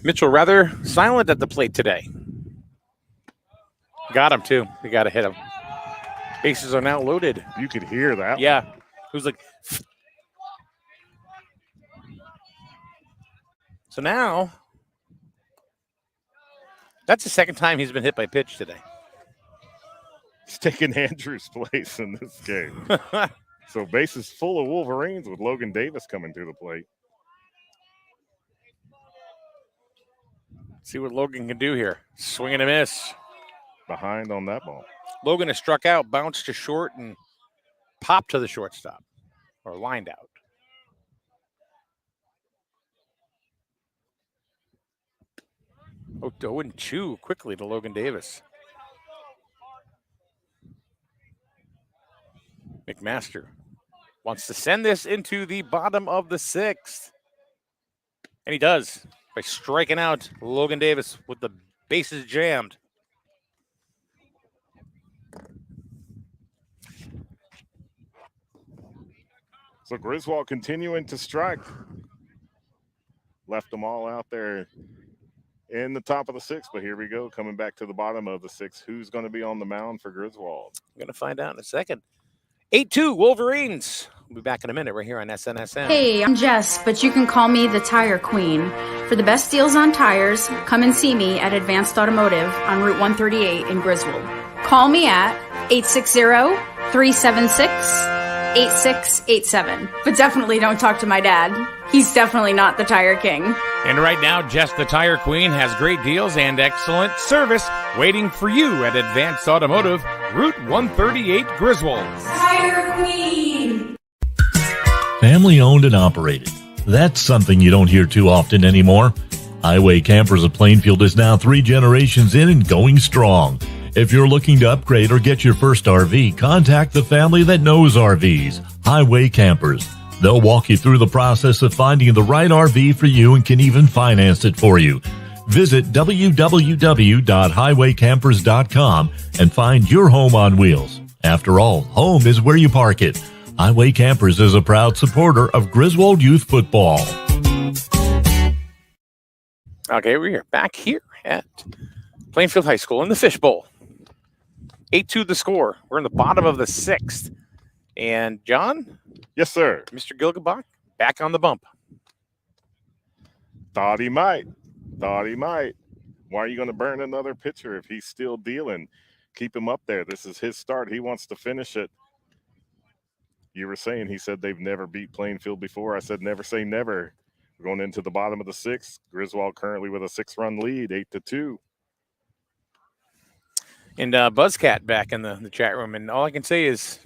Speaker 1: Mitchell rather silent at the plate today. Got him, too. We got to hit him. Bases are now loaded.
Speaker 2: You could hear that.
Speaker 1: Yeah. It was like... So now, that's the second time he's been hit by pitch today.
Speaker 2: He's taking Andrew's place in this game. So bases full of Wolverines with Logan Davis coming to the plate.
Speaker 1: See what Logan can do here. Swing and a miss.
Speaker 2: Behind on that ball.
Speaker 1: Logan has struck out, bounced to short, and popped to the shortstop. Or lined out. Oh, 0-2 quickly to Logan Davis. McMaster wants to send this into the bottom of the 6th. And he does by striking out Logan Davis with the bases jammed.
Speaker 2: So Griswold continuing to strike. Left them all out there in the top of the 6th, but here we go, coming back to the bottom of the 6th. Who's going to be on the mound for Griswold?
Speaker 1: I'm going to find out in a second. 8-2 Wolverines. We'll be back in a minute right here on SNSM.
Speaker 10: Hey, I'm Jess, but you can call me the Tire Queen. For the best deals on tires, come and see me at Advanced Automotive on Route 138 in Griswold. Call me at 860-376-8687. But definitely don't talk to my dad. He's definitely not the Tire King.
Speaker 8: And right now, Jess the Tire Queen has great deals and excellent service waiting for you at Advanced Automotive, Route 138 Griswold.
Speaker 10: Tire Queen!
Speaker 3: family owned and operated. That's something you don't hear too often anymore. Highway Campers of Plainfield is now 3 generations in and going strong. If you're looking to upgrade or get your first RV, contact the family that knows RVs, Highway Campers. They'll walk you through the process of finding the right RV for you and can even finance it for you. Visit www.highwaycampers.com and find your home on wheels. After all, home is where you park it. Highway Campers is a proud supporter of Griswold Youth Football.
Speaker 1: Okay, we're back here at Plainfield High School in the Fishbowl. 8-2 the score. We're in the bottom of the 6th. And John?
Speaker 2: Yes, sir.
Speaker 1: Mr. Gilgebach back on the bump.
Speaker 2: Thought he might. Why are you going to burn another pitcher if he's still dealing? Keep him up there. This is his start. He wants to finish it. You were saying he said they've never beat Plainfield before. I said never say never. We're going into the bottom of the 6th. Griswold currently with a 6-run lead, 8-2.
Speaker 1: And Buzzcat back in the chat room. And all I can say is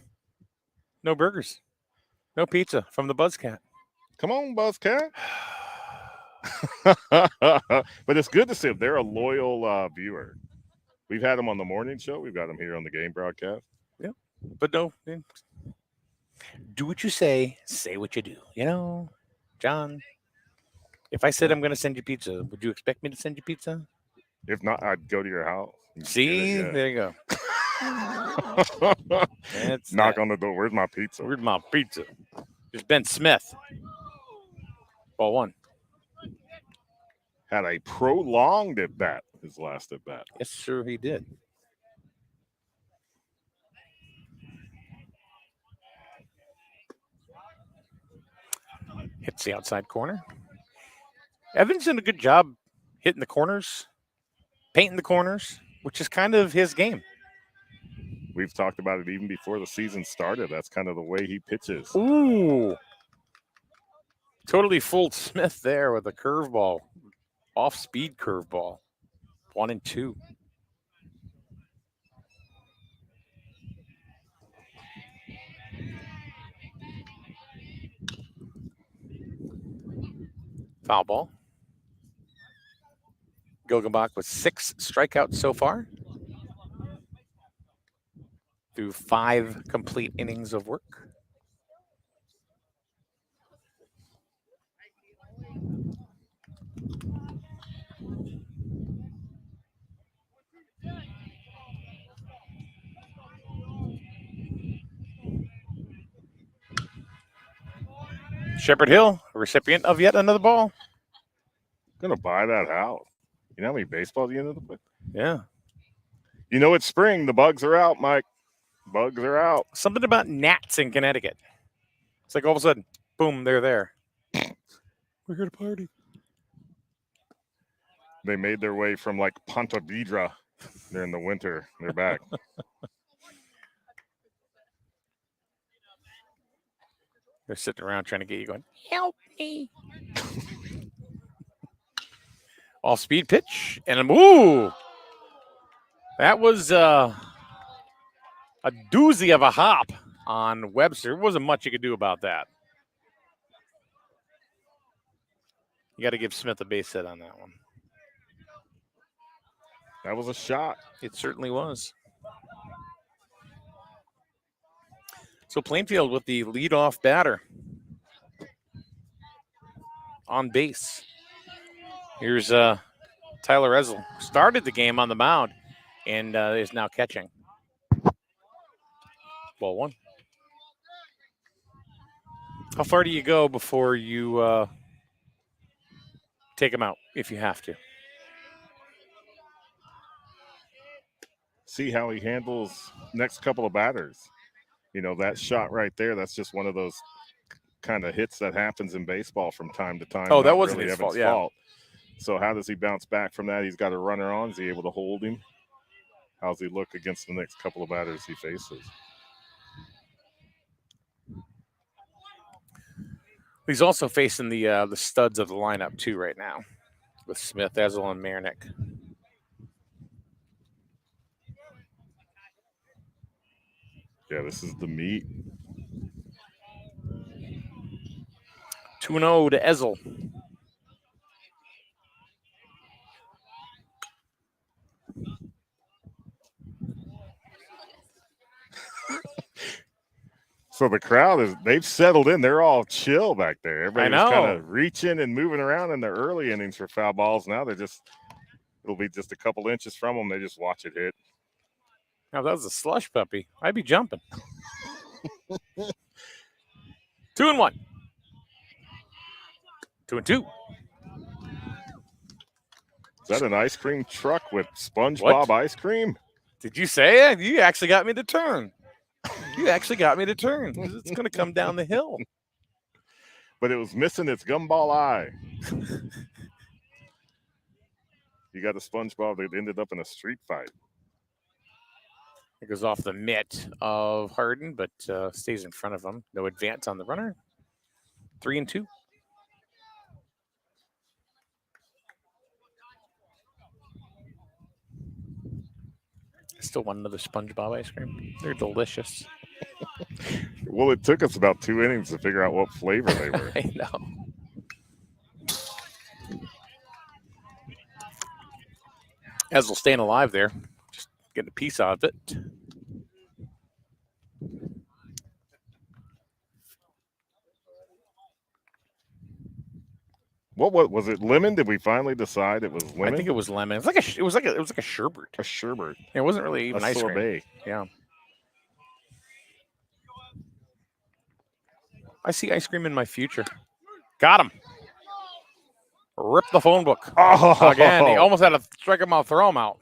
Speaker 1: no burgers, no pizza from the Buzzcat.
Speaker 2: Come on, Buzzcat. But it's good to see them. They're a loyal viewer. We've had them on the morning show. We've got them here on the game broadcast.
Speaker 1: Yeah, but no. Do what you say what you do. You know, John, if I said I'm going to send you pizza, would you expect me to send you pizza?
Speaker 2: If not, I'd go to your house.
Speaker 1: See, there you go.
Speaker 2: Knock on the door. Where's my pizza?
Speaker 1: There's Ben Smith. Ball 1.
Speaker 2: Had a prolonged at bat, his last at bat.
Speaker 1: Yes, sir, he did. Hits the outside corner. Evans did a good job hitting the corners, painting the corners, which is kind of his game.
Speaker 2: We've talked about it even before the season started. That's kind of the way he pitches.
Speaker 1: Ooh. Totally fooled Smith there with a curveball, off-speed curveball. 1-2. Foul ball. Gilgebach with 6 strikeouts so far through 5 complete innings of work. Shepherd Hill, a recipient of yet another ball.
Speaker 2: Gonna buy that house. You know how many baseballs you ended up with?
Speaker 1: Yeah.
Speaker 2: You know it's spring. The bugs are out, Mike. Bugs are out.
Speaker 1: Something about gnats in Connecticut. It's like all of a sudden, boom, they're there. We're here to party.
Speaker 2: They made their way from like Ponte Vedra during the winter. They're back.
Speaker 1: They're sitting around trying to get you going, help me. Off-speed pitch. And ooh, that was a doozy of a hop on Webster. There wasn't much you could do about that. You got to give Smith a base hit on that one.
Speaker 2: That was a shot.
Speaker 1: It certainly was. So Plainfield with the leadoff batter on base. Here's Tyler Ezel. Started the game on the mound and is now catching. Ball 1. How far do you go before you take him out if you have to?
Speaker 2: See how he handles next couple of batters. You know, that shot right there, that's just one of those kind of hits that happens in baseball from time to time.
Speaker 1: Oh, that wasn't his fault, yeah.
Speaker 2: So how does he bounce back from that? He's got a runner on. Is he able to hold him? How's he look against the next couple of batters he faces?
Speaker 1: He's also facing the studs of the lineup, too, right now with Smith, Ezel, and Marinick.
Speaker 2: Yeah, this is the meat.
Speaker 1: 2-0 to Ezel.
Speaker 2: So the crowd they've settled in. They're all chill back there. Everybody was kind of reaching and moving around in the early innings for foul balls. Now it'll be just a couple inches from them. They just watch it hit.
Speaker 1: Now, if that was a slush puppy, I'd be jumping. 2-1. 2-2.
Speaker 2: Is that an ice cream truck with SpongeBob ice cream?
Speaker 1: Did you say it? You actually got me to turn. It's going to come down the hill.
Speaker 2: But it was missing its gumball eye. You got a SpongeBob that ended up in a street fight.
Speaker 1: It goes off the mitt of Harden, but stays in front of him. No advance on the runner. 3-2. I still want another SpongeBob ice cream. They're delicious.
Speaker 2: Well, it took us about 2 innings to figure out what flavor they were.
Speaker 1: I know. Ezel staying alive there. Just getting a piece out of it.
Speaker 2: What was it? Lemon? Did we finally decide it was lemon?
Speaker 1: I think it was lemon. It was like a sherbet.
Speaker 2: A sherbet.
Speaker 1: It wasn't really even ice cream.
Speaker 2: Sorbet.
Speaker 1: Yeah. I see ice cream in my future. Got him. Rip the phone book.
Speaker 2: Oh.
Speaker 1: Again, he almost had to strike him out, throw him out.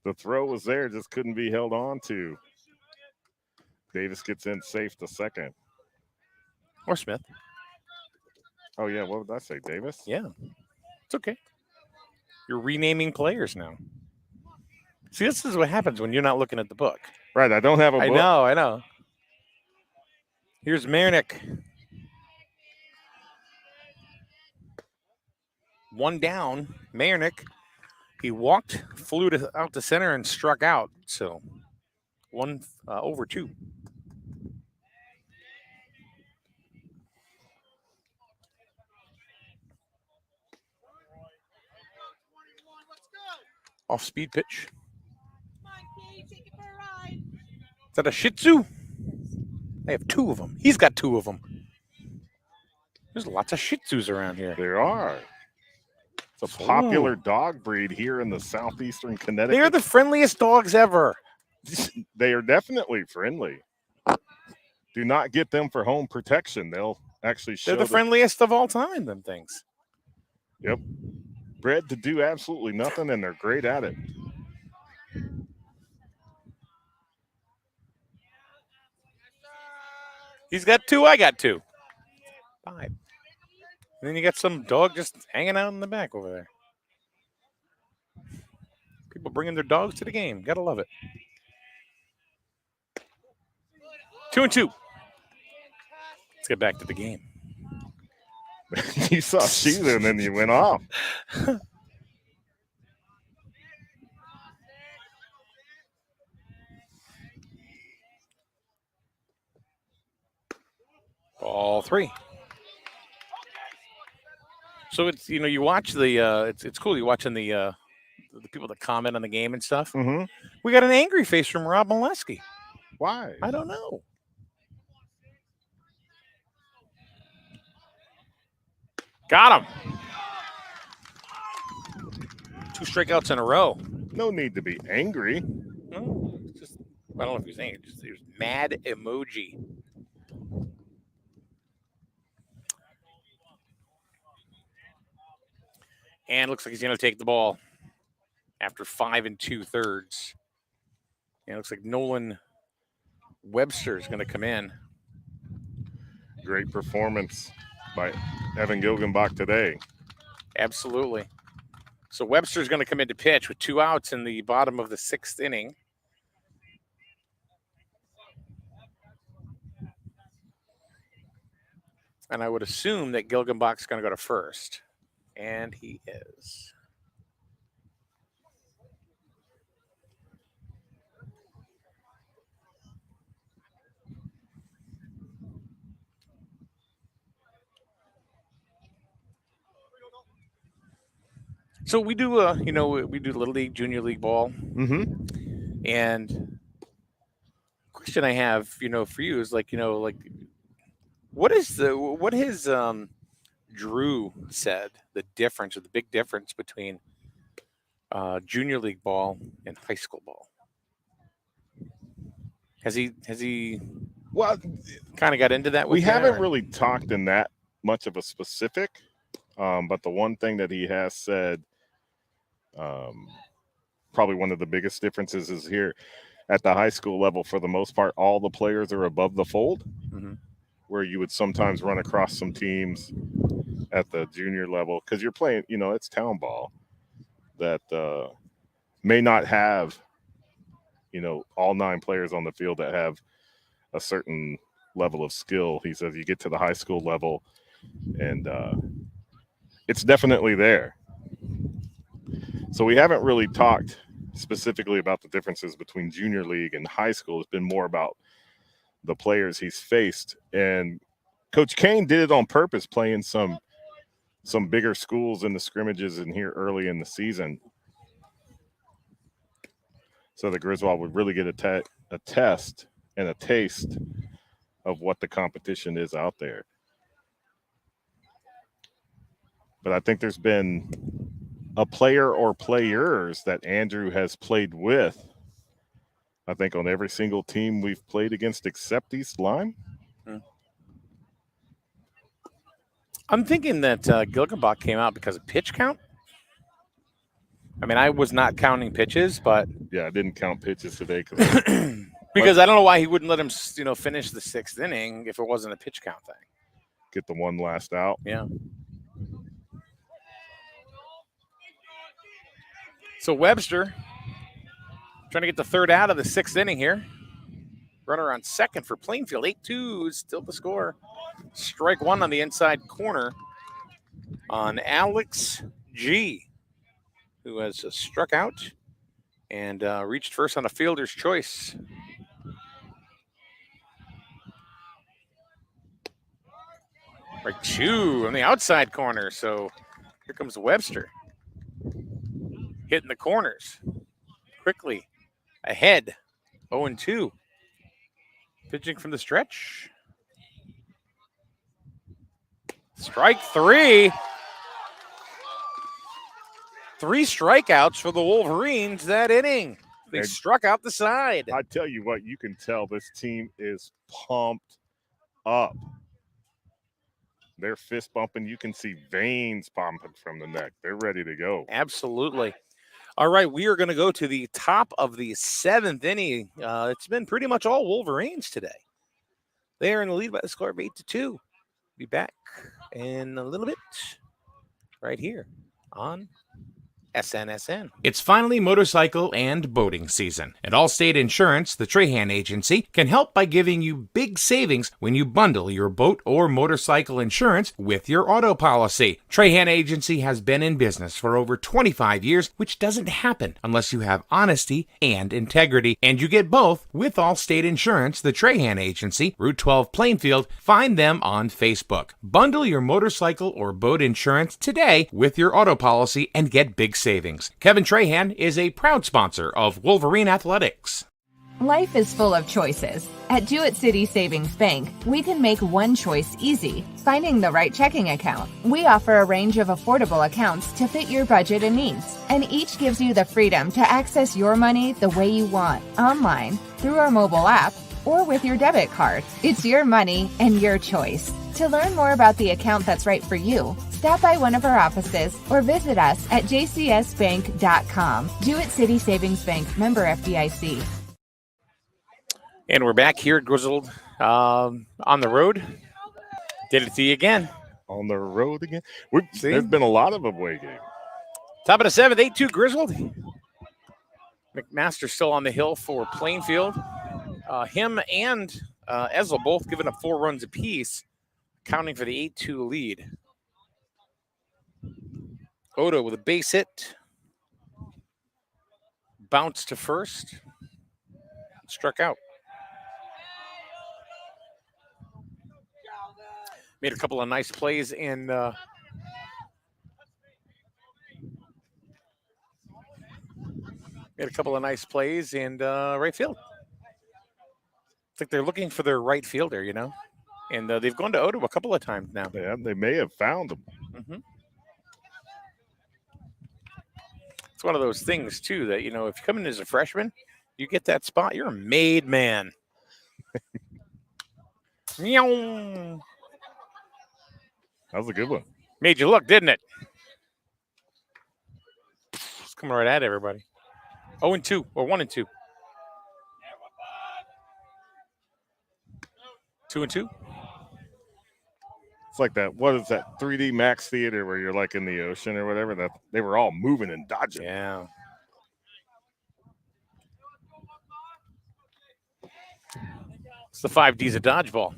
Speaker 2: The throw was there, just couldn't be held on to. Davis gets in safe to second.
Speaker 1: Or Smith.
Speaker 2: Oh, yeah. What did I say? Davis?
Speaker 1: Yeah. It's okay. You're renaming players now. See, this is what happens when you're not looking at the book.
Speaker 2: Right. I don't have a book.
Speaker 1: I know. Here's Marinick. One down. Marinick. He walked, flew out to center, and struck out. So 1-2. Off speed pitch. Is that a Shih Tzu? I have 2 of them. He's got 2 of them. There's lots of Shih Tzus around here.
Speaker 2: There are. It's a popular dog breed here in the southeastern Connecticut.
Speaker 1: They're the friendliest dogs ever.
Speaker 2: They are definitely friendly. Do not get them for home protection. They'll actually show.
Speaker 1: They're the friendliest of all time, them things.
Speaker 2: Yep. Bred to do absolutely nothing, and they're great at it.
Speaker 1: He's got 2, I got 2. 5. And then you got some dog just hanging out in the back over there. People bringing their dogs to the game. Gotta love it. 2-2. Let's get back to the game.
Speaker 2: You saw Sheila and then you went off.
Speaker 1: Ball 3. So it's, you watch the it's cool. You're watching the people that comment on the game and stuff.
Speaker 2: Mm-hmm.
Speaker 1: We got an angry face from Rob Molesky.
Speaker 2: Why?
Speaker 1: I don't know. Got him. 2 strikeouts in a row.
Speaker 2: No need to be angry.
Speaker 1: No, just, I don't know if he was angry. He was mad emoji. And looks like he's going to take the ball after 5 2/3. And it looks like Nolan Webster is going to come in.
Speaker 2: Great performance by Evan Gilgenbach today.
Speaker 1: Absolutely. So Webster's going to come in to pitch with 2 outs in the bottom of the 6th inning. And I would assume that Gilgenbach's going to go to first. And he is. So we do, we do Little League, Junior League ball.
Speaker 2: Mm-hmm.
Speaker 1: And question I have, for you is like what has Drew said the difference or the big difference between Junior League ball and high school ball? Has he
Speaker 2: Well,
Speaker 1: kind of got into that?
Speaker 2: We haven't really talked in that much of a specific, but the one thing that he has said, probably one of the biggest differences is here at the high school level. For the most part, all the players are above the fold, where you would sometimes run across some teams at the junior level because you're playing, it's town ball that may not have, all 9 players on the field that have a certain level of skill. He says you get to the high school level and it's definitely there. So we haven't really talked specifically about the differences between junior league and high school. It's been more about the players he's faced. And Coach Kane did it on purpose, playing some bigger schools in the scrimmages in here early in the season, so the Griswold would really get a test and a taste of what the competition is out there. But I think there's been a player or players that Andrew has played with, I think, on every single team we've played against except East Lyme.
Speaker 1: I'm thinking that Gilgenbach came out because of pitch count. I mean, I was not counting pitches, but
Speaker 2: yeah, I didn't count pitches today
Speaker 1: because I don't know why he wouldn't let him, finish the 6th inning if it wasn't a pitch count thing.
Speaker 2: Get the one last out.
Speaker 1: Yeah. So Webster trying to get the 3rd out of the 6th inning here. Runner on second for Plainfield. 8-2 is still the score. Strike 1 on the inside corner on Alex G, who has struck out and reached first on a fielder's choice. Right 2 on the outside corner. So here comes Webster. Hitting the corners. Quickly ahead. 0-2. Pitching from the stretch. Strike 3. 3 strikeouts for the Wolverines that inning. They struck out the side.
Speaker 2: I tell you what, you can tell this team is pumped up. They're fist bumping. You can see veins pumping from the neck. They're ready to go.
Speaker 1: Absolutely. All right, we are going to go to the top of the 7th inning. It's been pretty much all Wolverines today. They are in the lead by the score of 8-2. Be back in a little bit right here on SNSN.
Speaker 8: It's finally motorcycle and boating season, and Allstate Insurance, the Trahan agency, can help by giving you big savings when you bundle your boat or motorcycle insurance with your auto policy. Trahan agency has been in business for over 25 years, which doesn't happen unless you have honesty and integrity, and you get both with Allstate Insurance, the Trahan agency, Route 12 Plainfield. Find them on Facebook. Bundle your motorcycle or boat insurance today with your auto policy and get big savings. Kevin Trahan is a proud sponsor of Wolverine Athletics.
Speaker 9: Life is full of choices. At Jewett City Savings Bank, we can make one choice easy, finding the right checking account. We offer a range of affordable accounts to fit your budget and needs, and each gives you the freedom to access your money the way you want, online, through our mobile app, or with your debit card. It's your money and your choice. To learn more about the account that's right for you, stop by one of our offices or visit us at jcsbank.com. Jewett City Savings Bank, member FDIC.
Speaker 1: And we're back here at Griswold on the road. Did it to you again.
Speaker 2: On the road again. There's been a lot of away games.
Speaker 1: Top of the 7th, 8-2 Griswold. McMaster still on the hill for Plainfield. Him and Ezel both giving up 4 runs apiece, counting for the 8-2 lead. Odo with a base hit. Bounce to first. Struck out. Made a couple of nice plays in Made a couple of nice plays and right field. It's like they're looking for their right fielder, you know, and they've gone to Odo a couple of times now.
Speaker 2: Yeah, they may have found him.
Speaker 1: Mm-hmm. It's one of those things too that, you know, if you come in as a freshman, you get that spot, you're a made man. Meow.
Speaker 2: That was a good one.
Speaker 1: Made you look, didn't it? It's coming right at everybody. 0-2 or 1-2. 2-2.
Speaker 2: It's like that. What is that 3D Max Theater where you're like in the ocean or whatever? That they were all moving and dodging.
Speaker 1: Yeah. It's the 5Ds of dodgeball.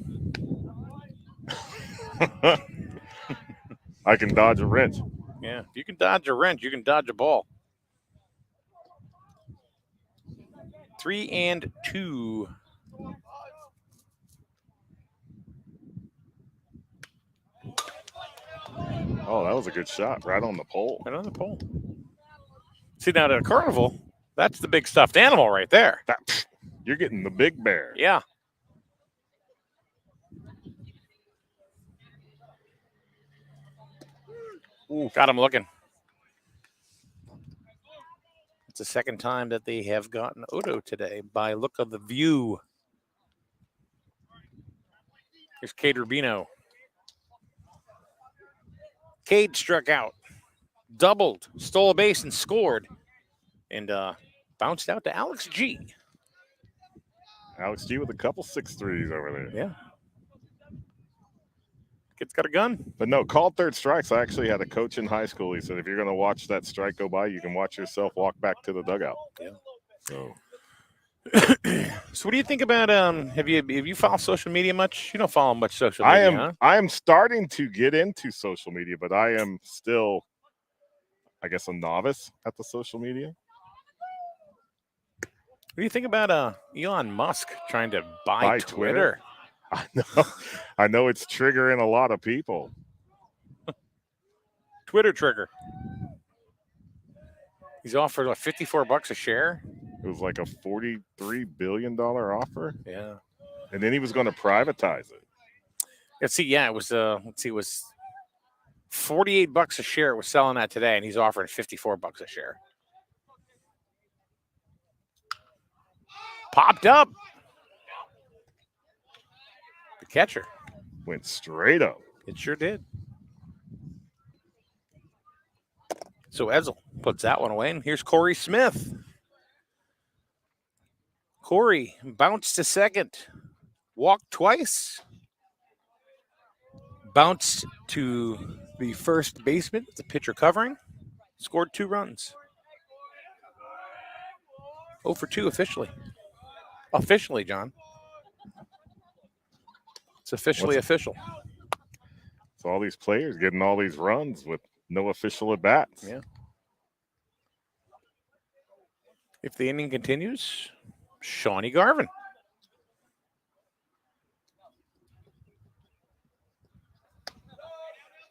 Speaker 2: I can dodge a wrench.
Speaker 1: Yeah, if you can dodge a wrench, you can dodge a ball. 3-2.
Speaker 2: Oh, that was a good shot. Right on the pole.
Speaker 1: Right on the pole. See, now at a carnival, that's the big stuffed animal right there.
Speaker 2: You're getting the big bear.
Speaker 1: Yeah. Ooh, got him looking. It's the second time that they have gotten Odo today by look of the view. Here's Cade Rubino. Cade struck out, doubled, stole a base, and scored. And bounced out to Alex G.
Speaker 2: Alex G with a couple 6-3s over there.
Speaker 1: Yeah. Kid's got a gun.
Speaker 2: But no, called third strikes. I actually had a coach in high school. He said, if you're going to watch that strike go by, you can watch yourself walk back to the dugout.
Speaker 1: Yeah.
Speaker 2: So,
Speaker 1: so what do you think about have you followed social media much? You don't follow much social media.
Speaker 2: I am starting to get into social media, but I am still, I guess, a novice at the social media.
Speaker 1: What do you think about Elon Musk trying to buy Twitter?
Speaker 2: I know it's triggering a lot of people.
Speaker 1: Twitter trigger. He's offered like $54 a share.
Speaker 2: It was like a $43 billion offer.
Speaker 1: Yeah.
Speaker 2: And then he was going to privatize it.
Speaker 1: Let's see. Yeah, it was it was $48 a share. It was selling at today, and he's offering $54 a share. Popped up. The catcher
Speaker 2: went straight up.
Speaker 1: It sure did. So Ezel puts that one away, and here's Corey Smith. Corey bounced to second, walked twice, bounced to the first baseman, the pitcher covering, scored 2 runs. 0 for 2 officially. Officially, John. It's officially official.
Speaker 2: So all these players getting all these runs with no official at-bats.
Speaker 1: Yeah. If the inning continues, Shawnee Garvin.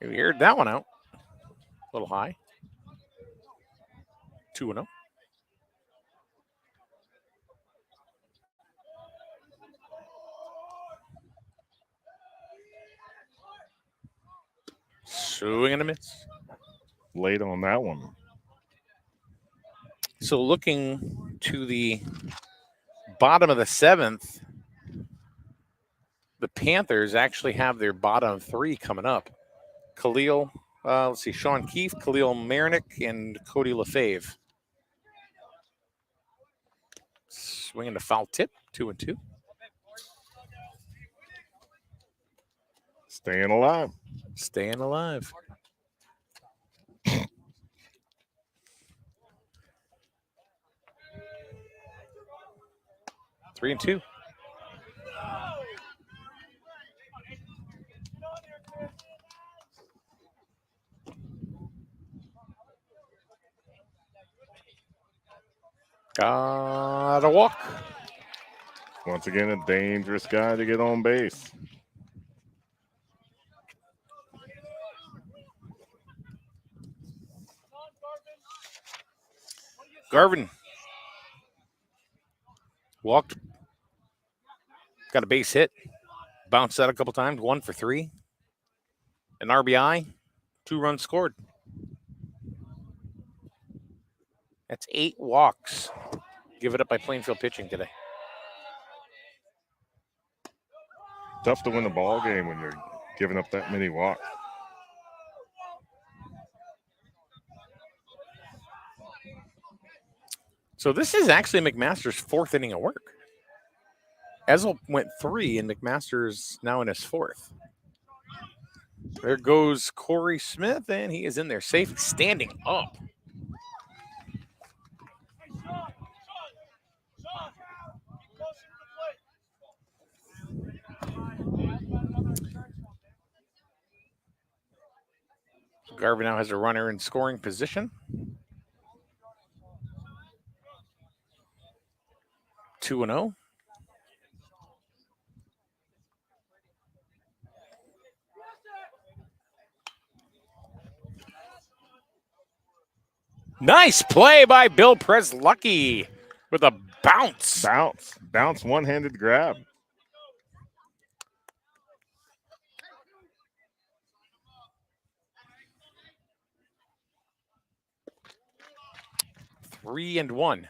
Speaker 1: We aired that one out. A little high. 2-0. Swing and a miss.
Speaker 2: Late on that one.
Speaker 1: So looking to the bottom of the 7th, the Panthers actually have their bottom 3 coming up. Khalil, let's see, Sean Keefe, Khalil Marinick, and Cody LaFave. Swinging the foul tip, 2-2.
Speaker 2: Staying alive.
Speaker 1: Staying alive. Three and 2. Got a walk.
Speaker 2: Once again, a dangerous guy to get on base.
Speaker 1: Garvin Walked. Got a base hit. Bounced out a couple times. 1 for 3. An RBI. 2 runs scored. That's 8 walks. Give it up by Plainfield pitching today.
Speaker 2: Tough to win a ball game when you're giving up that many walks.
Speaker 1: So this is actually McMaster's 4th inning of work. Ezel went 3, and McMaster's now in his 4th. There goes Corey Smith, and he is in there safe, standing up. Garvin now has a runner in scoring position. 2-0. Nice play by Bill Preslucky with a bounce.
Speaker 2: Bounce, one-handed grab.
Speaker 1: Three and 1.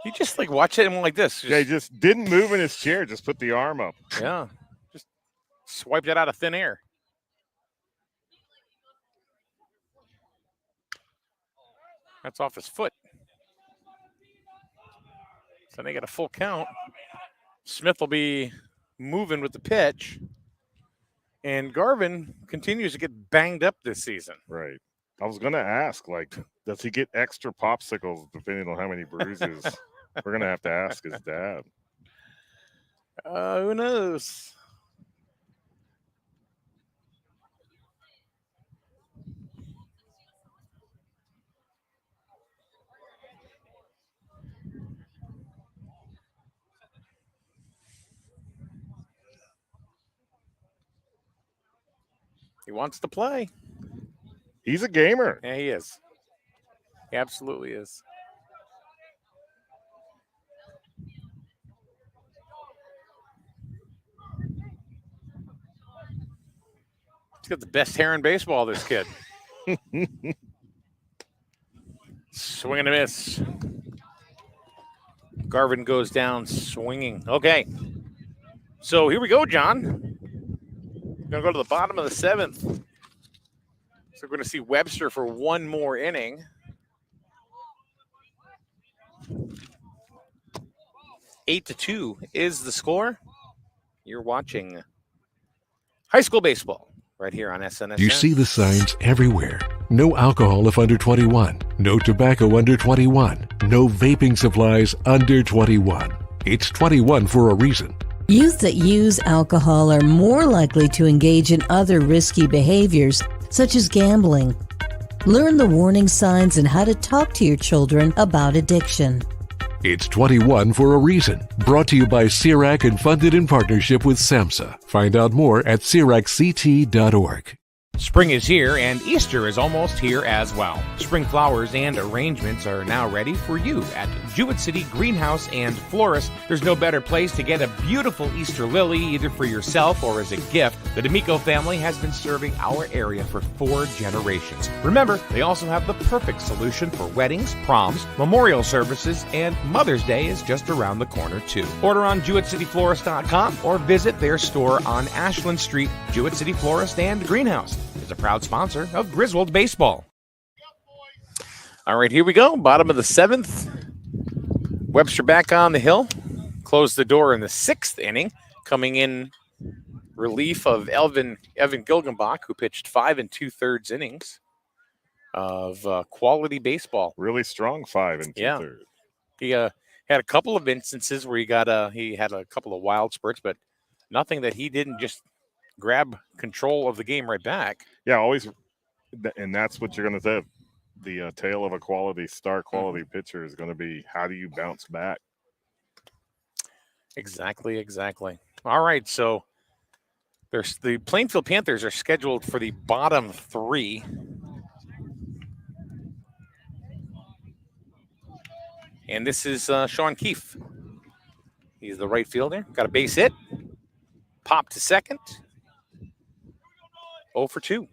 Speaker 1: He just like watch it and went like this.
Speaker 2: Yeah, he just didn't move in his chair, just put the arm up.
Speaker 1: Yeah, just swiped it out of thin air. That's off his foot. So they get a full count. Smith will be moving with the pitch. And Garvin continues to get banged up this season.
Speaker 2: Right. I was going to ask, like, does he get extra popsicles depending on how many bruises? We're going to have to ask his dad.
Speaker 1: Who knows? He wants to play.
Speaker 2: He's a gamer.
Speaker 1: Yeah, he is. He absolutely is. He's got the best hair in baseball, this kid. Swing and a miss. Garvin goes down swinging. Okay. So here we go, John. Going to go to the bottom of the 7th. So we're going to see Webster for one more inning. 8-2 is the score. You're watching high school baseball right here on SNSN.
Speaker 11: You see the signs everywhere. No alcohol if under 21. No tobacco under 21. No vaping supplies under 21. It's 21 for a reason.
Speaker 12: Youth that use alcohol are more likely to engage in other risky behaviors, such as gambling. Learn the warning signs and how to talk to your children about addiction.
Speaker 11: It's 21 for a reason. Brought to you by CIRAC and funded in partnership with SAMHSA. Find out more at CIRACCT.org.
Speaker 8: Spring is here and Easter is almost here as well. Spring flowers and arrangements are now ready for you at Jewett City Greenhouse and Florist. There's no better place to get a beautiful Easter lily either for yourself or as a gift. The D'Amico family has been serving our area for 4 generations. Remember, they also have the perfect solution for weddings, proms, memorial services, and Mother's Day is just around the corner too. Order on JewettCityFlorist.com or visit their store on Ashland Street. Jewett City Florist and Greenhouse is a proud sponsor of Griswold Baseball.
Speaker 1: All right, here we go. Bottom of the 7th. Webster back on the hill. Closed the door in the 6th inning. Coming in relief of Evan Gilgenbach, who pitched 5 2/3 innings of quality baseball.
Speaker 2: Really strong 5 2/3.
Speaker 1: Yeah. He had a couple of instances where he had a couple of wild spurts, but nothing that he didn't just grab control of the game right back.
Speaker 2: Yeah, always, and that's what you're going to say. The tale of a quality pitcher is going to be, how do you bounce back?
Speaker 1: Exactly. All right, so there's the Plainfield Panthers are scheduled for the bottom 3. And this is Sean Keefe. He's the right fielder. Got a base hit. Pop to second. 0 for 2.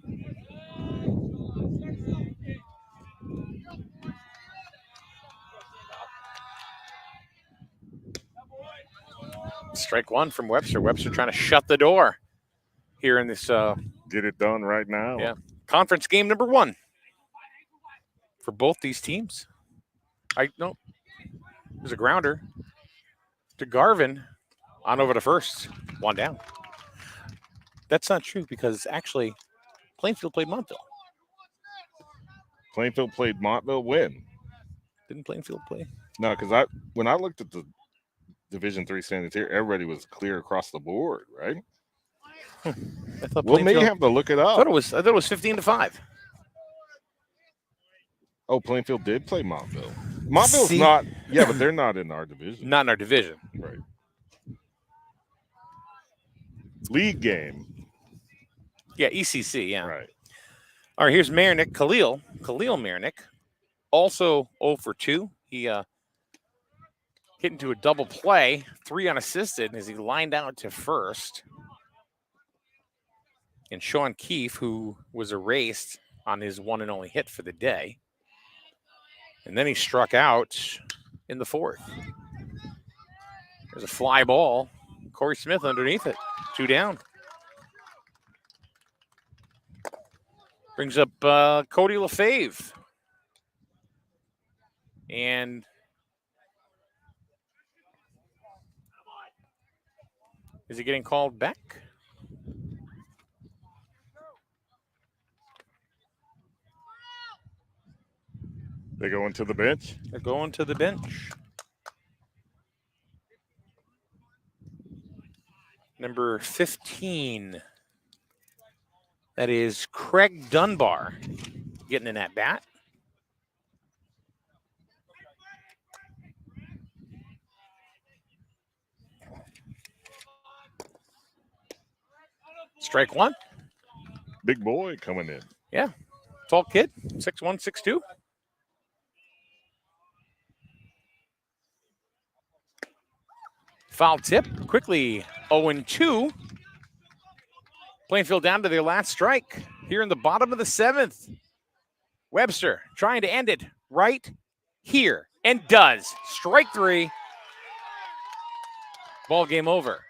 Speaker 1: Strike one from Webster. Webster trying to shut the door here in this.
Speaker 2: Get it done right now.
Speaker 1: Yeah. Conference game number 1 for both these teams. There's a grounder to Garvin on over to first. 1 down. That's not true because actually Plainfield played Montville.
Speaker 2: Plainfield played Montville when?
Speaker 1: Didn't Plainfield play?
Speaker 2: No, because when I looked at the Division III standings here, everybody was clear across the board, right?
Speaker 1: I thought
Speaker 2: Well, maybe have to look it up.
Speaker 1: I thought it was 15-5.
Speaker 2: Oh, Plainfield did play Montville. Montville's not, yeah, but they're not in our division.
Speaker 1: Not in our division.
Speaker 2: Right. League game.
Speaker 1: Yeah, ECC, yeah.
Speaker 2: Right.
Speaker 1: All right, here's Marinick, Khalil Marinick, also 0 for 2. He hit into a double play, 3 unassisted, as he lined out to first. And Sean Keefe, who was erased on his one and only hit for the day. And then he struck out in the 4th. There's a fly ball. Corey Smith underneath it. 2 down. Brings up Cody LaFave. And is he getting called back?
Speaker 2: They going to the bench?
Speaker 1: They're going to the bench. Number 15. That is Craig Dunbar getting in that bat. Strike one.
Speaker 2: Big boy coming in.
Speaker 1: Yeah. Tall kid, 6'1", 6'2". Foul tip, quickly 0-2. Plainfield down to their last strike here in the bottom of the 7th. Webster trying to end it right here and does. Strike 3. Ball game over.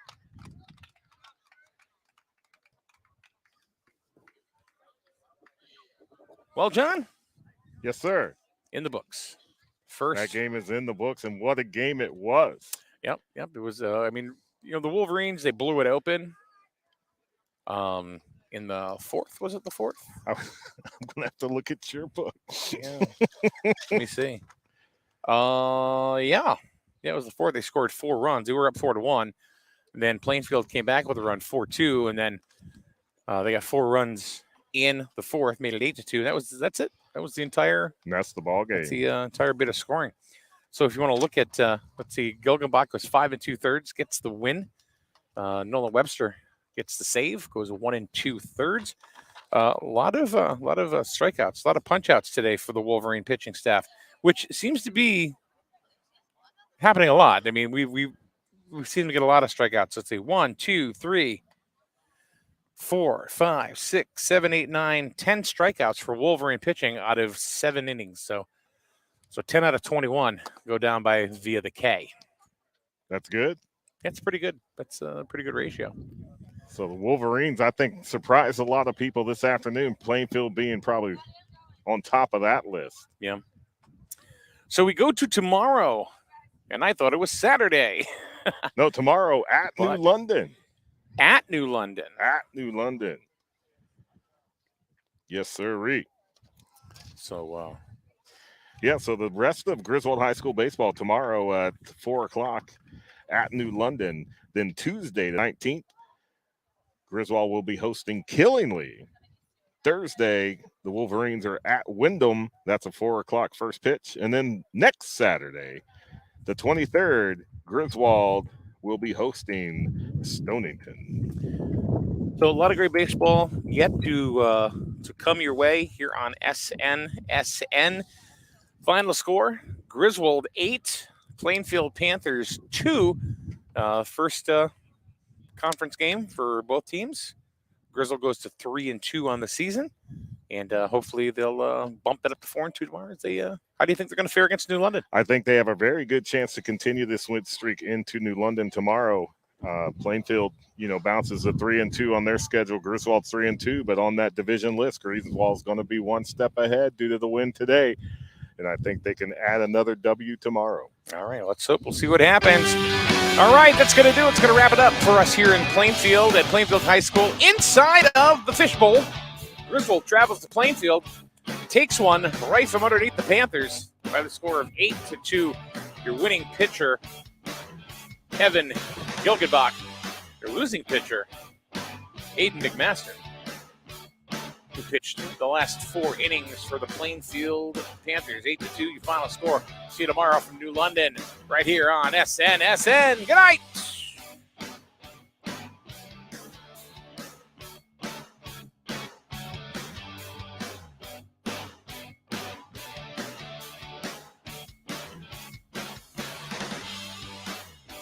Speaker 1: Well, John?
Speaker 2: Yes, sir.
Speaker 1: In the books. First.
Speaker 2: That game is in the books, and what a game it was.
Speaker 1: Yep. It was, the Wolverines, they blew it open. In the 4th, was it the 4th?
Speaker 2: I'm gonna have to look at your book.
Speaker 1: Yeah. Let me see. Yeah, it was the 4th. They scored 4 runs. They were up 4-1. And then Plainfield came back with a run 4-2, and then they got 4 runs in the 4th, made it 8-2. That's it. That was the entire.
Speaker 2: And that's the ball game.
Speaker 1: That's the entire bit of scoring. So if you want to look at, let's see, Gilgenbach was 5 2/3, gets the win. Nolan Webster gets the save, goes 1 2/3. A lot of strikeouts, a lot of punch outs today for the Wolverine pitching staff, which seems to be happening a lot. I mean, we've seen them get a lot of strikeouts. Let's see, 1, 2, 3, 4, 5, 6, 7, 8, 9, 10 strikeouts for Wolverine pitching out of 7 innings. So 10 out of 21 go down via the K.
Speaker 2: That's good.
Speaker 1: That's pretty good. That's a pretty good ratio.
Speaker 2: So the Wolverines, I think, surprised a lot of people this afternoon, Plainfield being probably on top of that list.
Speaker 1: Yeah. So we go to tomorrow, and I thought it was Saturday.
Speaker 2: No, tomorrow at New London.
Speaker 1: At New London.
Speaker 2: At New London. Yes, sir.
Speaker 1: So,
Speaker 2: yeah, so the rest of Griswold High School baseball tomorrow at 4 o'clock at New London. Then Tuesday, the 19th, Griswold will be hosting Killingly. Thursday, the Wolverines are at Wyndham. That's a 4 o'clock first pitch. And then next Saturday, the 23rd, Griswold will be hosting Stonington.
Speaker 1: So a lot of great baseball yet to come your way here on SNSN. Final score, Griswold 8, Plainfield Panthers 2. First conference game for both teams. Griswold goes to 3-2 on the season, and hopefully they'll bump it up to 4-2 tomorrow. How do you think they're going to fare against New London?
Speaker 2: I think they have a very good chance to continue this win streak into New London tomorrow. Plainfield, bounces a 3-2 on their schedule. Griswold's 3-2, but on that division list, Griswold's going to be one step ahead due to the win today, and I think they can add another W tomorrow.
Speaker 1: All right, let's hope. We'll see what happens. All right, that's going to do it. It's going to wrap it up for us here in Plainfield at Plainfield High School inside of the Fishbowl. Griswold travels to Plainfield, takes one right from underneath the Panthers by the score of 8-2. Your winning pitcher, Evan Gilgenbach. Your losing pitcher, Aiden McMaster, who pitched the last 4 innings for the Plainfield Panthers. 8-2, your final score. See you tomorrow from New London right here on SNSN. Good night.